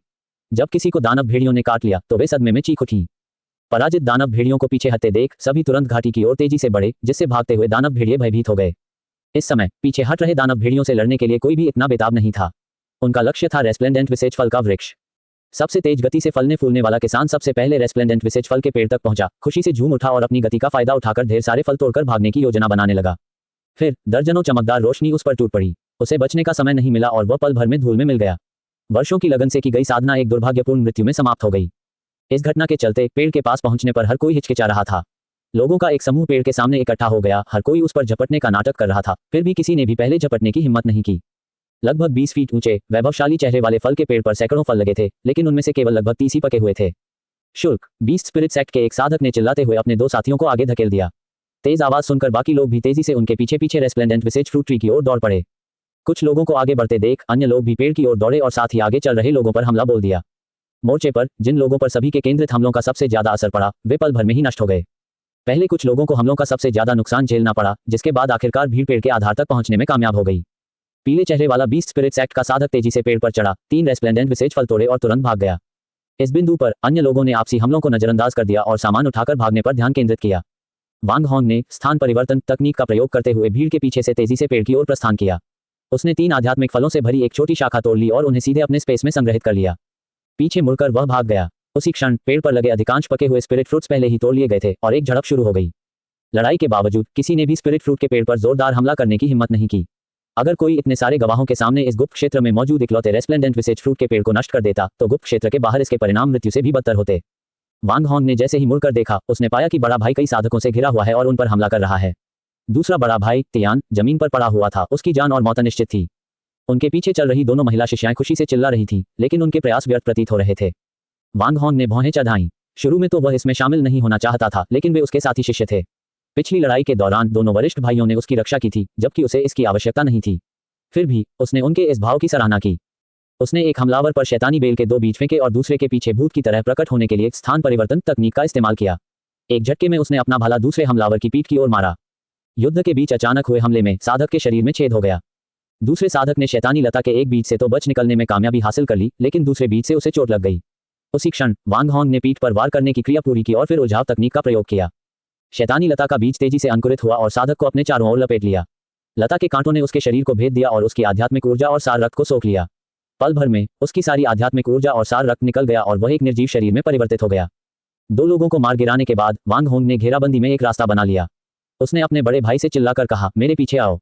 जब किसी को दानव भेड़ियों ने काट लिया तो वे सदमे में चीख उठी। पराजित दानव भेड़ियों को पीछे हटते देख सभी तुरंत घाटी की ओर तेजी से बढ़े, जिससे भागते हुए दानव भेड़िए भयभीत हो गए। इस समय पीछे हट रहे दानव भेड़ियों से लड़ने के लिए कोई भी इतना बेताब नहीं था। उनका लक्ष्य था रेस्प्लेंडेंट विसेज फल का वृक्ष। सबसे तेज गति से फलने फूलने वाला किसान सबसे पहले रेस्प्लेंडेंट विसेज फल के पेड़ तक पहुंचा, खुशी से झूम उठा और अपनी गति का फायदा उठाकर ढेर सारे फल तोड़कर भागने की योजना बनाने लगा। फिर दर्जनों चमकदार रोशनी उस पर टूट पड़ी। उसे बचने का समय नहीं मिला और वह पल भर में धूल में मिल गया। वर्षों की लगन से की गई साधना एक दुर्भाग्यपूर्ण मृत्यु में समाप्त हो गई। इस घटना के चलते पेड़ के पास पहुंचने पर हर कोई हिचकिचा रहा था। लोगों का एक समूह पेड़ के सामने इकट्ठा हो गया, हर कोई उस पर झपटने का नाटक कर रहा था, फिर भी किसी ने भी पहले झपटने की हिम्मत नहीं की। लगभग 20 फीट ऊंचे वैभवशाली चेहरे वाले फल के पेड़ पर सैकड़ों फल लगे थे, लेकिन उनमें से केवल लगभग 30 ही पके हुए थे। शुल्क बीस्ट स्पिरिट सेक्ट के एक साधक ने चिल्लाते हुए अपने 2 साथियों को आगे धकेल दिया। तेज आवाज सुनकर बाकी लोग भी तेजी से उनके पीछे पीछे रेस्प्लेंडेंट विसेज फ्रूट ट्री की ओर दौड़ पड़े। कुछ लोगों को आगे बढ़ते देख अन्य लोग भी पेड़ की ओर दौड़े और साथ ही आगे चल रहे लोगों पर हमला बोल दिया। मोर्चे पर जिन लोगों पर सभी के केंद्रित हमलों का सबसे ज्यादा असर पड़ा, वे पल भर में ही नष्ट हो गए। पहले कुछ लोगों को हमलों का सबसे ज्यादा नुकसान झेलना पड़ा, जिसके बाद आखिरकार भीड़ पेड़ के आधार तक पहुंचने में कामयाब हो गई। पीले चेहरे वाला बीस्ट स्पिरिट सेक्ट का साधक तेजी से पेड़ पर चढ़ा, 3 रेस्प्लेंडेंट विसेज फल तोड़े और तुरंत भाग गया। इस बिंदु पर अन्य लोगों ने आपसी हमलों को नजरअंदाज कर दिया और सामान उठाकर भागने पर ध्यान केंद्रित किया। वांग होंग ने स्थान परिवर्तन तकनीक का प्रयोग करते हुए भीड़ के पीछे से तेजी से पेड़ की ओर प्रस्थान किया। उसने 3 आध्यात्मिक फलों से भरी एक छोटी शाखा तोड़ ली और उन्हें सीधे अपने स्पेस में संग्रहित कर लिया। पीछे मुड़कर वह भाग गया। उसी क्षण पेड़ पर लगे अधिकांश पके हुए स्पिरिट फ्रूट्स पहले ही तोड़ लिए गए थे और एक झड़प शुरू हो गई। लड़ाई के बावजूद किसी ने भी स्पिरिट फ्रूट के पेड़ पर जोरदार हमला करने की हिम्मत नहीं की। अगर कोई इतने सारे गवाहों के सामने इस गुप्त क्षेत्र में मौजूद इकलौते रेस्प्लेंडेंट विसेज फ्रूट के पेड़ को नष्ट कर देता, तो गुप्त क्षेत्र के बाहर इसके परिणाम मृत्यु से भी बदतर होते। वांग होंग ने जैसे ही मुड़कर देखा, उसने पाया कि बड़ा भाई कई साधकों से घिरा हुआ है और उन पर हमला कर रहा है। दूसरा बड़ा भाई तियान जमीन पर पड़ा हुआ था, उसकी जान और मौत निश्चित थी। उनके पीछे चल रही दोनों महिला शिष्याएं खुशी से चिल्ला रही थीं, लेकिन उनके प्रयास व्यर्थ प्रतीत हो रहे थे। वांग होंग ने भौहें चढ़ाईं। शुरू में तो वह इसमें शामिल नहीं होना चाहता था, लेकिन वे उसके साथी शिष्य थे। पिछली लड़ाई के दौरान दोनों वरिष्ठ भाइयों ने उसकी रक्षा की थी, जबकि उसे इसकी आवश्यकता नहीं थी। फिर भी उसने उनके इस भाव की सराहना की। उसने एक हमलावर पर शैतानी बेल के 2 बीज फेंके और दूसरे के पीछे भूत की तरह प्रकट होने के लिए स्थान परिवर्तन तकनीक का इस्तेमाल किया। एक झटके में उसने अपना भाला दूसरे हमलावर की पीठ की ओर मारा। युद्ध के बीच अचानक हुए हमले में साधक के शरीर में छेद हो गया। दूसरे साधक ने शैतानी लता के एक बीज से तो बच निकलने में कामयाबी हासिल कर ली, लेकिन दूसरे बीज से उसे चोट लग गई। उसी क्षण वांग होंग ने पीठ पर वार करने की क्रिया पूरी की और फिर उलझाव तकनीक का प्रयोग किया। शैतानी लता का बीज तेजी से अंकुरित हुआ और साधक को अपने चारों ओर लपेट लिया। लता के कांटों ने उसके शरीर को भेद दिया और उसकी आध्यात्मिक ऊर्जा और सार रक्त को सोख लिया। पल भर में उसकी सारी आध्यात्मिक ऊर्जा और सार रक्त निकल गया और वह एक निर्जीव शरीर में परिवर्तित हो गया। 2 लोगों को मार गिराने के बाद वांग होंग ने घेराबंदी में एक रास्ता बना लिया। उसने अपने बड़े भाई से चिल्लाकर कहा, मेरे पीछे आओ।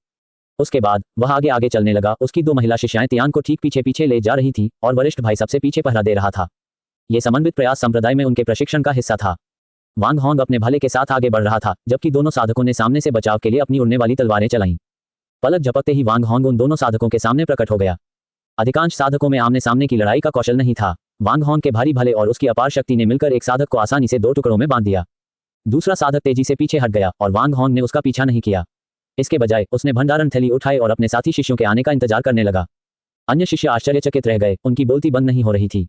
उसके बाद वह आगे आगे चलने लगा। उसकी 2 महिला शिष्याएं तियान को ठीक पीछे पीछे ले जा रही थीं और वरिष्ठ भाई सबसे पीछे पहरा दे रहा था। ये समन्वित प्रयास संप्रदाय में उनके प्रशिक्षण का हिस्सा था। वांग होंग अपने भले के साथ आगे बढ़ रहा था, जबकि दोनों साधकों ने सामने से बचाव के लिए अपनी उड़ने वाली तलवारें चलाईं। पलक झपकते ही वांग होंग उन दोनों साधकों के सामने प्रकट हो गया। अधिकांश साधकों में आमने सामने की लड़ाई का कौशल नहीं था। वांग होंग के भारी भले और उसकी अपार शक्ति ने मिलकर एक साधक को आसानी से 2 टुकड़ों में बांध दिया। दूसरा साधक तेजी से पीछे हट गया और वांग होंग ने उसका पीछा नहीं किया। इसके बजाय उसने भंडारण थैली उठाई और अपने साथी शिष्यों के आने का इंतजार करने लगा। अन्य शिष्य आश्चर्यचकित रह गए, उनकी बोलती बंद नहीं हो रही थी।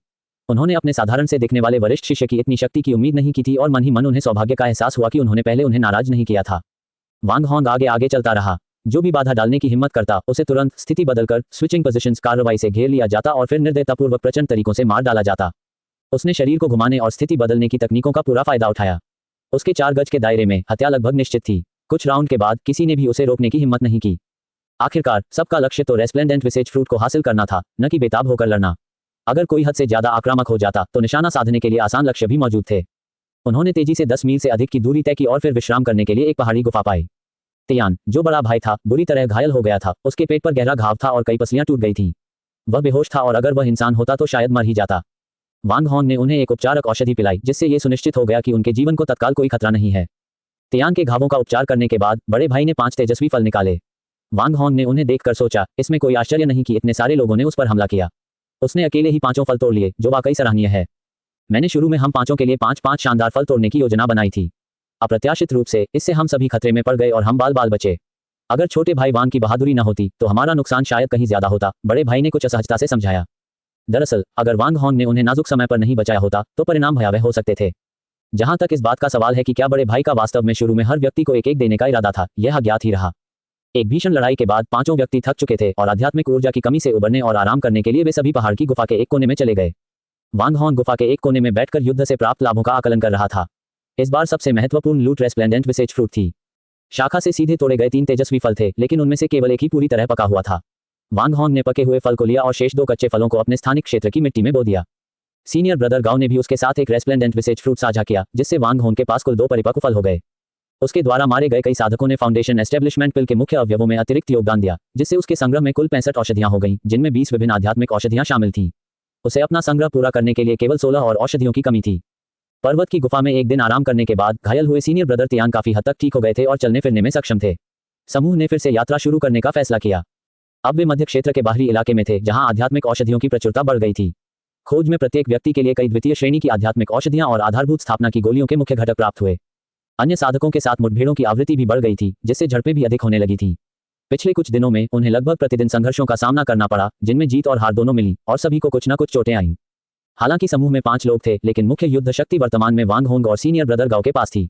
उन्होंने अपने साधारण से दिखने वाले वरिष्ठ शिष्य की इतनी शक्ति की उम्मीद नहीं की थी और मन ही मन उन्हें सौभाग्य का एहसास हुआ कि उन्होंने पहले उन्हें नाराज नहीं किया था। वांग होंग आगे आगे चलता रहा। जो भी बाधा डालने की हिम्मत करता, उसे तुरंत स्थिति बदलकर स्विचिंग पोजीशंस कार्रवाई से घेर लिया जाता और फिर निर्दयतापूर्वक प्रचंड तरीकों से मार डाला जाता। उसने शरीर को घुमाने और स्थिति बदलने की तकनीकों का पूरा फायदा उठाया। उसके 4 गज के दायरे में हत्या लगभग निश्चित थी। कुछ राउंड के बाद किसी ने भी उसे रोकने की हिम्मत नहीं की। आखिरकार सबका लक्ष्य तो रेस्प्लेंडेंट विसेज फ्रूट को हासिल करना था, न कि बेताब होकर लड़ना। अगर कोई हद से ज्यादा आक्रामक हो जाता तो निशाना साधने के लिए आसान लक्ष्य भी मौजूद थे। उन्होंने तेजी से 10 मील से अधिक की दूरी तय की और फिर विश्राम करने के लिए एक पहाड़ी गुफा पाई। तियान, जो बड़ा भाई था, बुरी तरह घायल हो गया था। उसके पेट पर गहरा घाव था और कई पसलियां टूट गई थीं। वह बेहोश था और अगर वह इंसान होता तो शायद मर ही जाता। वांग होंग ने उन्हें एक उपचारक औषधि पिलाई, जिससे ये सुनिश्चित हो गया कि उनके जीवन को तत्काल कोई खतरा नहीं है। तियान के घावों का उपचार करने के बाद बड़े भाई ने 5 तेजस्वी फल निकाले। वांग होंग ने उन्हें देखकर सोचा, इसमें कोई आश्चर्य नहीं कि इतने सारे लोगों ने उस पर हमला किया। उसने अकेले ही 5 फल तोड़ लिए, जो वाकई सराहनीय है। मैंने शुरू में हम 5 के लिए 5-5 शानदार फल तोड़ने की योजना बनाई थी। अप्रत्याशित रूप से इससे हम सभी खतरे में पड़ गए और हम बाल बाल बचे। अगर छोटे भाई वांग की बहादुरी न होती तो हमारा नुकसान शायद कहीं ज्यादा होता, बड़े भाई ने कुछ असहजता से समझाया। दरअसल अगर वांग होंग ने उन्हें नाजुक समय पर नहीं बचाया होता तो परिणाम भयावह हो सकते थे। जहां तक इस बात का सवाल है कि क्या बड़े भाई का वास्तव में शुरू में हर व्यक्ति को एक देने का इरादा था, यह अज्ञात ही रहा। एक भीषण लड़ाई के बाद 5 व्यक्ति थक चुके थे और आध्यात्मिक ऊर्जा की कमी से उबरने और आराम करने के लिए वे सभी पहाड़ की गुफा के एक कोने में चले गए। वांग होंग गुफा के एक कोने में बैठकर युद्ध से प्राप्त लाभों का आकलन कर रहा था। इस बार सबसे महत्वपूर्ण लूट रेस्प्लेंडेंट विसेज फ्रूट थी। शाखा से सीधे तोड़े गए 3 तेजस्वी फल थे, लेकिन उनमें से केवल एक ही पूरी तरह पका हुआ था। वांग होंग ने पके हुए फल को लिया और शेष 2 कच्चे फलों को अपने स्थानिक क्षेत्र की मिट्टी में बो दिया। सीनियर ब्रदर गाओ ने भी उसके साथ एक रेस्प्लेंडेंट विसेज फ्रूट साझा किया, जिससे वांग होंग के पास कुल 2 परिपक्व फल हो गए। उसके द्वारा मारे गए कई साधकों ने फाउंडेशन एस्टेब्लिशमेंट पिल के मुख्य अवयवों में अतिरिक्त योगदान दिया, जिससे उसके संग्रह में कुल 65 औषधियां हो गईं, जिनमें 20 विभिन्न आध्यात्मिक औषधियां शामिल थीं। उसे अपना संग्रह पूरा करने के लिए केवल 16 और औषधियों की कमी थी। पर्वत की गुफा में एक दिन आराम करने के बाद घायल हुए सीनियर ब्रदर तियान काफी हद तक ठीक हो गए थे और चलने फिरने में सक्षम थे। समूह ने फिर से यात्रा शुरू करने का फैसला किया। अब वे मध्य क्षेत्र के बाहरी इलाके में थे जहां आध्यात्मिक औषधियों की प्रचुरता बढ़ गई थी। खोज में प्रत्येक व्यक्ति के लिए कई द्वितीय श्रेणी की आध्यात्मिक औषधियां और आधारभूत स्थापना की गोलियों के मुख्य घटक प्राप्त हुए। अन्य साधकों के साथ मुठभेड़ों की आवृत्ति भी बढ़ गई थी, जिससे झड़पें भी अधिक होने लगी थी। पिछले कुछ दिनों में उन्हें लगभग प्रतिदिन संघर्षों का सामना करना पड़ा, जिनमें जीत और हार दोनों मिली और सभी को कुछ न कुछ चोटें आईं। हालांकि समूह में 5 लोग थे, लेकिन मुख्य युद्ध शक्ति वर्तमान में वांग होंग और सीनियर ब्रदर गाओ के पास थी।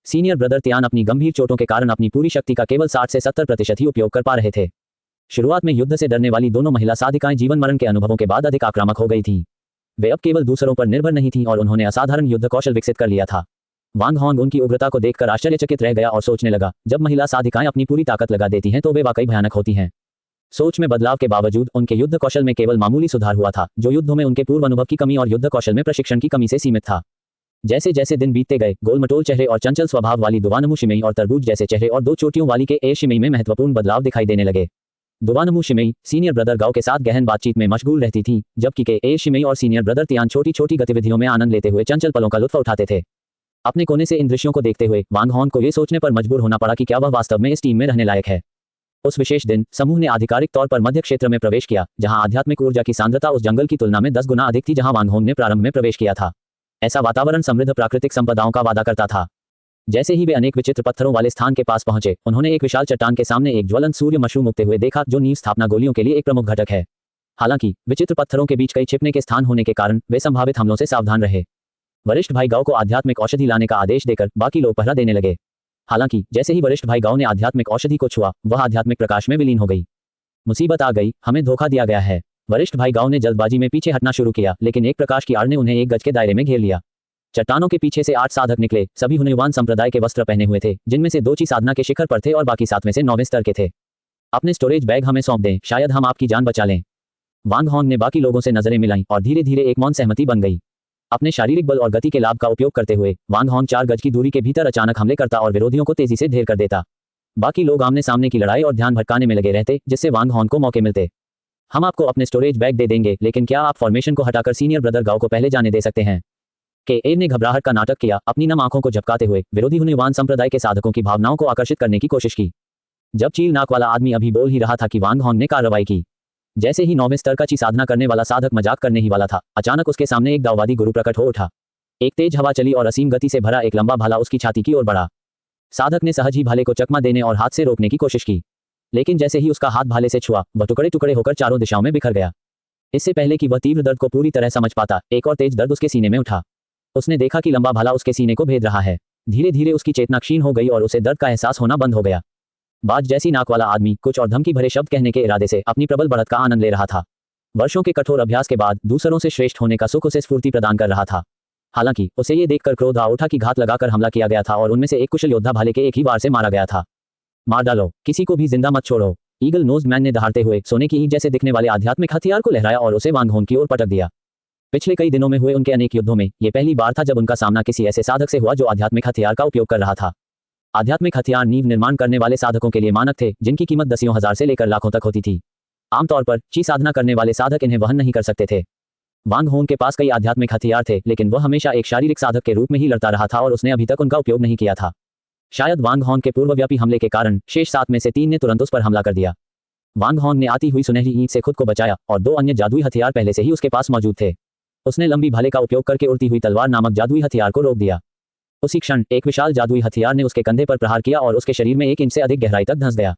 सीनियर ब्रदर तियान अपनी गंभीर चोटों के कारण अपनी पूरी शक्ति का केवल 60 से 70% ही उपयोग कर पा रहे थे। शुरुआत में युद्ध से डरने वाली दोनों महिला साधिकाएं जीवन मरण के अनुभवों के बाद अधिक आक्रामक हो गई थीं। वे अब केवल दूसरों पर निर्भर नहीं थीं और उन्होंने असाधारण युद्ध कौशल विकसित कर लिया था। वांग होंग उनकी उग्रता को देखकर आश्चर्यचकित रह गया और सोचने लगा, जब महिला साधिकाएं अपनी पूरी ताकत लगा देती हैं तो वे वाकई भयानक होती हैं। सोच में बदलाव के बावजूद उनके युद्ध कौशल में केवल मामूली सुधार हुआ था, जो युद्धों में उनके पूर्व अनुभव की कमी और युद्ध कौशल में प्रशिक्षण की कमी से सीमित था। जैसे जैसे दिन बीतते गए, गोलमटोल चेहरे और चंचल स्वभाव वाली दुवानमू शिमेई और तरबूज जैसे चेहरे और 2 चोटियों वाली के ए शिमेई में महत्वपूर्ण बदलाव दिखाई देने लगे। दुवानमू शिमेई सीनियर ब्रदर गाओ के साथ गहन बातचीत में मशगूल रहती थी, जबकि के ए शिमेई और सीनियर ब्रदर तियान छोटी छोटी गतिविधियों में आनंद लेते हुए चंचल पलों का लुत्फ उठाते थे। अपने कोने से इन दृश्यों को देखते हुए वांग होंग को ये सोचने पर मजबूर होना पड़ा कि क्या वह वास्तव में इस टीम में रहने लायक है। उस विशेष दिन समूह ने आधिकारिक तौर पर मध्य क्षेत्र में प्रवेश किया, जहां आध्यात्मिक ऊर्जा की सांद्रता उस जंगल की तुलना में 10 गुना अधिक थी जहां वांग होंग ने प्रारंभ में प्रवेश किया था। ऐसा वातावरण समृद्ध प्राकृतिक संपदाओं का वादा करता था। जैसे ही वे अनेक विचित्र पत्थरों वाले स्थान के पास पहुंचे, उन्होंने एक विशाल चट्टान के सामने एक ज्वलंत सूर्य मशरूम उगते हुए देखा, जो नींव स्थापना गोलियों के लिए एक प्रमुख घटक है। हालांकि विचित्र पत्थरों के बीच कई छिपने के स्थान होने के कारण वे संभावित हमलों से सावधान रहे। वरिष्ठ भाई गाओ को आध्यात्मिक औषधि लाने का आदेश देकर बाकी लोग पहरा देने लगे। हालांकि जैसे ही वरिष्ठ भाई गाओ ने आध्यात्मिक औषधि को छुआ, वह आध्यात्मिक प्रकाश में विलीन हो गई। मुसीबत आ गई, हमें धोखा दिया गया है। वरिष्ठ भाई गाओ ने जल्दबाजी में पीछे हटना शुरू किया, लेकिन एक प्रकाश की आड़ ने उन्हें 1 गज के दायरे में घेर लिया। चट्टानों के पीछे से 8 साधक निकले। सभी हुनयुआन संप्रदाय के वस्त्र पहने हुए थे, जिनमें से 2 ची साधना के शिखर पर थे और बाकी 7 में से 9वें स्तर के थे। अपने स्टोरेज बैग हमें सौंप दें, शायद हम आपकी जान बचा लें। वांग होंग ने बाकी लोगों से नजरें मिलाईं और धीरे धीरे एक मौन सहमति बन गई। अपने शारीरिक बल और गति के लाभ का उपयोग करते हुए वांग होंग 4 गज की दूरी के भीतर अचानक हमले करता और विरोधियों को तेजी से ढेर कर देता। बाकी लोग आमने सामने की लड़ाई और ध्यान भटकाने में लगे रहते, जिससे वांग होंग को मौके मिलते। हम आपको अपने स्टोरेज बैग दे देंगे, लेकिन क्या आप फॉर्मेशन को हटाकर सीनियर ब्रदर गाओ को पहले जाने दे सकते हैं? के ए ने घबराहट का नाटक किया, अपनी नम आंखों को झपकाते हुए विरोधी हुनयुआन संप्रदाय के साधकों की भावनाओं को आकर्षित करने की कोशिश की। जब चील नाक वाला आदमी अभी बोल ही रहा था कि वांग होंग ने कार्रवाई की। जैसे ही 9वें स्तर का ची साधना करने वाला साधक मजाक करने ही वाला था, अचानक उसके सामने एक दाववादी गुरु प्रकट हो उठा। एक तेज हवा चली और असीम गति से भरा एक लंबा भाला उसकी छाती की ओर बढ़ा। साधक ने सहज ही भाले को चकमा देने और हाथ से रोकने की कोशिश की, लेकिन जैसे ही उसका हाथ भाले से छुआ, वह टुकड़े टुकड़े होकर चारों दिशाओं में बिखर गया। इससे पहले कि वह तीव्र दर्द को पूरी तरह समझ पाता, एक और तेज दर्द उसके सीने में उठा। उसने देखा कि लंबा भाला उसके सीने को भेद रहा है। धीरे धीरे उसकी चेतना क्षीण हो गई और उसे दर्द का एहसास होना बंद हो गया। बाज जैसी नाक वाला आदमी कुछ और धमकी भरे शब्द कहने के इरादे से अपनी प्रबल बढ़त का आनंद ले रहा था। वर्षों के कठोर अभ्यास के बाद दूसरों से श्रेष्ठ होने का सुख उसे स्फूर्ति प्रदान कर रहा था। हालांकि उसे ये देखकर क्रोध आ उठा कि घात लगाकर हमला किया गया था और उनमें से एक कुशल योद्धा भाले के एक ही वार से मारा गया था। मार डालो, किसी को भी जिंदा मत छोड़ो। ईगल नोज्ड मैन ने दहाड़ते हुए सोने की ईंट जैसे दिखने वाले आध्यात्मिक हथियार को लहराया और उसे वांग होंग की ओर पटक दिया। पिछले कई दिनों में हुए उनके अनेक युद्धों में यह पहली बार था जब उनका सामना किसी ऐसे साधक से हुआ जो आध्यात्मिक हथियार का उपयोग कर रहा था। आध्यात्मिक हथियार नींव निर्माण करने वाले साधकों के लिए मानक थे, जिनकी कीमत दसियों हजार से लेकर लाखों तक होती थी। आमतौर पर ची साधना करने वाले साधक इन्हें वहन नहीं कर सकते थे। वांग होंग के पास कई आध्यात्मिक हथियार थे, लेकिन वह हमेशा एक शारीरिक साधक के रूप में ही लड़ता रहा था और उसने अभी तक उनका उपयोग नहीं किया था। शायद वांग होंग के पूर्वव्यापी हमले के कारण शेष 7 में से 3 ने तुरंत उस पर हमला कर दिया। वांग होंग ने आती हुई सुनहरी ईंट से खुद को बचाया और 2 अन्य जादुई हथियार पहले से ही उसके पास मौजूद थे। उसने लंबी भाले का उपयोग करके उड़ती हुई तलवार नामक जादुई हथियार को रोक दिया। उसी क्षण एक विशाल जादुई हथियार ने उसके कंधे पर प्रहार किया और उसके शरीर में 1 इंच से अधिक गहराई तक धंस गया।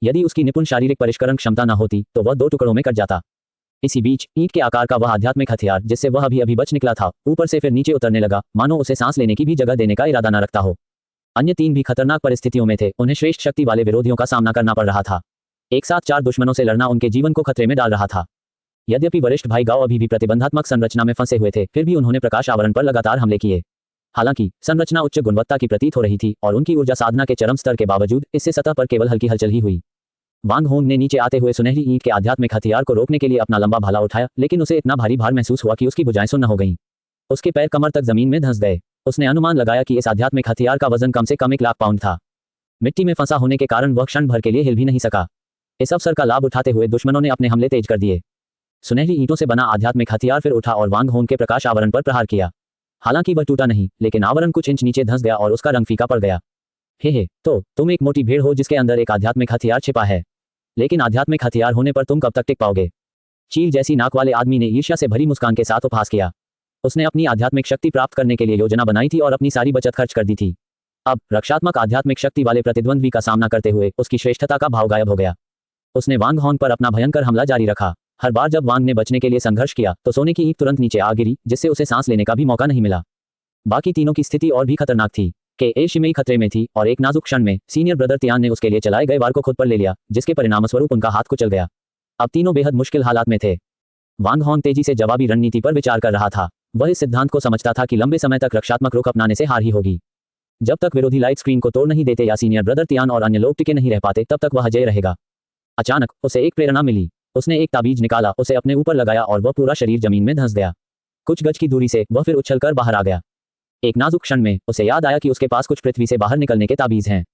यदि उसकी निपुण शारीरिक परिष्करण क्षमता न होती तो वह 2 टुकड़ों में कट जाता। इसी बीच ईंट के आकार का वह आध्यात्मिक हथियार, जिससे वह अभी अभी बच निकला था, ऊपर से फिर नीचे उतरने लगा, मानो उसे सांस लेने की भी जगह देने का इरादा न रखता हो। अन्य 3 भी खतरनाक परिस्थितियों में थे। उन्हें श्रेष्ठ शक्ति वाले विरोधियों का सामना करना पड़ रहा था। एक साथ 4 दुश्मनों से लड़ना उनके जीवन को खतरे में डाल रहा था। यद्यपि वरिष्ठ भाई गाओ अभी भी प्रतिबंधात्मक संरचना में फंसे हुए थे, फिर भी उन्होंने प्रकाश आवरण पर लगातार हमले किए। हालांकि संरचना उच्च गुणवत्ता की प्रतीत हो रही थी और उनकी ऊर्जा साधना के चरम स्तर के बावजूद इससे सतह पर केवल हल्की हलचल ही हुई। वांग होंग ने नीचे आते हुए सुनहरी ईंट के आध्यात्मिक हथियार को रोकने के लिए अपना लंबा भाला उठाया, लेकिन उसे इतना भारी भार महसूस हुआ कि उसकी भुजाएं सुन्न हो गईं। उसके पैर कमर तक जमीन में धंस गए। उसने अनुमान लगाया कि इस आध्यात्मिक हथियार का वजन कम से कम 1 लाख पाउंड था। मिट्टी में फंसा होने के कारण वह क्षण भर के लिए हिल भी नहीं सका। इस अवसर का लाभ उठाते हुए दुश्मनों ने अपने हमले तेज कर दिए। सुनहरी ईंटों से बना आध्यात्मिक हथियार फिर उठा और वांग होंग के प्रकाश आवरण पर प्रहार किया। हालांकि वह टूटा नहीं, लेकिन आवरण कुछ इंच नीचे धंस गया और उसका रंग फीका पड़ गया। हे, तो तुम एक मोटी भेड़ हो जिसके अंदर एक आध्यात्मिक हथियार छिपा है, लेकिन आध्यात्मिक हथियार होने पर तुम कब तक टिक पाओगे? चील जैसी नाक वाले आदमी ने ईर्ष्या से भरी मुस्कान के साथ उपहास किया। उसने अपनी आध्यात्मिक शक्ति प्राप्त करने के लिए योजना बनाई थी और अपनी सारी बचत खर्च कर दी थी। अब रक्षात्मक आध्यात्मिक शक्ति वाले प्रतिद्वंद्वी का सामना करते हुए उसकी श्रेष्ठता का भाव गायब हो गया। उसने वांग हॉन्ग पर अपना भयंकर हमला जारी रखा। हर बार जब वांग ने बचने के लिए संघर्ष किया तो सोने की ईंट तुरंत नीचे आ गिरी, जिससे उसे सांस लेने का भी मौका नहीं मिला। बाकी तीनों की स्थिति और भी खतरनाक थी। के शिमेई खतरे में थी और एक नाजुक क्षण में सीनियर ब्रदर तियान ने उसके लिए चलाए गए वार को खुद पर ले लिया, जिसके परिणामस्वरूप उनका हाथ कुचल गया। अब तीनों बेहद मुश्किल हालात में थे। वांग हॉन्ग तेजी से जवाबी रणनीति पर विचार कर रहा था। वह इस सिद्धांत को समझता था कि लंबे समय तक रक्षात्मक रुख अपनाने से हार ही होगी। जब तक विरोधी लाइट स्क्रीन को तोड़ नहीं देते या सीनियर ब्रदर तियान और अन्य लोग टिके नहीं रह पाते, तब तक वह अजय रहेगा। अचानक उसे एक प्रेरणा मिली। उसने एक ताबीज निकाला, उसे अपने ऊपर लगाया और वह पूरा शरीर जमीन में धंस गया। कुछ गज की दूरी से वह फिर उछलकर बाहर आ गया। एक नाजुक क्षण में उसे याद आया कि उसके पास कुछ पृथ्वी से बाहर निकलने के ताबीज हैं।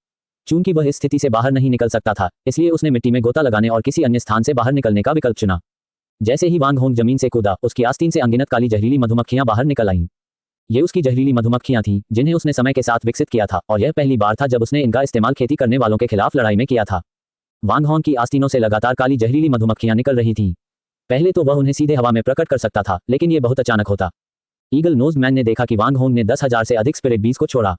चूंकि वह इस स्थिति से बाहर नहीं निकल सकता था, इसलिए उसने मिट्टी में गोता लगाने और किसी अन्य स्थान से बाहर निकलने का विकल्प चुना। जैसे ही वांग हॉन्ग जमीन से कूदा, उसकी आस्तीन से अनगिनत काली जहरीली मधुमक्खियां बाहर निकल आईं। ये उसकी जहरीली मधुमक्खियां थीं, जिन्हें उसने समय के साथ विकसित किया था, और यह पहली बार था जब उसने इनका इस्तेमाल खेती करने वालों के खिलाफ लड़ाई में किया था। वांग हॉन्ग की आस्तीनों से लगातार काली जहरीली मधुमक्खियां निकल रही थीं। पहले तो वह उन्हें सीधे हवा में प्रकट कर सकता था, लेकिन यह बहुत अचानक होता। ईगल नोज मैन ने देखा कि वांग हॉन्ग ने 10,000 से अधिक स्पिरिट बीज को छोड़ा।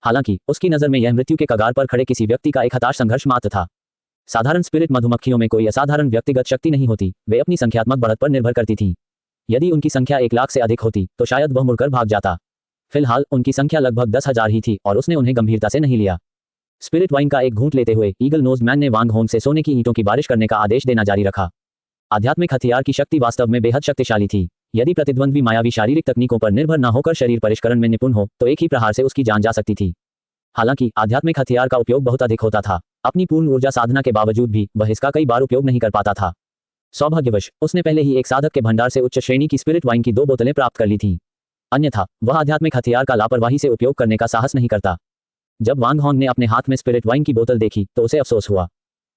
हालांकि उसकी नजर में यह मृत्यु के कगार पर खड़े किसी व्यक्ति का एक हताश संघर्ष मात्र था। साधारण स्पिरिट मधुमक्खियों में कोई असाधारण व्यक्तिगत शक्ति नहीं होती, वे अपनी संख्यात्मक बढ़त पर निर्भर करती थीं। यदि उनकी संख्या 1 लाख से अधिक होती तो शायद वह मुड़कर भाग जाता। फिलहाल उनकी संख्या लगभग 10,000 ही थी और उसने उन्हें गंभीरता से नहीं लिया। स्पिरिट वाइन का एक घूंट लेते हुए ईगल नोज मैन ने वांग हॉन्ग से सोने की ईंटों की बारिश करने का आदेश देना जारी रखा। आध्यात्मिक हथियार की शक्ति वास्तव में बेहद शक्तिशाली थी। यदि प्रतिद्वंद्वी मायावी शारीरिक तकनीकों पर निर्भर न होकर शरीर परिष्करण में निपुण हो, तो एक ही प्रहार से उसकी जान जा सकती थी। हालांकि आध्यात्मिक हथियार का उपयोग बहुत अधिक होता था। अपनी पूर्ण ऊर्जा साधना के बावजूद भी वह इसका कई बार उपयोग नहीं कर पाता था। सौभाग्यवश उसने पहले ही एक साधक के भंडार से उच्च श्रेणी की स्पिरिट वाइन की 2 बोतलें प्राप्त कर ली थीं। अन्यथा वह आध्यात्मिक हथियार का लापरवाही से उपयोग करने का साहस नहीं करता। जब वांग हॉन्ग ने अपने हाथ में स्पिरिट वाइन की बोतल देखी तो उसे अफसोस हुआ।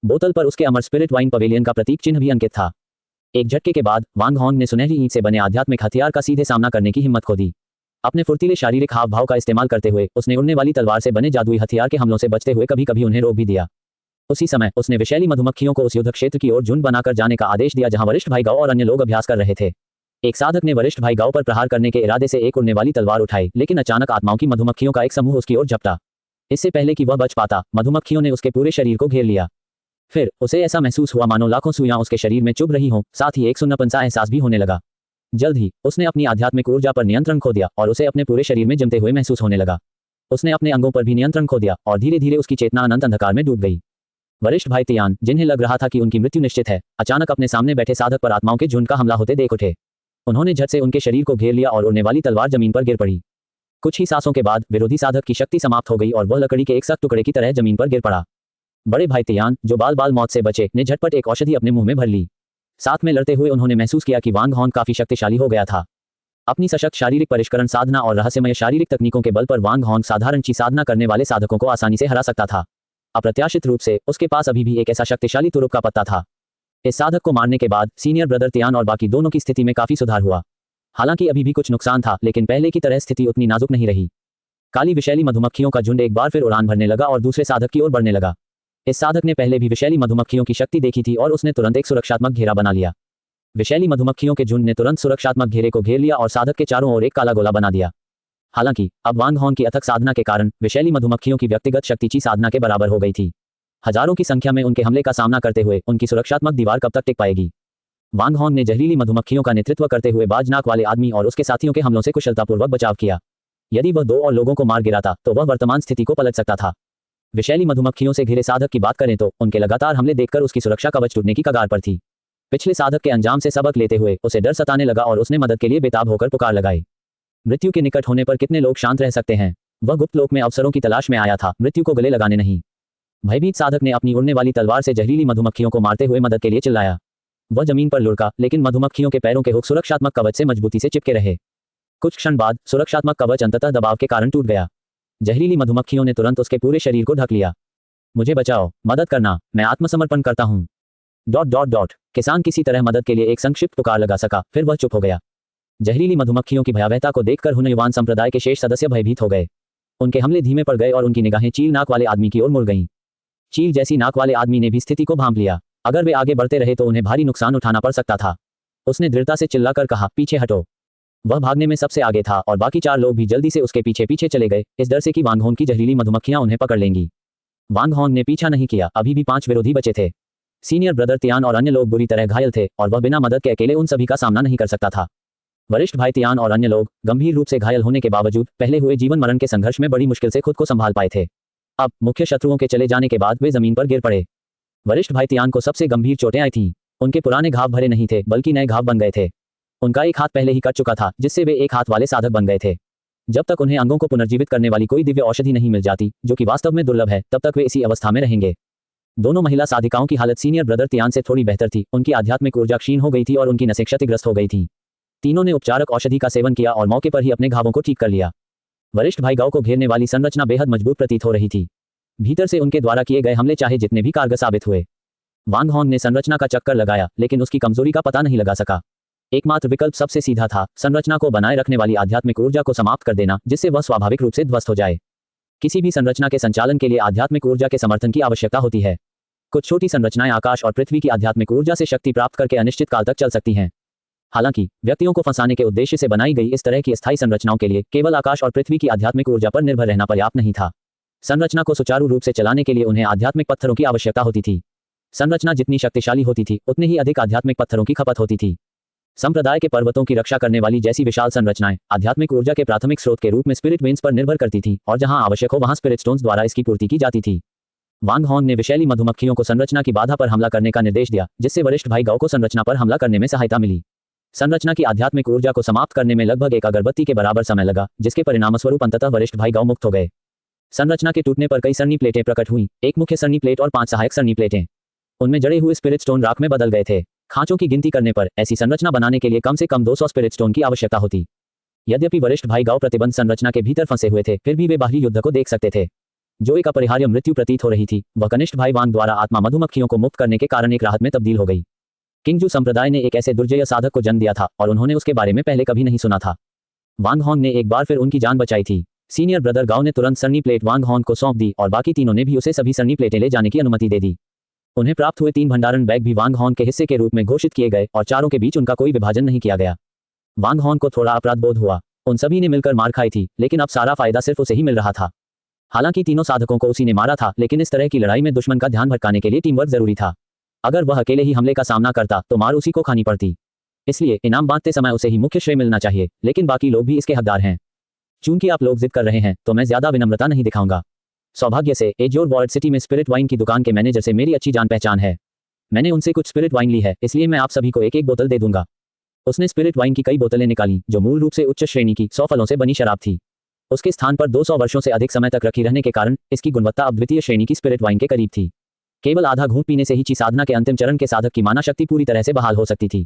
बोतल पर उसके अमर स्पिरिट वाइन पवेलियन का प्रतीक चिन्ह भी अंकित था। एक झटके के बाद वांग हॉन्ग ने सुनहरी ईंट से बने आध्यात्मिक हथियार का सीधे सामना करने की हिम्मत खो दी। अपने फुर्तीले शारीरिक हाव भाव का इस्तेमाल करते हुए उसने उड़ने वाली तलवार से बने जादुई हथियार के हमलों से बचते हुए कभी कभी उन्हें रोक भी दिया। उसी समय उसने विषैली मधुमक्खियों को उस युद्ध क्षेत्र की ओर झुंड बनाकर जाने का आदेश दिया जहां वरिष्ठ भाई गाओ और अन्य लोग अभ्यास कर रहे थे। एक साधक ने वरिष्ठ भाई गाओ पर प्रहार करने के इरादे से एक उड़ने वाली तलवार उठाई, लेकिन अचानक आत्माओं की मधुमक्खियों का एक समूह उसकी ओर झपटा। इससे पहले कि वह बच पाता, मधुमक्खियों ने उसके पूरे शरीर को घेर लिया। फिर उसे ऐसा महसूस हुआ मानो लाखों सुइयां उसके शरीर में चुभ रही हों, साथ ही एक सुन्नापन सा एहसास भी होने लगा। जल्द ही उसने अपनी आध्यात्मिक ऊर्जा पर नियंत्रण खो दिया और उसे अपने पूरे शरीर में जमते हुए महसूस होने लगा। उसने अपने अंगों पर भी नियंत्रण खो दिया और धीरे धीरे उसकी चेतना अनंत अंधकार में डूब गई। वरिष्ठ भाई तियान, जिन्हें लग रहा था कि उनकी मृत्यु निश्चित है, अचानक अपने सामने बैठे साधक पर आत्माओं के झुंड का हमला होते देख उठे। उन्होंने झट से उनके शरीर को घेर लिया और उड़ने वाली तलवार जमीन पर गिर पड़ी। कुछ ही सांसों के बाद विरोधी साधक की शक्ति समाप्त हो गई और वह लकड़ी के एक सख्त टुकड़े की तरह जमीन पर गिर पड़ा। बड़े भाई तियान, जो बाल बाल मौत से बचे, ने झटपट एक औषधि अपने मुंह में भर ली। साथ में लड़ते हुए उन्होंने महसूस किया कि वांग हॉन्ग काफी शक्तिशाली हो गया था। अपनी सशक्त शारीरिक परिष्करण साधना और रहस्यमय शारीरिक तकनीकों के बल पर वांग हॉन्ग साधारण ची साधना करने वाले साधकों को आसानी से हरा सकता था। अप्रत्याशित रूप से उसके पास अभी भी एक ऐसा शक्तिशाली तुरुप का पत्ता था। इस साधक को मारने के बाद सीनियर ब्रदर तियान और बाकी दोनों की स्थिति में काफी सुधार हुआ। हालांकि अभी भी कुछ नुकसान था, लेकिन पहले की तरह स्थिति उतनी नाजुक नहीं रही। काली विषैली मधुमक्खियों का झुंड एक बार फिर उड़ान भरने लगा और दूसरे साधक की ओर बढ़ने लगा। इस साधक ने पहले भी विषैली मधुमक्खियों की शक्ति देखी थी और उसने तुरंत एक सुरक्षात्मक घेरा बना लिया। विषैली मधुमक्खियों के झुंड ने तुरंत सुरक्षात्मक घेरे को घेर लिया और साधक के चारों ओर एक काला गोला बना दिया। हालांकि अब वांग हॉन्ग की अथक साधना के कारण विषैली मधुमक्खियों की व्यक्तिगत शक्ति ची साधना के बराबर हो गई थी। हजारों की संख्या में उनके हमले का सामना करते हुए उनकी सुरक्षात्मक दीवार कब तक टिक पाएगी? वांग हॉन्ग ने जहरीली मधुमक्खियों का नेतृत्व करते हुए बाजनाक वाले आदमी और उसके साथियों के हमलों से कुशलतापूर्वक बचाव किया। यदि वह 2 और लोगों को मार गिराता तो वह वर्तमान स्थिति को पलट सकता था। विषैली मधुमक्खियों से घिरे साधक की बात करें तो उनके लगातार हमले देखकर उसकी सुरक्षा कवच टूटने की कगार पर थी। पिछले साधक के अंजाम से सबक लेते हुए उसे डर सताने लगा और उसने मदद के लिए बेताब होकर पुकार लगाई। मृत्यु के निकट होने पर कितने लोग शांत रह सकते हैं? वह गुप्त लोक में अवसरों की तलाश में आया था, मृत्यु को गले लगाने नहीं। भयभीत साधक ने अपनी उड़ने वाली तलवार से जहरीली मधुमक्खियों को मारते हुए मदद के लिए चिल्लाया। वह जमीन पर लुढ़का, लेकिन मधुमक्खियों के पैरों के हुक सुरक्षात्मक कवच से मजबूती से चिपके रहे। कुछ क्षण बाद सुरक्षात्मक कवच अंततः दबाव के कारण टूट गया। जहरीली मधुमक्खियों ने तुरंत उसके पूरे शरीर को ढक लिया। मुझे बचाओ, मदद करना, मैं आत्मसमर्पण करता हूँ। ... किसान किसी तरह मदद के लिए एक संक्षिप्त पुकार लगा सका, फिर वह चुप हो गया। जहरीली मधुमक्खियों की भयावहता को देखकर हुनयुवान संप्रदाय के शेष सदस्य भयभीत हो गए। उनके हमले धीमे पड़ गए और उनकी निगाहें चील नाक वाले आदमी की ओर मुड़ गईं। चील जैसी नाक वाले आदमी ने भी स्थिति को भांप लिया। अगर वे आगे बढ़ते रहे तो उन्हें भारी नुकसान उठाना पड़ सकता था। उसने दृढ़ता से चिल्लाकर कहा, पीछे हटो। वह भागने में सबसे आगे था और बाकी 4 लोग भी जल्दी से उसके पीछे पीछे चले गए, इस डर से कि वांग होन की जहरीली मधुमक्खियां उन्हें पकड़ लेंगी। वांग होन ने पीछा नहीं किया, अभी भी 5 विरोधी बचे थे। सीनियर ब्रदर तियान और अन्य लोग बुरी तरह घायल थे और वह बिना मदद के अकेले उन सभी का सामना नहीं कर सकता था। वरिष्ठ भाई तियान और अन्य लोग गंभीर रूप से घायल होने के बावजूद पहले हुए जीवन मरण के संघर्ष में बड़ी मुश्किल से खुद को संभाल पाए थे। अब मुख्य शत्रुओं के चले जाने के बाद वे जमीन पर गिर पड़े। वरिष्ठ भाई तियान को सबसे गंभीर चोटें आई थीं। उनके पुराने घाव भरे नहीं थे बल्कि नए घाव बन गए थे। उनका एक हाथ पहले ही कट चुका था जिससे वे एक हाथ वाले साधक बन गए थे। जब तक उन्हें अंगों को पुनर्जीवित करने वाली कोई दिव्य औषधि नहीं मिल जाती, जो कि वास्तव में दुर्लभ है, तब तक वे इसी अवस्था में रहेंगे। दोनों महिला साधिकाओं की हालत सीनियर ब्रदर तियान से थोड़ी बेहतर थी। उनकी आध्यात्मिक ऊर्जा क्षीण हो गई थी और उनकी नसें क्षतिग्रस्त हो गई थीं। तीनों ने उपचारक औषधि का सेवन किया और मौके पर ही अपने घावों को ठीक कर लिया। वरिष्ठ भाई गांव को घेरने वाली संरचना बेहद मजबूत प्रतीत हो रही थी। भीतर से उनके द्वारा किए गए हमले चाहे जितने भी कारगर साबित हुए, वांग होन ने संरचना का चक्कर लगाया लेकिन उसकी कमजोरी का पता नहीं लगा सका। एकमात्र विकल्प सबसे सीधा था, संरचना को बनाए रखने वाली आध्यात्मिक ऊर्जा को समाप्त कर देना, जिससे वह स्वाभाविक रूप से ध्वस्त हो जाए। किसी भी संरचना के संचालन के लिए आध्यात्मिक ऊर्जा के समर्थन की आवश्यकता होती है। कुछ छोटी संरचनाएं आकाश और पृथ्वी की आध्यात्मिक ऊर्जा से शक्ति प्राप्त करके अनिश्चित काल तक चल सकती हैं। हालांकि व्यक्तियों को फंसाने के उद्देश्य से बनाई गई इस तरह की अस्थायी संरचनाओं के लिए केवल आकाश और पृथ्वी की आध्यात्मिक ऊर्जा पर निर्भर रहना पर्याप्त नहीं था। संरचना को सुचारू रूप से चलाने के लिए उन्हें आध्यात्मिक पत्थरों की आवश्यकता होती थी। संरचना जितनी शक्तिशाली होती थी उतनी ही अधिक आध्यात्मिक पत्थरों की खपत होती थी। संप्रदाय के पर्वतों की रक्षा करने वाली जैसी विशाल संरचनाएं आध्यात्मिक ऊर्जा के प्राथमिक स्रोत के रूप में स्पिरिट वेन्स पर निर्भर करती थी और जहां आवश्यक हो वहां स्पिरिट स्टोन्स द्वारा इसकी पूर्ति की जाती थी। वांग होन ने विषैली मधुमक्खियों को संरचना की बाधा पर हमला करने का निर्देश दिया, जिससे वरिष्ठ भाई गाओ को संरचना पर हमला करने में सहायता मिली। संरचना की आध्यात्मिक ऊर्जा को समाप्त करने में लगभग एक अगरबत्ती के बराबर समय लगा, जिसके परिणामस्वरूप अंततः वरिष्ठ भाई गाओ मुक्त हो गए। संरचना के टूटने पर कई सरनी प्लेटें प्रकट हुई, एक मुख्य सरनी प्लेट और 5 सहायक सरनी प्लेटें। उनमें जड़े हुए स्पिरिट स्टोन राख में बदल गए थे। खांचों की गिनती करने पर ऐसी संरचना बनाने के लिए कम से कम 200 स्पिरिट स्टोन की आवश्यकता होती। यद्यपि वरिष्ठ भाई गाओ प्रतिबंध संरचना के भीतर फंसे हुए थे, फिर भी वे बाहरी युद्ध को देख सकते थे। जो एक अपरिहार्य मृत्यु प्रतीत हो रही थी, वह कनिष्ठ भाई वांग द्वारा आत्मा मधुमक्खियों को मुक्त करने के कारण एक राहत में तब्दील हो गई। किंगजू संप्रदाय ने एक ऐसे दुर्जय साधक को जन्म दिया था और उन्होंने उसके बारे में पहले कभी नहीं सुना था। वांग होन ने एक बार फिर उनकी जान बचाई थी। सीनियर ब्रदर गाओ ने तुरंत सरनी प्लेट वांग होन को सौंप दी और बाकी तीनों ने भी उसे सभी सरनी प्लेटें ले जाने की अनुमति दे दी। उन्हें प्राप्त हुए 3 भंडारण बैग भी वांग होन के हिस्से के रूप में घोषित किए गए और चारों के बीच उनका कोई विभाजन नहीं किया गया। वांग होन को थोड़ा अपराध बोध हुआ। उन सभी ने मिलकर मार खाई थी, लेकिन अब सारा फायदा सिर्फ उसे ही मिल रहा था। हालांकि तीनों साधकों को उसी ने मारा था, लेकिन इस तरह की लड़ाई में दुश्मन का ध्यान भटकाने के लिए टीम वर्क जरूरी था। अगर वह अकेले ही हमले का सामना करता तो मार उसी को खानी पड़ती। इसलिए इनाम बांटते समय उसे ही मुख्य श्रेय मिलना चाहिए, लेकिन बाकी लोग भी इसके हकदार हैं। चूंकि आप लोग जिद कर रहे हैं तो मैं ज्यादा विनम्रता नहीं दिखाऊंगा। सौभाग्य से एजोर वॉर्ड सिटी में स्पिरिट वाइन की दुकान के मैनेजर से मेरी अच्छी जान पहचान है। मैंने उनसे कुछ स्पिरिट वाइन ली है, इसलिए मैं आप सभी को एक एक बोतल दे दूंगा। उसने स्पिरिट वाइन की कई बोतलें निकाली जो मूल रूप से उच्च श्रेणी की 100 फलों से बनी शराब थी। उसके स्थान पर 200 वर्षों से अधिक समय तक रखी रहने के कारण इसकी गुणवत्ता अब द्वितीय श्रेणी की स्पिरिट वाइन के करीब थी। केवल आधा घूंट पीने से ही ची साधना के अंतिम चरण के साधक की माना शक्ति पूरी तरह से बहाल हो सकती थी।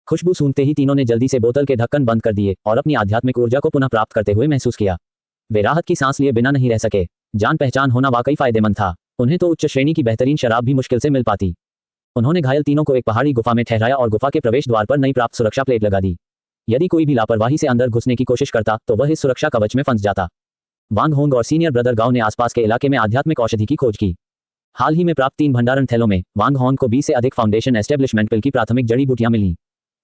खुशबू सूंघते ही तीनों ने जल्दी से बोतल के ढक्कन बंद कर दिए और अपनी आध्यात्मिक ऊर्जा को पुनः प्राप्त करते हुए महसूस किया। वे राहत की सांस लिए बिना नहीं रह सके। जान पहचान होना वाकई फायदेमंद था। उन्हें तो उच्च श्रेणी की बेहतरीन शराब भी मुश्किल से मिल पाती। उन्होंने घायल तीनों को एक पहाड़ी गुफा में ठहराया और गुफा के प्रवेश द्वार पर नई प्राप्त सुरक्षा प्लेट लगा दी। यदि कोई भी लापरवाही से अंदर घुसने की कोशिश करता तो वह इस सुरक्षा कवच में फंस जाता। वांग होंग और सीनियर ब्रदर गाओ ने आसपास के इलाके में आध्यात्मिक औषधि की खोज की। हाल ही में प्राप्त 3 भंडारण थैलों में वांग होंग को 20 से अधिक फाउंडेशन एस्टेब्लिशमेंट पिल की प्राथमिक जड़ी बूटियां मिली।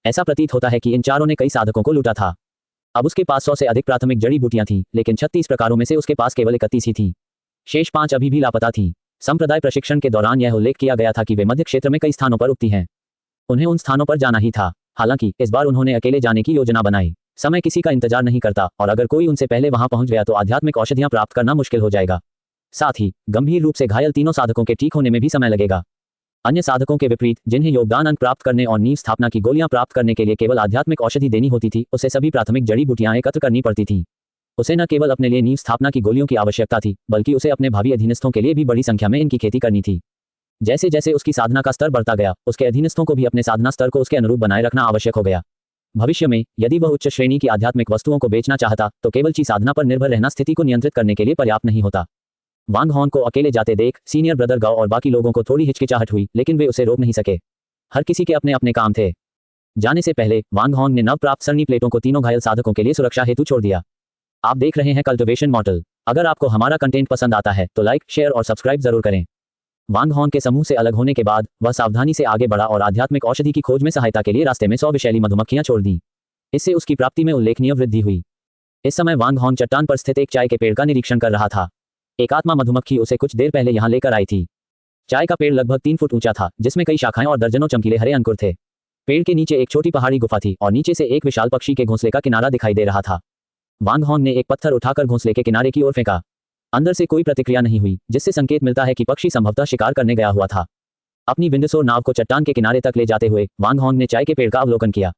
ऐसा प्रतीत होता है कि इन चारों ने कई साधकों को लूटा था। अब उसके पास 100 से अधिक प्राथमिक जड़ी बूटियां थीं, लेकिन 36 प्रकारों में से उसके पास केवल 31 ही थीं। शेष 5 अभी भी लापता थीं। संप्रदाय प्रशिक्षण के दौरान यह उल्लेख किया गया था कि वे मध्य क्षेत्र में कई स्थानों पर उगती हैं। उन्हें उन स्थानों पर जाना ही था। हालांकि इस बार उन्होंने अकेले जाने की योजना बनाई। समय किसी का इंतजार नहीं करता और अगर कोई उनसे पहले वहां पहुंच गया तो आध्यात्मिक औषधियां प्राप्त करना मुश्किल हो जाएगा। साथ ही गंभीर रूप से घायल तीनों साधकों के ठीक होने में भी समय लगेगा। अन्य साधकों के विपरीत, जिन्हें योगदान अंक प्राप्त करने और नींव स्थापना की गोलियां प्राप्त करने के लिए केवल आध्यात्मिक औषधि देनी होती थी, उसे सभी प्राथमिक जड़ी बूटियां एकत्र करनी पड़ती थीं। उसे न केवल अपने लिए नींव स्थापना की गोलियों की आवश्यकता थी, बल्कि उसे अपने भावी अधीनस्थों के लिए भी बड़ी संख्या में इनकी खेती करनी थी। जैसे जैसे उसकी साधना का स्तर बढ़ता गया, उसके अधीनस्थों को भी अपने साधना स्तर को उसके अनुरूप बनाए रखना आवश्यक हो गया। भविष्य में यदि वह उच्च श्रेणी की आध्यात्मिक वस्तुओं को बेचना चाहता तो केवल ची साधना पर निर्भर रहना स्थिति को नियंत्रित करने के लिए पर्याप्त नहीं होता। वांग होन को अकेले जाते देख सीनियर ब्रदर गाओ और बाकी लोगों को थोड़ी हिचकिचाहट हुई, लेकिन वे उसे रोक नहीं सके। हर किसी के अपने अपने काम थे। जाने से पहले वांग हॉन्ग ने नव प्राप्त सरनी प्लेटों को तीनों घायल साधकों के लिए सुरक्षा हेतु छोड़ दिया। आप देख रहे हैं कल्टिवेशन मॉडल। अगर आपको हमारा कंटेंट पसंद आता है तो लाइक, शेयर और सब्सक्राइब जरूर करें। वांग हॉन्ग के समूह से अलग होने के बाद वह सावधानी से आगे बढ़ा और आध्यात्मिक औषधि की खोज में सहायता के लिए रास्ते में 100 विषैली मधुमक्खियां छोड़ दी। इससे उसकी प्राप्ति में उल्लेखनीय वृद्धि हुई। इस समय वांग हॉन्ग चट्टान पर स्थित एक चाय के पेड़ का निरीक्षण कर रहा था। एक आत्मा मधुमक्खी उसे कुछ देर पहले यहां लेकर आई थी। चाय का पेड़ लगभग 3 फुट ऊंचा था, जिसमें कई शाखाएं और दर्जनों चमकीले हरे अंकुर थे। पेड़ के नीचे एक छोटी पहाड़ी गुफा थी और नीचे से एक विशाल पक्षी के घोंसले का किनारा दिखाई दे रहा था। वांग हॉन्ग ने एक पत्थर उठाकर घोंसले के किनारे की ओर फेंका। अंदर से कोई प्रतिक्रिया नहीं हुई, जिससे संकेत मिलता है कि पक्षी संभवतः शिकार करने गया हुआ था। अपनी विंडसोर नाव को चट्टान के किनारे तक ले जाते हुए वांग हॉन्ग ने चाय के पेड़ का अवलोकन किया।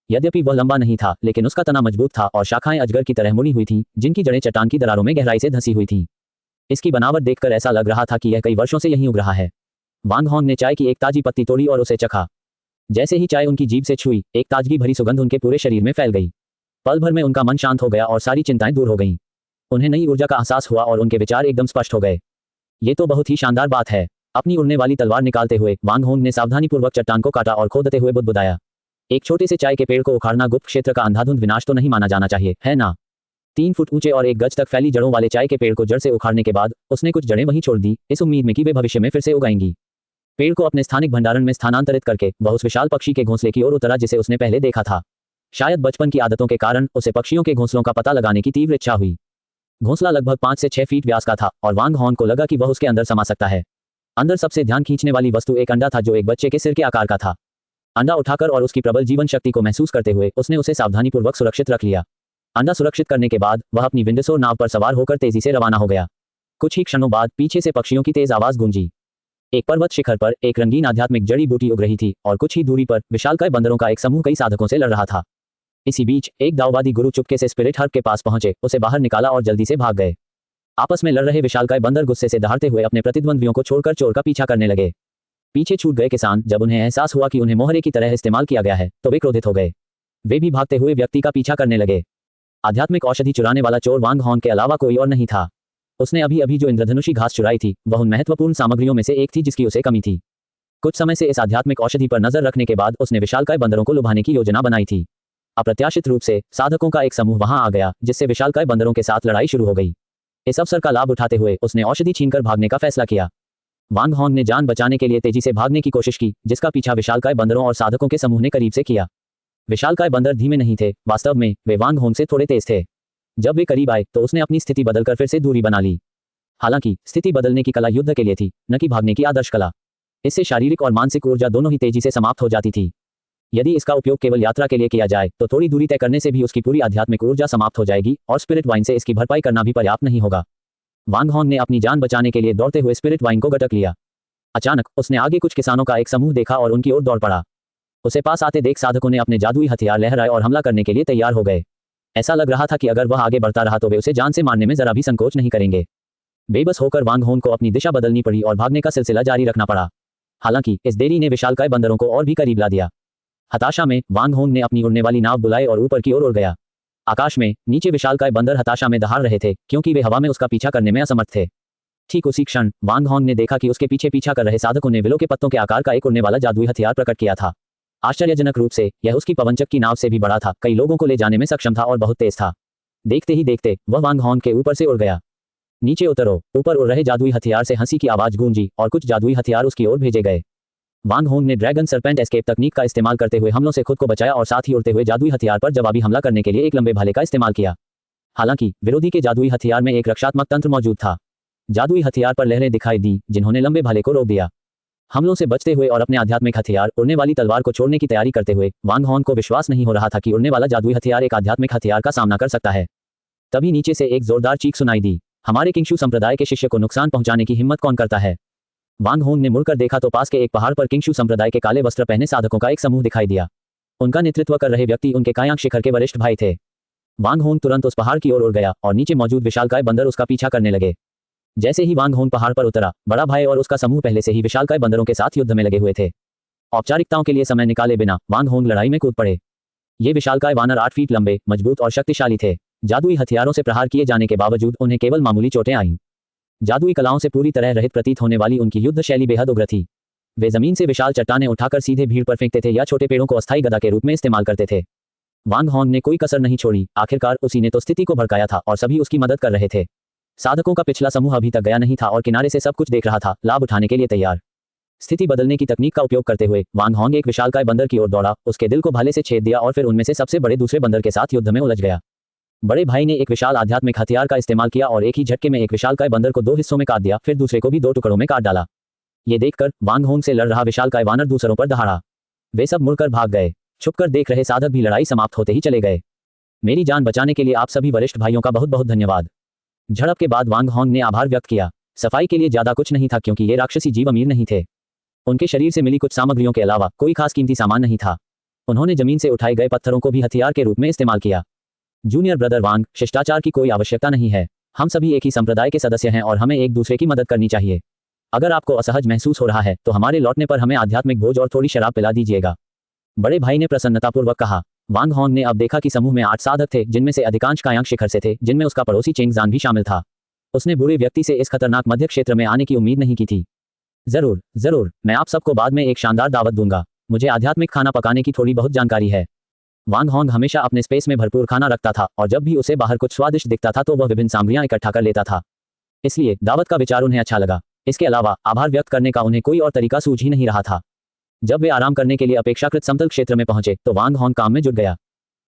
यद्यपि वह लंबा नहीं था, लेकिन उसका तना मजबूत था और शाखाएं अजगर की तरह मुड़ी हुई थीं, जिनकी जड़ें चट्टान की दरारों में गहराई से धंसी हुई थीं। इसकी बनावट देखकर ऐसा लग रहा था कि यह कई वर्षों से यहीं उग रहा है। वांग हॉन्ग ने चाय की एक ताजी पत्ती तोड़ी और उसे चखा। जैसे ही चाय उनकी जीभ से छुई, एक ताजगी भरी सुगंध उनके पूरे शरीर में फैल गई। पल भर में उनका मन शांत हो गया और सारी चिंताएं दूर हो गईं। उन्हें नई ऊर्जा का एहसास हुआ और उनके विचार एकदम स्पष्ट हो गए। ये तो बहुत ही शानदार बात है। अपनी उड़ने वाली तलवार निकालते हुए वांग हॉन्ग ने सावधानीपूर्वक चट्टान को काटा और खोदते हुए बुदबुदाया। एक छोटे से चाय के पेड़ को उखाड़ना गुप्त क्षेत्र का अंधाधुंध विनाश तो नहीं माना जाना चाहिए, है ना? 3 फुट ऊंचे और 1 गज तक फैली जड़ों वाले चाय के पेड़ को जड़ से उखाड़ने के बाद उसने कुछ जड़ें वहीं छोड़ दी, इस उम्मीद में कि वे भविष्य में फिर से उगाएंगी। पेड़ को अपने स्थानिक भंडारण में स्थानांतरित करके वह उस विशाल पक्षी के घोंसले की ओर उतरा जिसे उसने पहले देखा था। शायद बचपन की आदतों के कारण उसे पक्षियों के घोंसलों का पता लगाने की तीव्र इच्छा हुई। घोंसला लगभग 5 से 6 फीट व्यास का था और वांग हॉन्ग को लगा कि वह उसके अंदर समा सकता है। अंदर सबसे ध्यान खींचने वाली वस्तु एक अंडा था जो एक बच्चे के सिर के आकार का था। अंडा उठाकर और उसकी प्रबल जीवन शक्ति को महसूस करते हुए उसने उसे सावधानीपूर्वक सुरक्षित रख लिया। अंडा सुरक्षित करने के बाद वह अपनी विंडसोर नाव पर सवार होकर तेजी से रवाना हो गया। कुछ ही क्षणों बाद पीछे से पक्षियों की तेज आवाज गूंजी। एक पर्वत शिखर पर एक रंगीन आध्यात्मिक जड़ी बूटी उग रही थी और कुछ ही दूरी पर विशालकाय बंदरों का एक समूह कई साधकों से लड़ रहा था। इसी बीच एक दाववादी गुरु चुपके से स्पिरिट हर्ब के पास पहुंचे, उसे बाहर निकाला और जल्दी से भाग गए। आपस में लड़ रहे विशालकाय बंदर गुस्से से दहाड़ते हुए अपने प्रतिद्वंद्वियों को छोड़कर चोर का पीछा करने लगे। पीछे छूट गए किसान जब उन्हें एहसास हुआ कि उन्हें मोहरे की तरह इस्तेमाल किया गया है तो वे क्रोधित हो गए। वे भी भागते हुए व्यक्ति का पीछा करने लगे। आध्यात्मिक औषधि चुराने वाला चोर वांग हॉन्ग के अलावा कोई और नहीं था। उसने अभी अभी जो इंद्रधनुषी घास चुराई थी वह उन महत्वपूर्ण सामग्रियों में से एक थी जिसकी उसे कमी थी। कुछ समय से इस आध्यात्मिक औषधि पर नजर रखने के बाद उसने विशालकाय बंदरों को लुभाने की योजना बनाई थी। अप्रत्याशित रूप से साधकों का एक समूह वहां आ गया, जिससे विशालकाय बंदरों के साथ लड़ाई शुरू हो गई। इस अवसर का लाभ उठाते हुए उसने औषधि छीनकर भागने का फैसला किया। वांग हॉन्ग ने जान बचाने के लिए तेजी से भागने की कोशिश की, जिसका पीछा विशालकाय बंदरों और साधकों के समूह ने करीब से किया। विशालकाय बंदर धीमे नहीं थे, वास्तव में वे वांग हॉन्ग से थोड़े तेज थे। जब वे करीब आए तो उसने अपनी स्थिति बदलकर फिर से दूरी बना ली। हालांकि स्थिति बदलने की कला युद्ध के लिए थी, न कि भागने की आदर्श कला। इससे शारीरिक और मानसिक ऊर्जा दोनों ही तेजी से समाप्त हो जाती थी। यदि इसका उपयोग केवल यात्रा के लिए किया जाए तो थोड़ी दूरी तय करने से भी उसकी पूरी आध्यात्मिक ऊर्जा समाप्त हो जाएगी और स्पिरिट वाइन से इसकी भरपाई करना भी पर्याप्त नहीं होगा। वांग हॉन्ग ने अपनी जान बचाने के लिए दौड़ते हुए स्पिरिट वाइन को गटक लिया। अचानक उसने आगे कुछ किसानों का एक समूह देखा और उनकी ओर दौड़ पड़ा। उसे पास आते देख साधकों ने अपने जादुई हथियार लहराए और हमला करने के लिए तैयार हो गए। ऐसा लग रहा था कि अगर वह आगे बढ़ता रहा तो वे उसे जान से मारने में जरा भी संकोच नहीं करेंगे। बेबस होकर वांग हॉन्ग को अपनी दिशा बदलनी पड़ी और भागने का सिलसिला जारी रखना पड़ा। हालांकि इस देरी ने विशालकाय बंदरों को और भी करीब ला दिया। हताशा में वांग हॉन्ग ने अपनी उड़ने वाली नाव बुलाई और ऊपर की ओर उड़ गया। आकाश में नीचे विशालकाय बंदर हताशा में दहाड़ रहे थे, क्योंकि वे हवा में उसका पीछा करने में असमर्थ थे। ठीक उसी क्षण वांग हॉन्ग ने देखा कि उसके पीछे पीछा कर रहे साधकों ने विलो के पत्तों के आकार का एक उड़ने वाला जादुई हथियार प्रकट किया था। आश्चर्यजनक रूप से यह उसकी पवनचक्की की नाव से भी बड़ा था, कई लोगों को ले जाने में सक्षम था और बहुत तेज था। देखते ही देखते वह वांग हॉन्ग के ऊपर से उड़ गया। नीचे उतरो। ऊपर उड़ रहे जादुई हथियार से हंसी की आवाज गूंजी और कुछ जादुई हथियार उसकी ओर भेजे गए। वांग हॉन्ग ने ड्रैगन सरपेंट एस्केप तकनीक का इस्तेमाल करते हुए हमलों से खुद को बचाया और साथ ही उड़ते हुए जादुई हथियार पर जवाबी हमला करने के लिए एक लंबे भाले का इस्तेमाल किया। हालांकि विरोधी के जादुई हथियार में एक रक्षात्मक तंत्र मौजूद था। जादुई हथियार पर लहरें दिखाई दी, जिन्होंने लंबे भाले को रोक दिया। हमलों से बचते हुए और अपने आध्यात्मिक हथियार उड़ने वाली तलवार को छोड़ने की तैयारी करते हुए वांग हॉन्ग को विश्वास नहीं हो रहा था कि उड़ने वाला जादुई हथियार एक आध्यात्मिक हथियार का सामना कर सकता है। तभी नीचे से एक जोरदार चीख सुनाई दी। हमारे किंगशू संप्रदाय के शिष्य को नुकसान पहुंचाने की हिम्मत कौन करता है? वांग हॉन्ग ने मुड़कर देखा तो पास के एक पहाड़ पर किंगशू संप्रदाय के काले वस्त्र पहने साधकों का एक समूह दिखाई दिया। उनका नेतृत्व कर रहे व्यक्ति उनके कायांक शिखर के वरिष्ठ भाई थे। वांग हॉन्ग तुरंत उस पहाड़ की ओर उड़ गया और नीचे मौजूद विशालकाय बंदर उसका पीछा करने लगे। जैसे ही वांग हॉन्ग पहाड़ पर उतरा, बड़ा भाई और उसका समूह पहले से ही विशालकाय बंदरों के साथ युद्ध में लगे हुए थे। औपचारिकताओं के लिए समय निकाले बिना वांग हॉन्ग लड़ाई में कूद पड़े। ये विशालकाय वानर 8 फीट लंबे, मजबूत और शक्तिशाली थे। जादुई हथियारों से प्रहार किए जाने के बावजूद उन्हें केवल मामूली चोटें आईं। जादुई कलाओं से पूरी तरह रहित प्रतीत होने वाली उनकी युद्ध शैली बेहद उग्र थी। वे जमीन से विशाल चट्टानें उठाकर सीधे भीड़ पर फेंकते थे या छोटे पेड़ों को अस्थायी गदा के रूप में इस्तेमाल करते थे। वांग हॉन्ग ने कोई कसर नहीं छोड़ी। आखिरकार उसी ने तो स्थिति को भड़काया था और सभी उसकी मदद कर रहे थे। साधकों का पिछला समूह अभी तक गया नहीं था और किनारे से सब कुछ देख रहा था, लाभ उठाने के लिए तैयार। स्थिति बदलने की तकनीक का उपयोग करते हुए वांग हॉन्ग एक विशालकाय बंदर की ओर दौड़ा, उसके दिल को भाले से छेद दिया और फिर उनमें से सबसे बड़े दूसरे बंदर के साथ युद्ध में उलझ गया। बड़े भाई ने एक विशाल आध्यात्मिक हथियार का इस्तेमाल किया और एक ही झटके में एक विशालकाय बंदर को 2 हिस्सों में काट दिया, फिर दूसरे को भी 2 टुकड़ों में काट डाला। ये देखकर वांग हॉन्ग से लड़ रहा विशालकाय वानर दूसरों पर दहाड़ा। वे सब मुड़कर भाग गए। छुपकर देख रहे साधक भी लड़ाई समाप्त होते ही चले गए। मेरी जान बचाने के लिए आप सभी वरिष्ठ भाइयों का बहुत बहुत धन्यवाद। झड़प के बाद वांग हॉन्ग ने आभार व्यक्त किया। सफाई के लिए ज्यादा कुछ नहीं था क्योंकि ये राक्षसी जीव अमीर नहीं थे। उनके शरीर से मिली कुछ सामग्रियों के अलावा कोई खास कीमती सामान नहीं था। उन्होंने जमीन से उठाए गए पत्थरों को भी हथियार के रूप में इस्तेमाल किया। जूनियर ब्रदर वांग, शिष्टाचार की कोई आवश्यकता नहीं है। हम सभी एक ही संप्रदाय के सदस्य हैं और हमें एक दूसरे की मदद करनी चाहिए। अगर आपको असहज महसूस हो रहा है तो हमारे लौटने पर हमें आध्यात्मिक भोज और थोड़ी शराब पिला दीजिएगा, बड़े भाई ने प्रसन्नतापूर्वक कहा। वांग हॉन्ग ने अब देखा कि समूह में 8 साधक थे, जिनमें से अधिकांश कायांग शिखर से थे, जिनमें उसका पड़ोसी चेंगजान भी शामिल था। उसने बुरे व्यक्ति से इस खतरनाक मध्य क्षेत्र में आने की उम्मीद नहीं की थी। जरूर जरूर, मैं आप सबको बाद में एक शानदार दावत दूंगा। मुझे आध्यात्मिक खाना पकाने की थोड़ी बहुत जानकारी है। वांग हॉन्ग हमेशा अपने स्पेस में भरपूर खाना रखता था और जब भी उसे बाहर कुछ स्वादिष्ट दिखता था तो वह विभिन्न सामग्रियां इकट्ठा कर लेता था। इसलिए दावत का विचार उन्हें अच्छा लगा। इसके अलावा आभार व्यक्त करने का उन्हें कोई और तरीका सूझ ही नहीं रहा था। जब वे आराम करने के लिए अपेक्षाकृत समतल क्षेत्र में पहुंचे तो वांग हॉन्ग काम में जुट गया।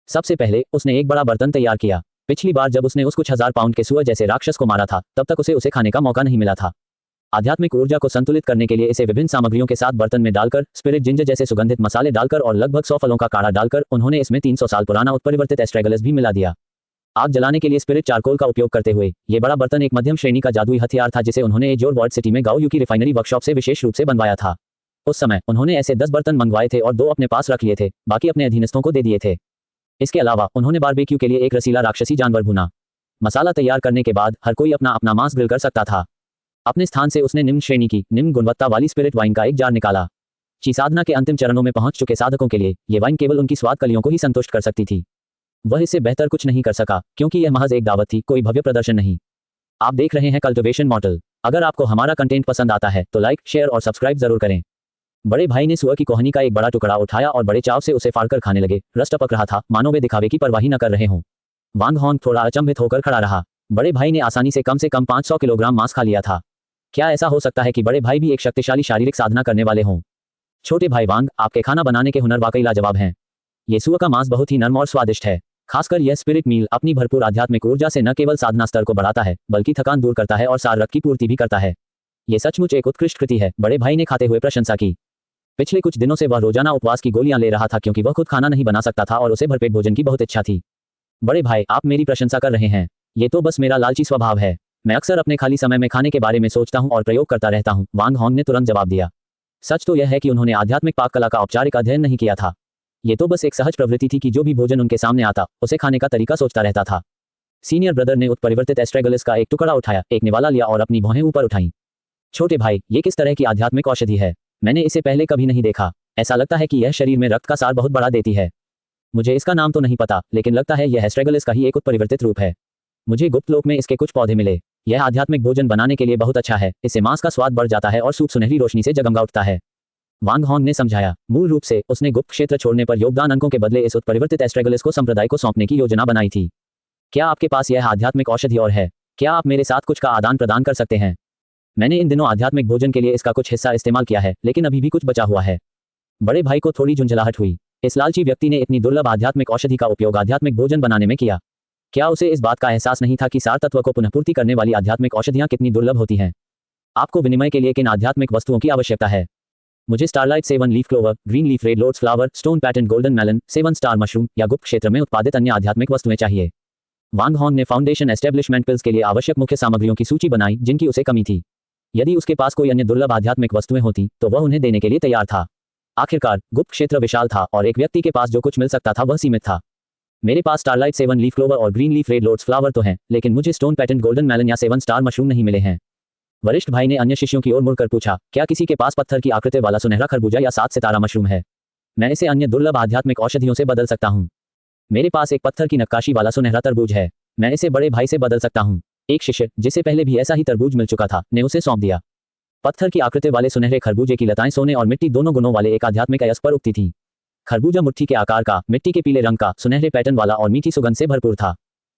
सबसे पहले उसने एक बड़ा बर्तन तैयार किया। पिछली बार जब उसने उस कुछ 1000 पाउंड के सुअर जैसे राक्षस को मारा था तब तक उसे खाने का मौका नहीं मिला था। आध्यात्मिक ऊर्जा को संतुलित करने के लिए इसे विभिन्न सामग्रियों के साथ बर्तन में डालकर, स्पिरिट जिंजर जैसे सुगंधित मसाले डालकर और लगभग 100 फलों का काढ़ा डालकर उन्होंने इसमें 300 साल पुराना उत्परिवर्तित एस्ट्रेगलस भी मिला दिया। आग जलाने के लिए स्पिरिट चारकोल का उपयोग करते हुए ये बड़ा बर्तन एक मध्यम श्रेणी का जादुई हथियार था जिसे उन्होंने एजोर वॉर्ड सिटी में गाओ यू की रिफाइनरी वर्कशॉप से विशेष रूप से बनवाया था। उस समय उन्होंने ऐसे 10 बर्तन मंगवाए थे और 2 अपने पास रख लिए थे, बाकी अपने अधीनस्थों को दे दिए थे। इसके अलावा उन्होंने बारबेक्यू के लिए एक रसीला राक्षसी जानवर भुना। मसाला तैयार करने के बाद हर कोई अपना अपना मांस ग्रिल कर सकता था। अपने स्थान से उसने निम्न श्रेणी की, निम्न गुणवत्ता वाली स्पिरिट वाइन का एक जार निकाला। ची साधना के अंतिम चरणों में पहुंच चुके साधकों के लिए यह वाइन केवल उनकी स्वाद कलियों को ही संतुष्ट कर सकती थी। वह इससे बेहतर कुछ नहीं कर सका क्योंकि यह महज एक दावत थी, कोई भव्य प्रदर्शन नहीं। आप देख रहे हैं कल्टिवेशन मॉडल। अगर आपको हमारा कंटेंट पसंद आता है तो लाइक, शेयर और सब्सक्राइब जरूर करें। बड़े भाई ने सुअर की कोहनी का एक बड़ा टुकड़ा उठाया और बड़े चाव से उसे फाड़कर खाने लगे। रस टपक रहा था, मानो वे दिखावे की परवाह न कर रहे हों। वांग हॉन्ग थोड़ा अचंभित होकर खड़ा रहा। बड़े भाई ने आसानी से कम 500 किलोग्राम मांस खा लिया था। क्या ऐसा हो सकता है कि बड़े भाई भी एक शक्तिशाली शारीरिक साधना करने वाले हों? छोटे भाई वांग, आपके खाना बनाने के हुनर वाकई लाजवाब हैं। ये सुअर का मांस बहुत ही नरम और स्वादिष्ट है। खासकर यह स्पिरिट मील अपनी भरपूर आध्यात्मिक ऊर्जा से न केवल साधना स्तर को बढ़ाता है बल्कि थकान दूर करता है और सार रक्त की पूर्ति भी करता है। ये सचमुच एक उत्कृष्ट कृति है, बड़े भाई ने खाते हुए प्रशंसा की। पिछले कुछ दिनों से वह रोजाना उपवास की गोलियां ले रहा था क्योंकि वह खुद खाना नहीं बना सकता था और उसे भरपेट भोजन की बहुत इच्छा थी। बड़े भाई, आप मेरी प्रशंसा कर रहे हैं। ये तो बस मेरा लालची स्वभाव है। मैं अक्सर अपने खाली समय में खाने के बारे में सोचता हूं और प्रयोग करता रहता हूं, वांग हॉन्ग ने तुरंत जवाब दिया। सच तो यह है कि उन्होंने आध्यात्मिक पाक कला का औपचारिक अध्ययन नहीं किया था। ये तो बस एक सहज प्रवृत्ति थी कि जो भी भोजन उनके सामने आता उसे खाने का तरीका सोचता रहता था। सीनियर ब्रदर ने उत्परिवर्तित एस्ट्रेगलस का एक टुकड़ा उठाया, एक निवाला लिया और अपनी भौहें ऊपर उठाई। छोटे भाई, ये किस तरह की आध्यात्मिक औषधि है? मैंने इसे पहले कभी नहीं देखा। ऐसा लगता है कि यह शरीर में रक्त का सार बहुत बढ़ा देती है। मुझे इसका नाम तो नहीं पता, लेकिन लगता है यह एस्ट्रेगलस का ही एक उत्परिवर्तित रूप है। मुझे गुप्त लोक में इसके कुछ पौधे मिले। यह आध्यात्मिक भोजन बनाने के लिए बहुत अच्छा है। इससे मांस का स्वाद बढ़ जाता है और सूप सुनहरी रोशनी से जगमगा उठता है। वांग हॉन्ग ने समझाया। मूल रूप से उसने गुप्त क्षेत्र छोड़ने पर योगदान अंकों के बदले इस उत्परिवर्तित एस्ट्रेगलस को संप्रदाय को सौंपने की योजना बनाई थी। क्या आपके पास यह आध्यात्मिक औषधि और है? क्या आप मेरे साथ कुछ का आदान प्रदान कर सकते हैं? मैंने इन दिनों आध्यात्मिक भोजन के लिए इसका कुछ हिस्सा इस्तेमाल किया है, लेकिन अभी भी कुछ बचा हुआ है। बड़े भाई को थोड़ी झुंझलाहट हुई। इस लालची व्यक्ति ने इतनी दुर्लभ आध्यात्मिक औषधि का उपयोग आध्यात्मिक भोजन बनाने में किया। क्या उसे इस बात का एहसास नहीं था कि सार तत्व को पुनःपूर्ति करने वाली आध्यात्मिक औषधियां कितनी दुर्लभ होती हैं? आपको विनिमय के लिए किन आध्यात्मिक वस्तुओं की आवश्यकता है? मुझे starlight 7 leaf clover, green leaf red lords flower, stone pattern golden melon, 7 star mushroom या गुप्त क्षेत्र में उत्पादित अन्य आध्यात्मिक वस्तुएं चाहिए। वांग हॉन्ग ने फाउंडेशन एस्टेब्लिशमेंट पिल्स के लिए आवश्यक मुख्य सामग्रियों की सूची बनाई जिनकी उसे कमी थी। यदि उसके पास कोई अन्य दुर्लभ आध्यात्मिक वस्तुएं होती तो वह उन्हें देने के लिए तैयार था। आखिरकार गुप्त क्षेत्र विशाल था और एक व्यक्ति के पास जो कुछ मिल सकता था वह सीमित था। मेरे पास स्टारलाइट 7 लीफ क्लोवर और green leaf red lords flower तो हैं, लेकिन मुझे स्टोन पैटर्न गोल्डन मेलन या 7 स्टार मशरूम नहीं मिले हैं। वरिष्ठ भाई ने अन्य शिष्यों की ओर मुड़कर पूछा, क्या किसी के पास पत्थर की आकृति वाला सुनहरा खरबूजा या 7 सितारा मशरूम है? मैं इसे अन्य दुर्लभ आध्यात्मिक औषधियों से बदल सकता हूँ। मेरे पास एक पत्थर की नक्काशी वाला सुनहरा तरबूज है, मैं इसे बड़े भाई से बदल सकता हूँ। एक शिष्य, जिसे पहले भी ऐसा ही तरबूज मिल चुका था, ने उसे सौंप दिया। पत्थर की आकृति वाले सुनहरे खरबूजे की लताएं सोने और मिट्टी दोनों गुणों वाले एक आध्यात्मिक अयस्क पर उगती थी। खरबूजा मुट्ठी के आकार का, मिट्टी के पीले रंग का, सुनहरे पैटर्न वाला और मीठी सुगंध से भरपूर था।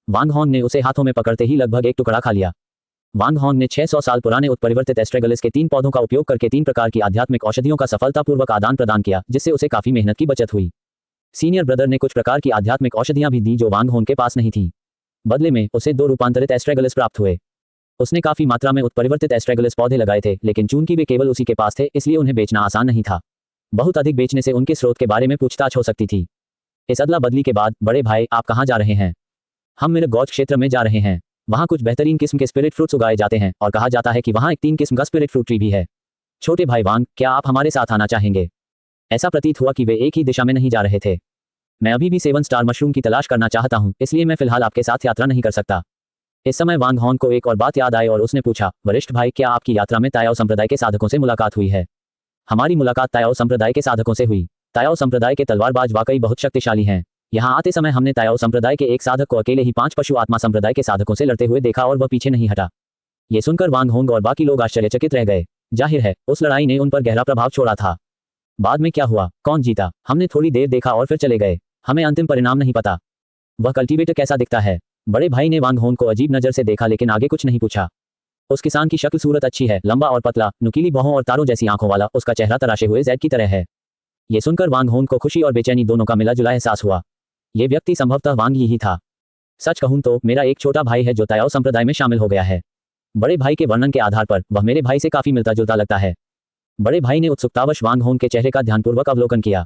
वांग हॉन्ग ने उसे हाथों में पकड़ते ही लगभग एक टुकड़ा खा लिया। वांग हॉन्ग ने 600 साल पुराने उत्परिवर्तित एस्ट्रेगलिस के 3 पौधों का उपयोग करके 3 प्रकार की आध्यात्मिक औषधियों का सफलतापूर्वक आदान प्रदान किया, जिससे उसे काफी मेहनत की बचत हुई। सीनियर ब्रदर ने कुछ प्रकार की आध्यात्मिक औषधियां भी दी जो वांग हॉन्ग के पास नहीं थी। बदले में उसे 2 रूपांतरित एस्ट्रेगलिस प्राप्त हुए। उसने काफी मात्रा में उत्परिवर्तित एस्ट्रेगलिस पौधे लगाए थे, लेकिन चूंकि वे केवल उसी के पास थे, इसलिए उन्हें बेचना आसान नहीं था। बहुत अधिक बेचने से उनके स्रोत के बारे में पूछताछ हो सकती थी। इस अदला बदली के बाद, बड़े भाई, आप कहाँ जा रहे हैं? हम मिर्ग गौज क्षेत्र में जा रहे हैं। वहाँ कुछ बेहतरीन किस्म के स्पिरिट फ्रूट्स उगाए जाते हैं और कहा जाता है कि वहाँ एक 3 किस्म का स्पिरिट फ्रूट ट्री भी है। छोटे भाई वांग, क्या आप हमारे साथ आना चाहेंगे? ऐसा प्रतीत हुआ कि वे एक ही दिशा में नहीं जा रहे थे। मैं अभी भी 7 स्टार मशरूम की तलाश करना चाहता हूँ, इसलिए मैं फिलहाल आपके साथ यात्रा नहीं कर सकता। इस समय वांग हॉन्ग को एक और बात याद आई और उसने पूछा, वरिष्ठ भाई, क्या आपकी यात्रा में तायाओ संप्रदाय के साधकों से मुलाकात हुई है? हमारी मुलाकात तायाओ संप्रदाय के साधकों से हुई। तायाओ संप्रदाय के तलवारबाज वाकई बहुत शक्तिशाली हैं। यहाँ आते समय हमने तायाओ संप्रदाय के एक साधक को अकेले ही 5 पशु आत्मा संप्रदाय के साधकों से लड़ते हुए देखा और वह पीछे नहीं हटा। ये सुनकर वांग हॉन्ग और बाकी लोग आश्चर्यचकित रह गए। जाहिर है, उस लड़ाई ने उन पर गहरा प्रभाव छोड़ा था। बाद में क्या हुआ, कौन जीता? हमने थोड़ी देर देखा और फिर चले गए। हमें अंतिम परिणाम नहीं पता। वह कल्टीवेटर कैसा दिखता है? बड़े भाई ने वांग हॉन्ग को अजीब नजर से देखा लेकिन आगे कुछ नहीं पूछा। उस किसान की शक्ल सूरत अच्छी है, लंबा और पतला, नुकीली बाहों और तारों जैसी आंखों वाला, उसका चेहरा तराशे हुए जैद की तरह है। ये सुनकर वांग हॉन्ग को खुशी और बेचैनी दोनों का मिला जुला एहसास हुआ। ये व्यक्ति संभवतः वांग ही था। सच कहूं तो मेरा एक छोटा भाई है जो तायाओ संप्रदाय में शामिल हो गया है। बड़े भाई के वर्णन के आधार पर वह मेरे भाई से काफी मिलता जुलता लगता है। बड़े भाई ने उत्सुकतावश वांग हॉन्ग के चेहरे का ध्यानपूर्वक अवलोकन किया।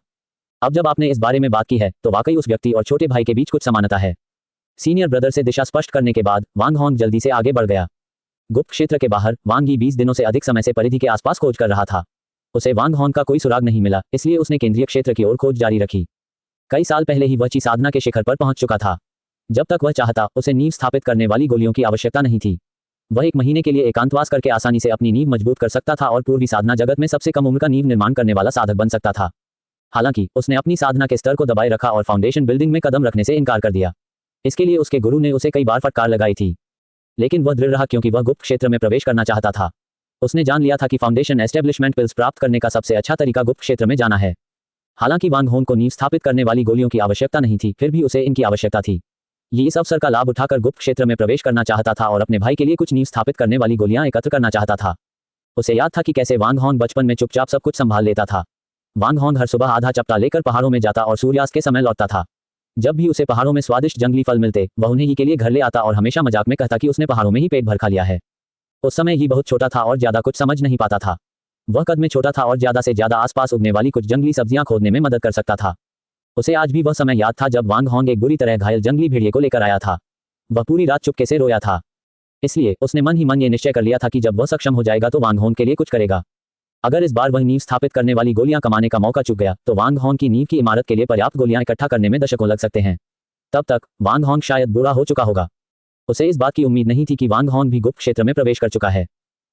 अब जब आपने इस बारे में बात की है तो वाकई उस व्यक्ति और छोटे भाई के बीच कुछ समानता है। सीनियर ब्रदर से दिशा स्पष्ट करने के बाद वांग हॉन्ग जल्दी से आगे बढ़ गया। गुप्त क्षेत्र के बाहर वांग ही 20 दिनों से अधिक समय से परिधि के आसपास खोज कर रहा था। उसे वांग हॉन्ग का कोई सुराग नहीं मिला, इसलिए उसने केंद्रीय क्षेत्र की ओर खोज जारी रखी। कई साल पहले ही वह ची साधना के शिखर पर पहुंच चुका था। जब तक वह चाहता, उसे नींव स्थापित करने वाली गोलियों की आवश्यकता नहीं थी। वह 1 महीने के लिए एकांतवास करके आसानी से अपनी नींव मजबूत कर सकता था और पूर्वी साधना जगत में सबसे कम उम्र का नींव निर्माण करने वाला साधक बन सकता था। हालांकि उसने अपनी साधना के स्तर को दबाए रखा और फाउंडेशन बिल्डिंग में कदम रखने से इनकार कर दिया। इसके लिए उसके गुरु ने उसे कई बार फटकार लगाई थी, लेकिन वह दृढ़ रहा क्योंकि वह गुप्त क्षेत्र में प्रवेश करना चाहता था। उसने जान लिया था कि फाउंडेशन एस्टेब्लिशमेंट पिल्स प्राप्त करने का सबसे अच्छा तरीका गुप्त क्षेत्र में जाना है। हालांकि वांग हॉन्ग को नींव स्थापित करने वाली गोलियों की आवश्यकता नहीं थी, फिर भी उसे इनकी आवश्यकता थी। ये इस अवसर का लाभ उठाकर गुप्त क्षेत्र में प्रवेश करना चाहता था और अपने भाई के लिए कुछ नींव स्थापित करने वाली गोलियां एकत्र करना चाहता था। उसे याद था कि कैसे वांग हॉन्ग बचपन में चुपचाप सब कुछ संभाल लेता था। वांग हॉन्ग हर सुबह आधा चपटा लेकर पहाड़ों में जाता और सूर्यास्त के समय लौटता था। जब भी उसे पहाड़ों में स्वादिष्ट जंगली फल मिलते, वह उन्हें ही के लिए घर ले आता और हमेशा मजाक में कहता कि उसने पहाड़ों में ही पेट भर खा लिया है। उस समय ही बहुत छोटा था और ज्यादा कुछ समझ नहीं पाता था। वह कद में छोटा था और ज्यादा से ज्यादा आसपास उगने वाली कुछ जंगली सब्जियां खोदने में मदद कर सकता था। उसे आज भी वह समय याद था जब वांग हॉन्ग एक बुरी तरह घायल जंगली भेड़िए को लेकर आया था। वह पूरी रात चुपके से रोया था। इसलिए उसने मन ही मन ये निश्चय कर लिया था कि जब वह सक्षम हो जाएगा तो वांग हॉन्ग के लिए कुछ करेगा। अगर इस बार वह नींव स्थापित करने वाली गोलियां कमाने का मौका चूक गया तो वांग हॉन्ग की नींव की इमारत के लिए पर्याप्त गोलियां इकट्ठा करने में दशकों लग सकते हैं। तब तक वांग हॉन्ग शायद बूढ़ा हो चुका होगा। उसे इस बात की उम्मीद नहीं थी कि वांग हॉन्ग भी गुप्त क्षेत्र में प्रवेश कर चुका है।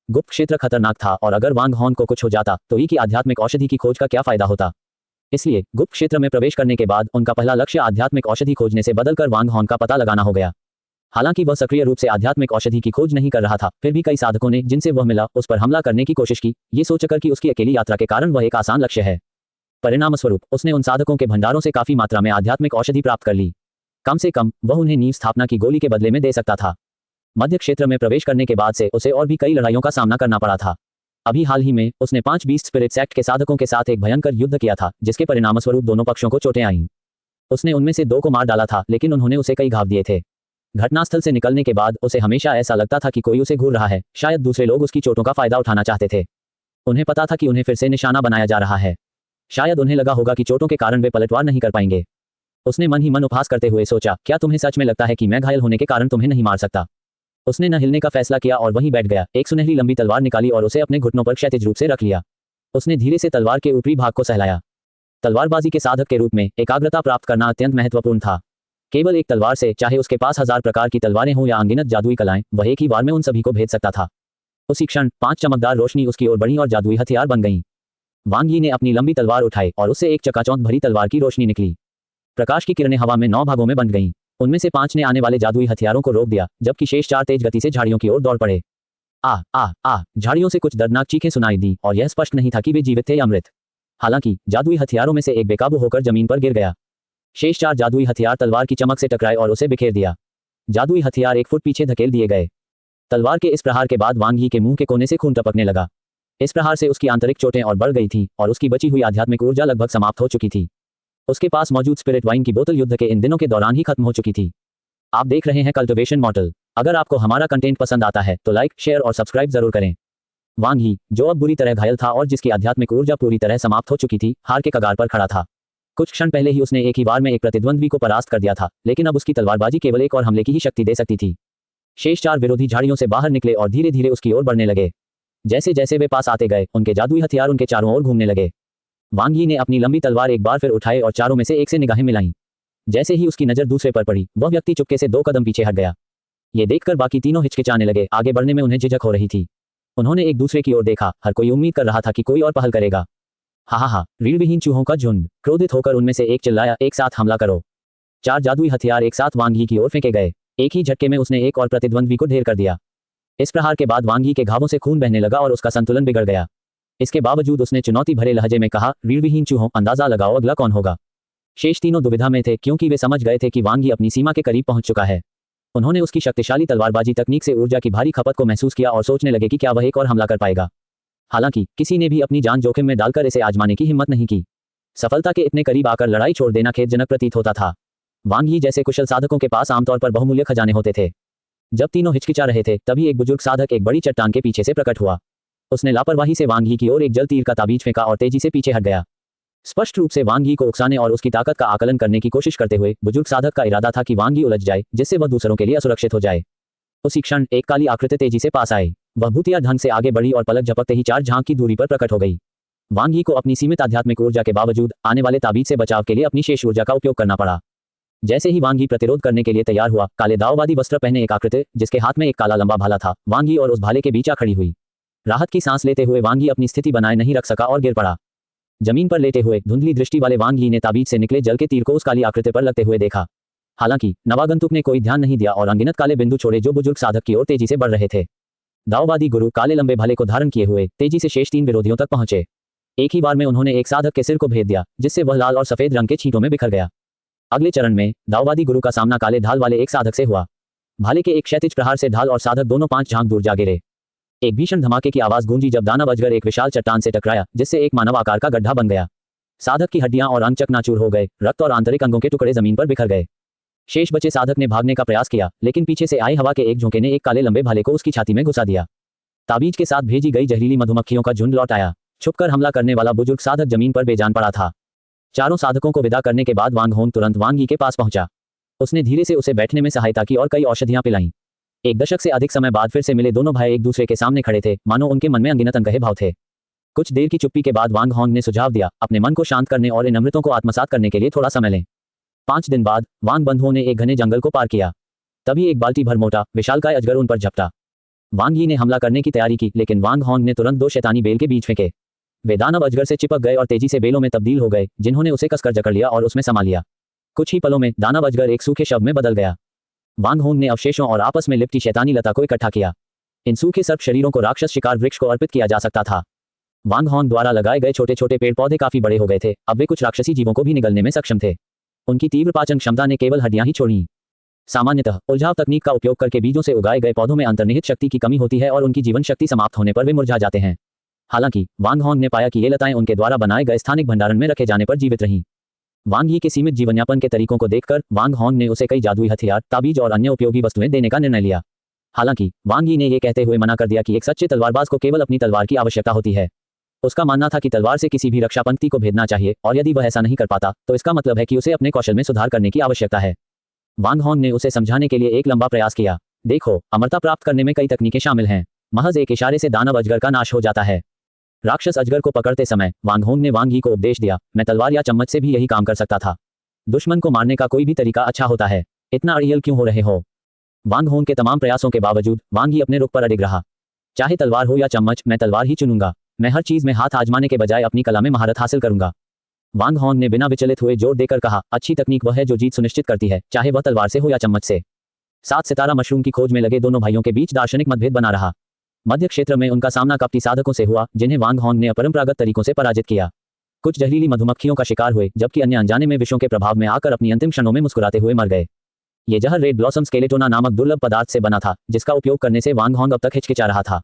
गुप्त क्षेत्र खतरनाक था और अगर वांग हॉन्ग को कुछ हो जाता तो ई की आध्यात्मिक औषधि की खोज का क्या फायदा होता। इसलिए गुप्त क्षेत्र में प्रवेश करने के बाद उनका पहला लक्ष्य आध्यात्मिक औषधि खोजने से बदलकर वांग हॉन्ग का पता लगाना हो गया। हालांकि वह सक्रिय रूप से आध्यात्मिक औषधि की खोज नहीं कर रहा था, फिर भी कई साधकों ने जिनसे वह मिला उस पर हमला करने की कोशिश की, ये सोचकर कि उसकी अकेली यात्रा के कारण वह एक आसान लक्ष्य है। परिणामस्वरूप उसने उन साधकों के भंडारों से काफी मात्रा में आध्यात्मिक औषधि प्राप्त कर ली। कम से कम वह उन्हें नींव स्थापना की गोली के बदले में दे सकता था। मध्य क्षेत्र में प्रवेश करने के बाद से उसे और भी कई लड़ाइयों का सामना करना पड़ा था। अभी हाल ही में उसने 5 बीस्ट स्पिरिट्स एक्ट के साधकों के साथ एक भयंकर युद्ध किया था, जिसके परिणामस्वरूप दोनों पक्षों को चोटें आईं। उसने उनमें से 2 को मार डाला था, लेकिन उन्होंने उसे कई घाव दिए थे। घटनास्थल से निकलने के बाद उसे हमेशा ऐसा लगता था कि कोई उसे घूर रहा है। शायद दूसरे लोग उसकी चोटों का फायदा उठाना चाहते थे। उन्हें पता था कि उन्हें फिर से निशाना बनाया जा रहा है। शायद उन्हें लगा होगा कि चोटों के कारण वे पलटवार नहीं कर पाएंगे। उसने मन ही मन उपहास करते हुए सोचा, क्या तुम्हें सच में लगता है कि मैं घायल होने के कारण तुम्हें नहीं मार सकता? उसने न हिलने का फैसला किया और वहीं बैठ गया। एक सुनहरी लंबी तलवार निकाली और उसे अपने घुटनों पर क्षैतिज रूप से रख लिया। उसने धीरे से तलवार के ऊपरी भाग को सहलाया। तलवारबाजी के साधक के रूप में एकाग्रता प्राप्त करना अत्यंत महत्वपूर्ण था। केवल एक तलवार से, चाहे उसके पास 1000 प्रकार की तलवारें हों या अनगिनत जादुई कलाएं, वह एक ही बार में उन सभी को भेद सकता था। उसी क्षण 5 चमकदार रोशनी उसकी ओर बढ़ी और जादुई हथियार बन गईं। वांग यी ने अपनी लंबी तलवार उठाई और उससे एक चकाचौंध भरी तलवार की रोशनी निकली। प्रकाश की किरणें हवा में 9 भागों में बंट गईं। उनमें से 5 ने आने वाले जादुई हथियारों को रोक दिया, जबकि शेष 4 तेज गति से झाड़ियों की ओर दौड़ पड़े। झाड़ियों से कुछ दर्दनाक चीखें सुनाई दी और यह स्पष्ट नहीं था कि वे जीवित थे या मृत। हालांकि जादुई हथियारों में से एक बेकाबू होकर जमीन पर गिर गया। शेष 4 जादुई हथियार तलवार की चमक से टकराए और उसे बिखेर दिया। जादुई हथियार 1 फुट पीछे धकेल दिए गए। तलवार के इस प्रहार के बाद वांग ही के मुंह के कोने से खून टपकने लगा। इस प्रहार से उसकी आंतरिक चोटें और बढ़ गई थीं और उसकी बची हुई आध्यात्मिक ऊर्जा लगभग समाप्त हो चुकी थी। उसके पास मौजूद स्पिरिट वाइन की बोतल युद्ध के इन दिनों के दौरान ही खत्म हो चुकी थी। आप देख रहे हैं कल्टिवेशन मॉडल। अगर आपको हमारा कंटेंट पसंद आता है तो लाइक, शेयर और सब्सक्राइब जरूर करें। वांग ही, जो अब बुरी तरह घायल था और जिसकी आध्यात्मिक ऊर्जा पूरी तरह समाप्त हो चुकी थी, हार के कगार पर खड़ा था। कुछ क्षण पहले ही उसने एक ही बार में एक प्रतिद्वंद्वी को परास्त कर दिया था, लेकिन अब उसकी तलवारबाजी केवल एक और हमले की ही शक्ति दे सकती थी। शेष 4 विरोधी झाड़ियों से बाहर निकले और धीरे धीरे उसकी ओर बढ़ने लगे। जैसे जैसे वे पास आते गए, उनके जादुई हथियार उनके चारों ओर घूमने लगे। वांग ही ने अपनी लंबी तलवार एक बार फिर उठाई और चारों में से एक से निगाहें मिलाईं। जैसे ही उसकी नजर दूसरे पर पड़ी, वह व्यक्ति चुपके से 2 कदम पीछे हट गया। ये देखकर बाकी तीनों हिचकिचाने लगे। आगे बढ़ने में उन्हें झिझक हो रही थी। उन्होंने एक दूसरे की ओर देखा। हर कोई उम्मीद कर रहा था कि कोई और पहल करेगा। हा, रीढ़विहीन चूहों का झुंड। क्रोधित होकर उनमें से एक चिल्लाया, एक साथ हमला करो। 4 जादुई हथियार एक साथ वांग ही की ओर फेंके गए। एक ही झटके में उसने एक और प्रतिद्वंद्वी को ढेर कर दिया। इस प्रहार के बाद वांग ही के घावों से खून बहने लगा और उसका संतुलन बिगड़ गया। इसके बावजूद उसने चुनौती भरे लहजे में कहा, रीढ़विहीन चूहों, अंदाजा लगाओ अगला कौन होगा। शेष तीनों दुविधा में थे, क्योंकि वे समझ गए थे कि वांग ही अपनी सीमा के करीब पहुंच चुका है। उन्होंने उसकी शक्तिशाली तलवारबाजी तकनीक से ऊर्जा की भारी खपत को महसूस किया और सोचने लगे कि क्या वह एक और हमला कर पाएगा। हालांकि किसी ने भी अपनी जान जोखिम में डालकर इसे आजमाने की हिम्मत नहीं की। सफलता के इतने करीब आकर लड़ाई छोड़ देना खेदजनक प्रतीत होता था। वांग ही जैसे कुशल साधकों के पास आमतौर पर बहुमूल्य खजाने होते थे। जब तीनों हिचकिचा रहे थे, तभी एक बुजुर्ग साधक एक बड़ी चट्टान के पीछे से प्रकट हुआ। उसने लापरवाही से वांग ही की ओर एक जल तीर का ताबीज फेंका और तेजी से पीछे हट गया। स्पष्ट रूप से वांग ही को उकसाने और उसकी ताकत का आकलन करने की कोशिश करते हुए बुजुर्ग साधक का इरादा था कि वांग ही उलझ जाए, जिससे वह दूसरों के लिए असुरक्षित हो जाए। उसी क्षण एक काली आकृति तेजी से पास आई। वह भूतिया ढंग से आगे बढ़ी और पलक झपकते ही 4 झांक की दूरी पर प्रकट हो गई। वांग ही को अपनी सीमित आध्यात्मिक ऊर्जा के बावजूद आने वाले ताबीज से बचाव के लिए अपनी शेष ऊर्जा का उपयोग करना पड़ा। जैसे ही वांग ही प्रतिरोध करने के लिए तैयार हुआ, काले दाववादी वस्त्र पहने एक आकृति, जिसके हाथ में एक काला लंबा भाला था, वांग ही और उस भाले के बीच आ खड़ी हुई। राहत की सांस लेते हुए वांग ही अपनी स्थिति बनाए नहीं रख सका और गिर पड़ा। जमीन पर लेटे हुए धुंधली दृष्टि वाले वांग ही ने ताबीज से निकले जल के तीर को उस काली आकृति पर लगते हुए देखा। हालांकि नवागंतुक ने कोई ध्यान नहीं दिया और अनगिनत काले बिंदु छोड़े जो बुजुर्ग साधक की ओर तेजी से बढ़ रहे थे। दाववादी गुरु काले लंबे भाले को धारण किए हुए तेजी से शेष 3 विरोधियों तक पहुंचे। एक ही बार में उन्होंने एक साधक के सिर को भेद दिया, जिससे वह लाल और सफेद रंग के छींटों में बिखर गया। अगले चरण में दाववादी गुरु का सामना काले ढाल वाले एक साधक से हुआ। भाले के एक क्षैतिज प्रहार से ढाल और साधक दोनों 5 झांक दूर जा गिरे। एक भीषण धमाके की आवाज गूंजी जब दानव अजगर एक विशाल चट्टान से टकराया, जिससे एक मानव आकार का गड्ढा बन गया। साधक की हड्डियां और अंग चकनाचूर हो गए। रक्त और आंतरिक अंगों के टुकड़े जमीन पर बिखर गए। शेष बचे साधक ने भागने का प्रयास किया, लेकिन पीछे से आई हवा के एक झोंके ने एक काले लंबे भाले को उसकी छाती में घुसा दिया। ताबीज के साथ भेजी गई जहरीली मधुमक्खियों का झुंड लौट आया। छुपकर हमला करने वाला बुजुर्ग साधक जमीन पर बेजान पड़ा था। चारों साधकों को विदा करने के बाद वांग होंग तुरंत वांग ही के पास पहुंचा। उसने धीरे से उसे बैठने में सहायता की और कई औषधियां पिलाईं। 1 दशक से अधिक समय बाद फिर से मिले दोनों भाई एक दूसरे के सामने खड़े थे, मानो उनके मन में अनगिनत अनकहे भाव थे। कुछ देर की चुप्पी के बाद वांग होंग ने सुझाव दिया, अपने मन को शांत करने और इन अमृतों को आत्मसात करने के लिए थोड़ा समय लें। 5 दिन बाद वांग बंधुओं ने एक घने जंगल को पार किया। तभी एक बाल्टी भर मोटा विशालकाय अजगर उन पर झपटा। वांग ही ने हमला करने की तैयारी की, लेकिन वांग होंग ने तुरंत 2 शैतानी बेल के बीच फेंके। वे दानव अजगर से चिपक गए और तेजी से बेलों में तब्दील हो गए, जिन्होंने उसे कसकर जकड़ लिया और उसमें समा लिया। कुछ ही पलों में दानव अजगर एक सूखे शव में बदल गया। वांग होंग ने अवशेषों और आपस में लिपटी शैतानी लता को इकट्ठा किया। इन सूखे सर्प शरीरों को राक्षस शिकार वृक्ष को अर्पित किया जा सकता था। वांग होंग द्वारा लगाए गए छोटे छोटे पेड़ पौधे काफी बड़े हो गए थे। अब वे कुछ राक्षसी जीवों को भी निगलने में सक्षम थे। उनकी तीव्र पाचन क्षमता ने केवल हड्डियां ही छोड़ी। सामान्यतः उलझाव तकनीक का उपयोग करके बीजों से उगाए गए पौधों में अंतर्निहित शक्ति की कमी होती है और उनकी जीवन शक्ति समाप्त होने पर वे मुरझा जाते हैं। हालांकि वांग होंग ने पाया कि ये लताएं उनके द्वारा बनाए गए स्थानिक भंडारण में रखे जाने पर जीवित रहीं। वांग ही के सीमित जीवनयापन के तरीकों को देखकर वांग होंग ने उसे कई जादुई हथियार, ताबीज और अन्य उपयोगी वस्तुएं देने का निर्णय लिया। हालांकि वांग ही ने यह कहते हुए मना कर दिया कि एक सच्चे तलवारबाज को केवल अपनी तलवार की आवश्यकता होती है। उसका मानना था कि तलवार से किसी भी रक्षा पंक्ति को भेदना चाहिए, और यदि वह ऐसा नहीं कर पाता तो इसका मतलब है कि उसे अपने कौशल में सुधार करने की आवश्यकता है। वांग होंग ने उसे समझाने के लिए एक लंबा प्रयास किया। देखो, अमरता प्राप्त करने में कई तकनीकें शामिल हैं। महज एक इशारे से दानव अजगर का नाश हो जाता है। राक्षस अजगर को पकड़ते समय वांग होंग ने वांग ही को उपदेश दिया, मैं तलवार या चम्मच से भी यही काम कर सकता था। दुश्मन को मारने का कोई भी तरीका अच्छा होता है, इतना अड़ियल क्यों हो रहे हो। वांग होंग के तमाम प्रयासों के बावजूद वांग ही अपने रुख पर अडिग रहा। चाहे तलवार हो या चम्मच, मैं तलवार ही चुनूंगा। मैं हर चीज में हाथ आजमाने के बजाय अपनी कला में महारत हासिल करूंगा। वांग होंग ने बिना विचलित हुए जोर देकर कहा, अच्छी तकनीक वह है जो जीत सुनिश्चित करती है, चाहे वह तलवार से हो या चम्मच से। 7 सितारा मशरूम की खोज में लगे दोनों भाइयों के बीच दार्शनिक मतभेद बना रहा। मध्य क्षेत्र में उनका सामना कपटी साधकों से हुआ, जिन्हें वांग होंग ने अपरंपरागत तरीकों से पराजित किया। कुछ जहरीली मधुमक्खियों का शिकार हुए, जबकि अन्य अनजाने में विषों के प्रभाव में आकर अपनी अंतिम क्षणों में मुस्कुराते हुए मर गए। ये जहर रेड ब्लॉसम स्केलेटोना नामक दुर्लभ पदार्थ से बना था, जिसका उपयोग करने से वांग होंग अब तक हिचकिचा रहा था।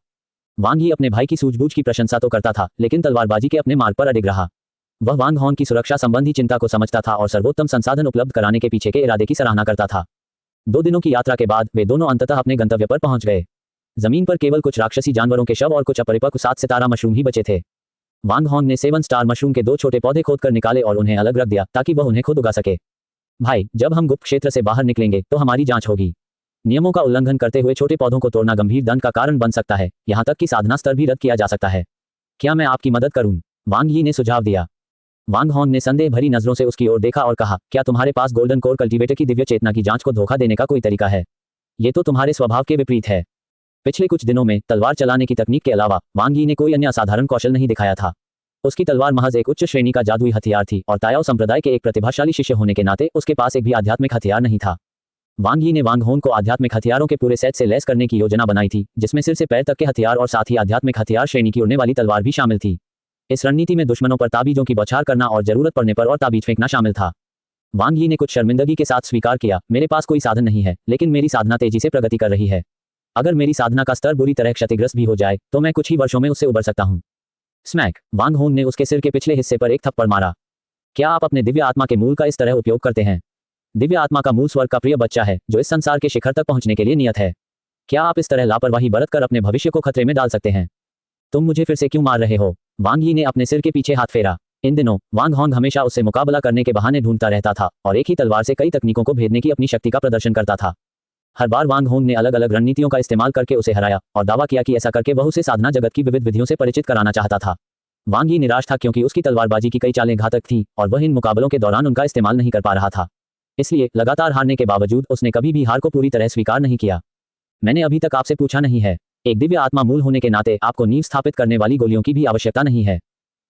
वांग ही अपने भाई की सूझबूझ की प्रशंसा तो करता था, लेकिन तलवारबाजी के अपने मार्ग पर अडिग रहा। वह वांग होंग की सुरक्षा संबंधी चिंता को समझता था और सर्वोत्तम संसाधन उपलब्ध कराने के पीछे के इरादे की सराहना करता था। 2 दिनों की यात्रा के बाद वे दोनों अंततः अपने गंतव्य पर पहुंच गए। जमीन पर केवल कुछ राक्षसी जानवरों के शव और कुछ अपरिपक्व 7 सितारा मशरूम ही बचे थे। वांग होंग ने 7 स्टार मशरूम के 2 छोटे पौधे खोदकर निकाले और उन्हें अलग रख दिया, ताकि वह उन्हें खुद उगा सके। भाई, जब हम गुप्त क्षेत्र से बाहर निकलेंगे तो हमारी जांच होगी। नियमों का उल्लंघन करते हुए छोटे पौधों को तोड़ना गंभीर दंड का कारण बन सकता है, यहाँ तक कि साधना स्तर भी रद्द किया जा सकता है। क्या मैं आपकी मदद करूं? वांग यी ने सुझाव दिया। वांग होंग ने संदेह भरी नजरों से उसकी ओर देखा और कहा, क्या तुम्हारे पास गोल्डन कोर कल्टीवेटर की दिव्य चेतना की जांच को धोखा देने का कोई तरीका है? ये तो तुम्हारे स्वभाव के विपरीत है। पिछले कुछ दिनों में तलवार चलाने की तकनीक के अलावा वांग यी ने कोई अन्य असाधारण कौशल नहीं दिखाया था। उसकी तलवार महज एक उच्च श्रेणी का जादुई हथियार थी और ताओ संप्रदाय के एक प्रतिभाशाली शिष्य होने के नाते उसके पास एक भी आध्यात्मिक हथियार नहीं था। वांग यी ने वांग होंग को आध्यात्मिक हथियारों के पूरे सेट से लैस करने की योजना बनाई थी, जिसमें सिर से पैर तक के हथियार और साथ ही आध्यात्मिक हथियार श्रेणी की उड़ने वाली तलवार भी शामिल थी। इस रणनीति में दुश्मनों पर ताबीजों की बौछार करना और जरूरत पड़ने पर और ताबीज फेंकना शामिल था। वांग यी ने कुछ शर्मिंदगी के साथ स्वीकार किया, मेरे पास कोई साधन नहीं है, लेकिन मेरी साधना तेजी से प्रगति कर रही है। अगर मेरी साधना का स्तर बुरी तरह क्षतिग्रस्त भी हो जाए तो मैं कुछ ही वर्षों में उससे उबर सकता हूँ। स्मैक! वांग होंग ने उसके सिर के पिछले हिस्से पर एक थप्पड़ मारा। क्या आप अपने दिव्य आत्मा के मूल का इस तरह उपयोग करते हैं? दिव्य आत्मा का मूल स्वर्ग का प्रिय बच्चा है, जो इस संसार के शिखर तक पहुंचने के लिए नियत है। क्या आप इस तरह लापरवाही बरतकर अपने भविष्य को खतरे में डाल सकते हैं? तुम मुझे फिर से क्यों मार रहे हो? वांग यी ने अपने सिर के पीछे हाथ फेरा। इन दिनों वांग होंग हमेशा उससे मुकाबला करने के बहाने ढूंढता रहता था और एक ही तलवार से कई तकनीकों को भेदने की अपनी शक्ति का प्रदर्शन करता था। हर बार वांग होंग ने अलग अलग रणनीतियों का इस्तेमाल करके उसे हराया और दावा किया कि ऐसा करके वह उसे साधना जगत की विविध विधियों से परिचित कराना चाहता था। वांग यी निराश था, क्योंकि उसकी तलवारबाजी की कई चालें घातक थीं और वह इन मुकाबलों के दौरान उनका इस्तेमाल नहीं कर पा रहा था। इसलिए लगातार हारने के बावजूद उसने कभी भी हार को पूरी तरह स्वीकार नहीं किया। मैंने अभी तक आपसे पूछा नहीं है। एक दिव्य आत्मा मूल होने के नाते आपको नींव स्थापित करने वाली गोलियों की भी आवश्यकता नहीं है।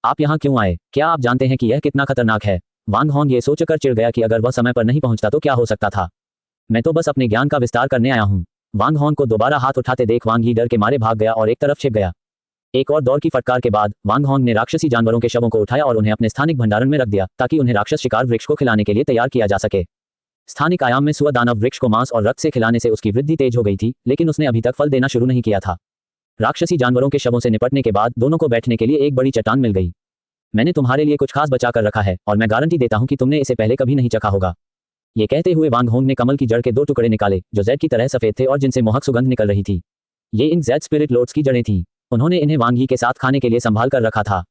आप यहाँ क्यों आए? क्या आप जानते हैं कि यह कितना खतरनाक है? वांग होंग ये सोचकर चिढ़ गया कि अगर वह समय पर नहीं पहुंचता तो क्या हो सकता था। मैं तो बस अपने ज्ञान का विस्तार करने आया हूँ। वांग होंग को दोबारा हाथ उठाते देख वांग यी डर के मारे भाग गया और एक तरफ छिप गया। एक और दौर की फटकार के बाद वांग होंग ने राक्षसी जानवरों के शवों को उठाया और उन्हें अपने स्थानिक भंडारण में रख दिया, ताकि उन्हें राक्षस शिकार वृक्ष को खिलाने के लिए तैयार किया जा सके। स्थानिक आयाम में सुअ दानव वृक्ष को मांस और रक्त से खिलाने से उसकी वृद्धि तेज हो गई थी, लेकिन उसने अभी तक फल देना शुरू नहीं किया था। राक्षसी जानवरों के शवों से निपटने के बाद दोनों को बैठने के लिए एक बड़ी चट्टान मिल गई। मैंने तुम्हारे लिए कुछ खास बचा कर रखा है और मैं गारंटी देता हूं कि तुमने इसे पहले कभी नहीं चखा होगा। ये कहते हुए वांग होंग ने कमल की जड़ के 2 टुकड़े निकाले, जो जेड की तरह सफेद थे और जिनसे मोहक सुगंध निकल रही थी। ये इन जेड स्पिरिट लॉर्ड्स की जड़ें थीं। उन्होंने इन्हें वांग यी के साथ खाने के लिए संभाल कर रखा था।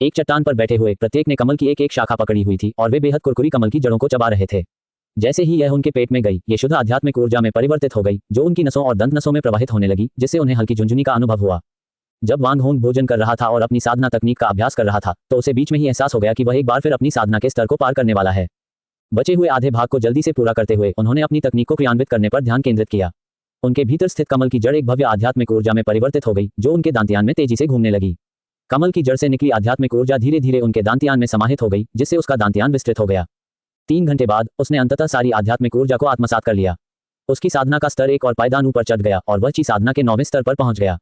एक चट्टान पर बैठे हुए प्रत्येक ने कमल की एक एक शाखा पकड़ी हुई थी और वे बेहद कुरकुरी कमल की जड़ों को चबा रहे थे। जैसे ही यह उनके पेट में गई, ये शुद्ध आध्यात्मिक ऊर्जा में परिवर्तित हो गई, जो उनकी नसों और दंत नसों में प्रवाहित होने लगी, जिससे उन्हें हल्की झुंझुनी का अनुभव हुआ। जब वांग होंग भोजन कर रहा था और अपनी साधना तकनीक का अभ्यास कर रहा था, तो उसे बीच में ही एहसास हो गया कि वह एक बार फिर अपनी साधना के स्तर को पार करने वाला है। बचे हुए आधे भाग को जल्दी से पूरा करते हुए उन्होंने अपनी तकनीक को क्रियान्वित करने पर ध्यान केंद्रित किया। उनके भीतर स्थित कमल की जड़ एक भव्य आध्यात्मिक ऊर्जा में परिवर्तित हो गई, जो उनके दांतियान में तेजी से घूमने लगी। कमल की जड़ से निकली आध्यात्मिक ऊर्जा धीरे धीरे उनके दांतियान में समाहित हो गई, जिससे उसका दांतियान विस्तृत हो गया। 3 घंटे बाद उसने अंततः सारी आध्यात्मिक ऊर्जा को आत्मसात कर लिया। उसकी साधना का स्तर एक और पायदान ऊपर चढ़ गया और वह ची साधना के 9वें स्तर पर पहुंच गया।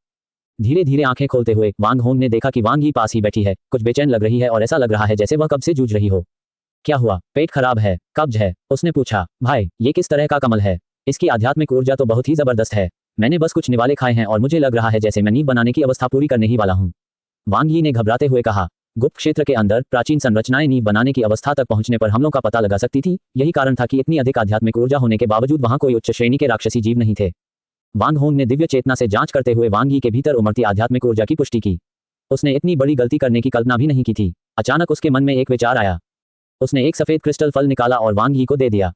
धीरे धीरे आंखें खोलते हुए वांग होंग ने देखा कि वांग यी पास ही बैठी है, कुछ बेचैन लग रही है और ऐसा लग रहा है जैसे वह कब से जूझ रही हो। क्या हुआ? पेट खराब है? कब्ज है? उसने पूछा। भाई, ये किस तरह का कमल है? इसकी आध्यात्मिक ऊर्जा तो बहुत ही जबरदस्त है। मैंने बस कुछ निवाले खाए हैं और मुझे लग रहा है जैसे मैं नींव बनाने की अवस्था पूरी करने ही वाला हूँ। वांग यी ने घबराते हुए कहा। गुप्त क्षेत्र के अंदर प्राचीन संरचनाएं नींव बनाने की अवस्था तक पहुंचने पर हमलों का पता लगा सकती थी। यही कारण था कि इतनी अधिक आध्यात्मिक ऊर्जा होने के बावजूद वहां कोई उच्च श्रेणी के राक्षसी जीव नहीं थे। वांग होंग ने दिव्य चेतना से जांच करते हुए वांग यी के भीतर उमड़ती आध्यात्मिक ऊर्जा की पुष्टि की। उसने इतनी बड़ी गलती करने की कल्पना भी नहीं की थी। अचानक उसके मन में एक विचार आया। उसने एक सफेद क्रिस्टल फल निकाला और वांग यी को दे दिया।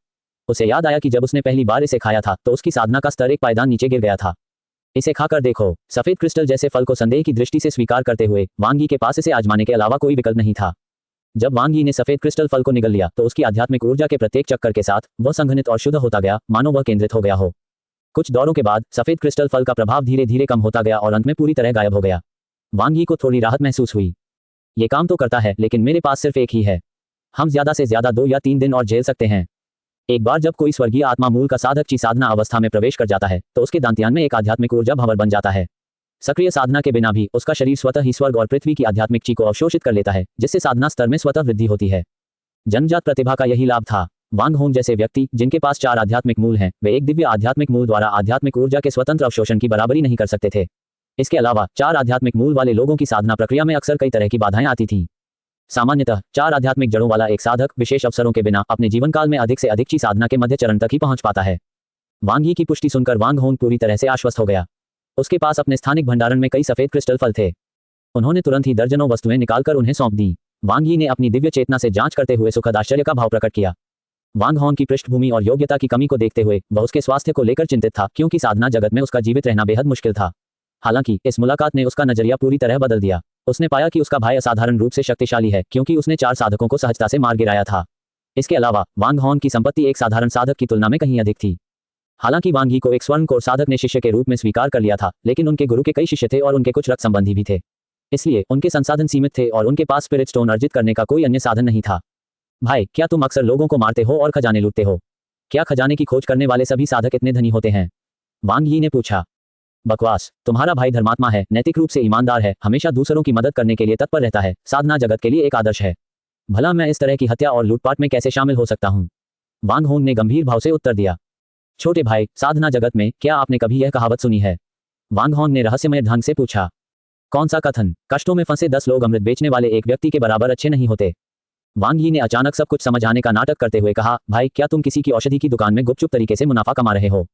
उसे याद आया कि जब उसने पहली बार इसे खाया था तो उसकी साधना का स्तर एक पायदान नीचे गिर गया था। इसे खाकर देखो। सफेद क्रिस्टल जैसे फल को संदेह की दृष्टि से स्वीकार करते हुए वांग यी के पास इसे आजमाने के अलावा कोई विकल्प नहीं था। जब वांग यी ने सफेद क्रिस्टल फल को निगल लिया तो उसकी आध्यात्मिक ऊर्जा के प्रत्येक चक्कर के साथ वह संघनित और शुद्ध होता गया, मानो वह केंद्रित हो गया हो। कुछ दौरों के बाद सफेद क्रिस्टल फल का प्रभाव धीरे धीरे कम होता गया और अंत में पूरी तरह गायब हो गया। वांग यी को थोड़ी राहत महसूस हुई। ये काम तो करता है, लेकिन मेरे पास सिर्फ एक ही है। हम ज्यादा से ज्यादा 2 या 3 दिन और झेल सकते हैं। एक बार जब कोई स्वर्गीय आत्मा मूल का साधक ची साधना अवस्था में प्रवेश कर जाता है तो उसके दांतियान में एक आध्यात्मिक ऊर्जा भंवर बन जाता है। सक्रिय साधना के बिना भी उसका शरीर स्वतः ही स्वर्ग और पृथ्वी की आध्यात्मिक ची को अवशोषित कर लेता है, जिससे साधना स्तर में स्वतः वृद्धि होती है। जन्मजात प्रतिभा का यही लाभ था। वांग होंग जैसे व्यक्ति जिनके पास 4 आध्यात्मिक मूल हैं, वे एक दिव्य आध्यात्मिक मूल द्वारा आध्यात्मिक ऊर्जा के स्वतंत्र अवशोषण की बराबरी नहीं कर सकते थे। इसके अलावा 4 आध्यात्मिक मूल वाले लोगों की साधना प्रक्रिया में अक्सर कई तरह की बाधाएं आती थीं। सामान्यतः 4 आध्यात्मिक जड़ों वाला एक साधक विशेष अवसरों के बिना अपने जीवन काल में अधिक से अधिक ची साधना के मध्य चरण तक ही पहुंच पाता है। वांग यी की पुष्टि सुनकर वांग होंग पूरी तरह से आश्वस्त हो गया। उसके पास अपने स्थानिक भंडारण में कई सफेद क्रिस्टल फल थे। उन्होंने तुरंत ही दर्जनों वस्तुएं निकालकर उन्हें सौंप दी। वांग यी ने अपनी दिव्य चेतना से जांच करते हुए सुखद आश्चर्य का भाव प्रकट किया। वांग होंग की पृष्ठभूमि और योग्यता की कमी को देखते हुए वह उसके स्वास्थ्य को लेकर चिंतित था, क्योंकि साधना जगत में उसका जीवित रहना बेहद मुश्किल था। हालांकि इस मुलाकात ने उसका नजरिया पूरी तरह बदल दिया। उसने पाया कि उसका भाई असाधारण रूप से शक्तिशाली है, क्योंकि उसने 4 साधकों को सहजता से मार गिराया था। इसके अलावा वांग होंग की संपत्ति एक साधारण साधक की तुलना में कहीं अधिक थी। हालांकि वांग यी को एक स्वर्णकोर साधक ने शिष्य के रूप में स्वीकार कर लिया था, लेकिन उनके गुरु के कई शिष्य थे और उनके कुछ रक्त संबंधी भी थे। इसलिए उनके संसाधन सीमित थे और उनके पास स्पिरिट स्टोन अर्जित करने का कोई अन्य साधन नहीं था। भाई, क्या तुम अक्सर लोगों को मारते हो और खजाने लूटते हो? क्या खजाने की खोज करने वाले सभी साधक इतने धनी होते हैं? वांग यी ने पूछा। बकवास। तुम्हारा भाई धर्मात्मा है, नैतिक रूप से ईमानदार है, हमेशा दूसरों की मदद करने के लिए तत्पर रहता है, साधना जगत के लिए एक आदर्श है। भला मैं इस तरह की हत्या और लूटपाट में कैसे शामिल हो सकता हूँ? वांग होंग ने गंभीर भाव से उत्तर दिया। छोटे भाई, साधना जगत में क्या आपने कभी यह कहावत सुनी है? वांग होंग ने रहस्यमय ढंग से पूछा। कौन सा कथन? कष्टों में फंसे 10 लोग अमृत बेचने वाले एक व्यक्ति के बराबर अच्छे नहीं होते। वांग यी ने अचानक सब कुछ समझ आने का नाटक करते हुए कहा, भाई, क्या तुम किसी की औषधि की दुकान में गुपचुप तरीके से मुनाफा कमा रहे हो?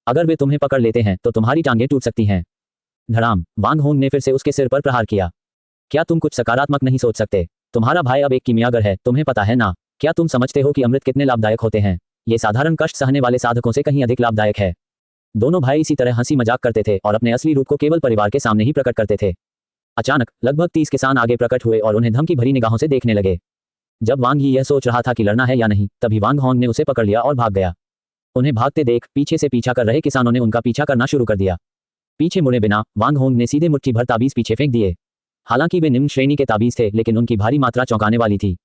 अगर वे तुम्हें पकड़ लेते हैं तो तुम्हारी टांगें टूट सकती हैं। धड़ाम। वांग होंग ने फिर से उसके सिर पर प्रहार किया। क्या तुम कुछ सकारात्मक नहीं सोच सकते? तुम्हारा भाई अब एक कीमियागर है, तुम्हें पता है ना? क्या तुम समझते हो कि अमृत कितने लाभदायक होते हैं? ये साधारण कष्ट सहने वाले साधकों से कहीं अधिक लाभदायक है। दोनों भाई इसी तरह हंसी मजाक करते थे और अपने असली रूप को केवल परिवार के सामने ही प्रकट करते थे। अचानक लगभग 30 किसान आगे प्रकट हुए और उन्हें धमकी भरी निगाहों से देखने लगे। जब वांग यी यह सोच रहा था कि लड़ना है या नहीं, तभी वांग होंग ने उसे पकड़ लिया और भाग गया। उन्हें भागते देख पीछे से पीछा कर रहे किसानों ने उनका पीछा करना शुरू कर दिया। पीछे मुड़े बिना वांग होंग ने सीधे मुट्ठी भर ताबीज पीछे फेंक दिए। हालांकि वे निम्न श्रेणी के ताबीज थे, लेकिन उनकी भारी मात्रा चौंकाने वाली थी।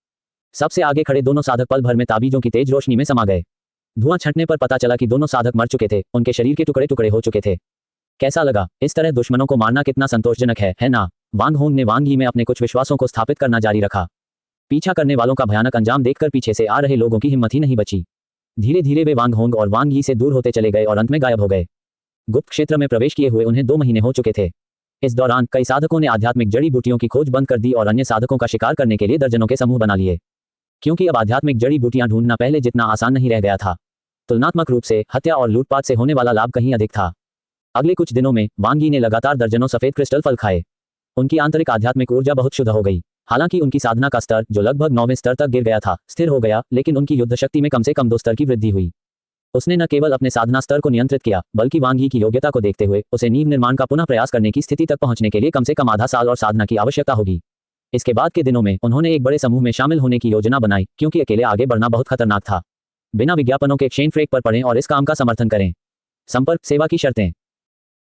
सबसे आगे खड़े दोनों साधक पल भर में ताबीजों की तेज रोशनी में समा गए। धुआं छंटने पर पता चला कि दोनों साधक मर चुके थे, उनके शरीर के टुकड़े टुकड़े हो चुके थे। कैसा लगा? इस तरह दुश्मनों को मारना कितना संतोषजनक है ना? वांग होंग ने वांग यी में अपने कुछ विश्वासों को स्थापित करना जारी रखा। पीछा करने वालों का भयानक अंजाम देखकर पीछे से आ रहे लोगों की हिम्मत ही नहीं बची। धीरे धीरे वे वांग होंग और वांग यी से दूर होते चले गए और अंत में गायब हो गए। गुप्त क्षेत्र में प्रवेश किए हुए उन्हें 2 महीने हो चुके थे। इस दौरान कई साधकों ने आध्यात्मिक जड़ी बूटियों की खोज बंद कर दी और अन्य साधकों का शिकार करने के लिए दर्जनों के समूह बना लिए, क्योंकि अब आध्यात्मिक जड़ी बूटियां ढूंढना पहले जितना आसान नहीं रह गया था। तुलनात्मक रूप से हत्या और लूटपाट से होने वाला लाभ कहीं अधिक था। अगले कुछ दिनों में वांग यी ने लगातार दर्जनों सफेद क्रिस्टल फल खाए। उनकी आंतरिक आध्यात्मिक ऊर्जा बहुत शुद्ध हो गई। हालांकि उनकी साधना का स्तर, जो लगभग 9वें स्तर तक गिर गया था, स्थिर हो गया, लेकिन उनकी युद्ध शक्ति में कम से कम 2 स्तर की वृद्धि हुई। उसने न केवल अपने साधना स्तर को नियंत्रित किया, बल्कि वांग यी की योग्यता को देखते हुए उसे नींव निर्माण का पुनः प्रयास करने की स्थिति तक पहुंचने के लिए कम से कम आधा साल और साधना की आवश्यकता होगी। इसके बाद के दिनों में उन्होंने एक बड़े समूह में शामिल होने की योजना बनाई, क्योंकि अकेले आगे बढ़ना बहुत खतरनाक था। बिना विज्ञापनों के एक्सचेंज फ्रेक पर पढ़ें और इस काम का समर्थन करें। संपर्क सेवा की शर्तें।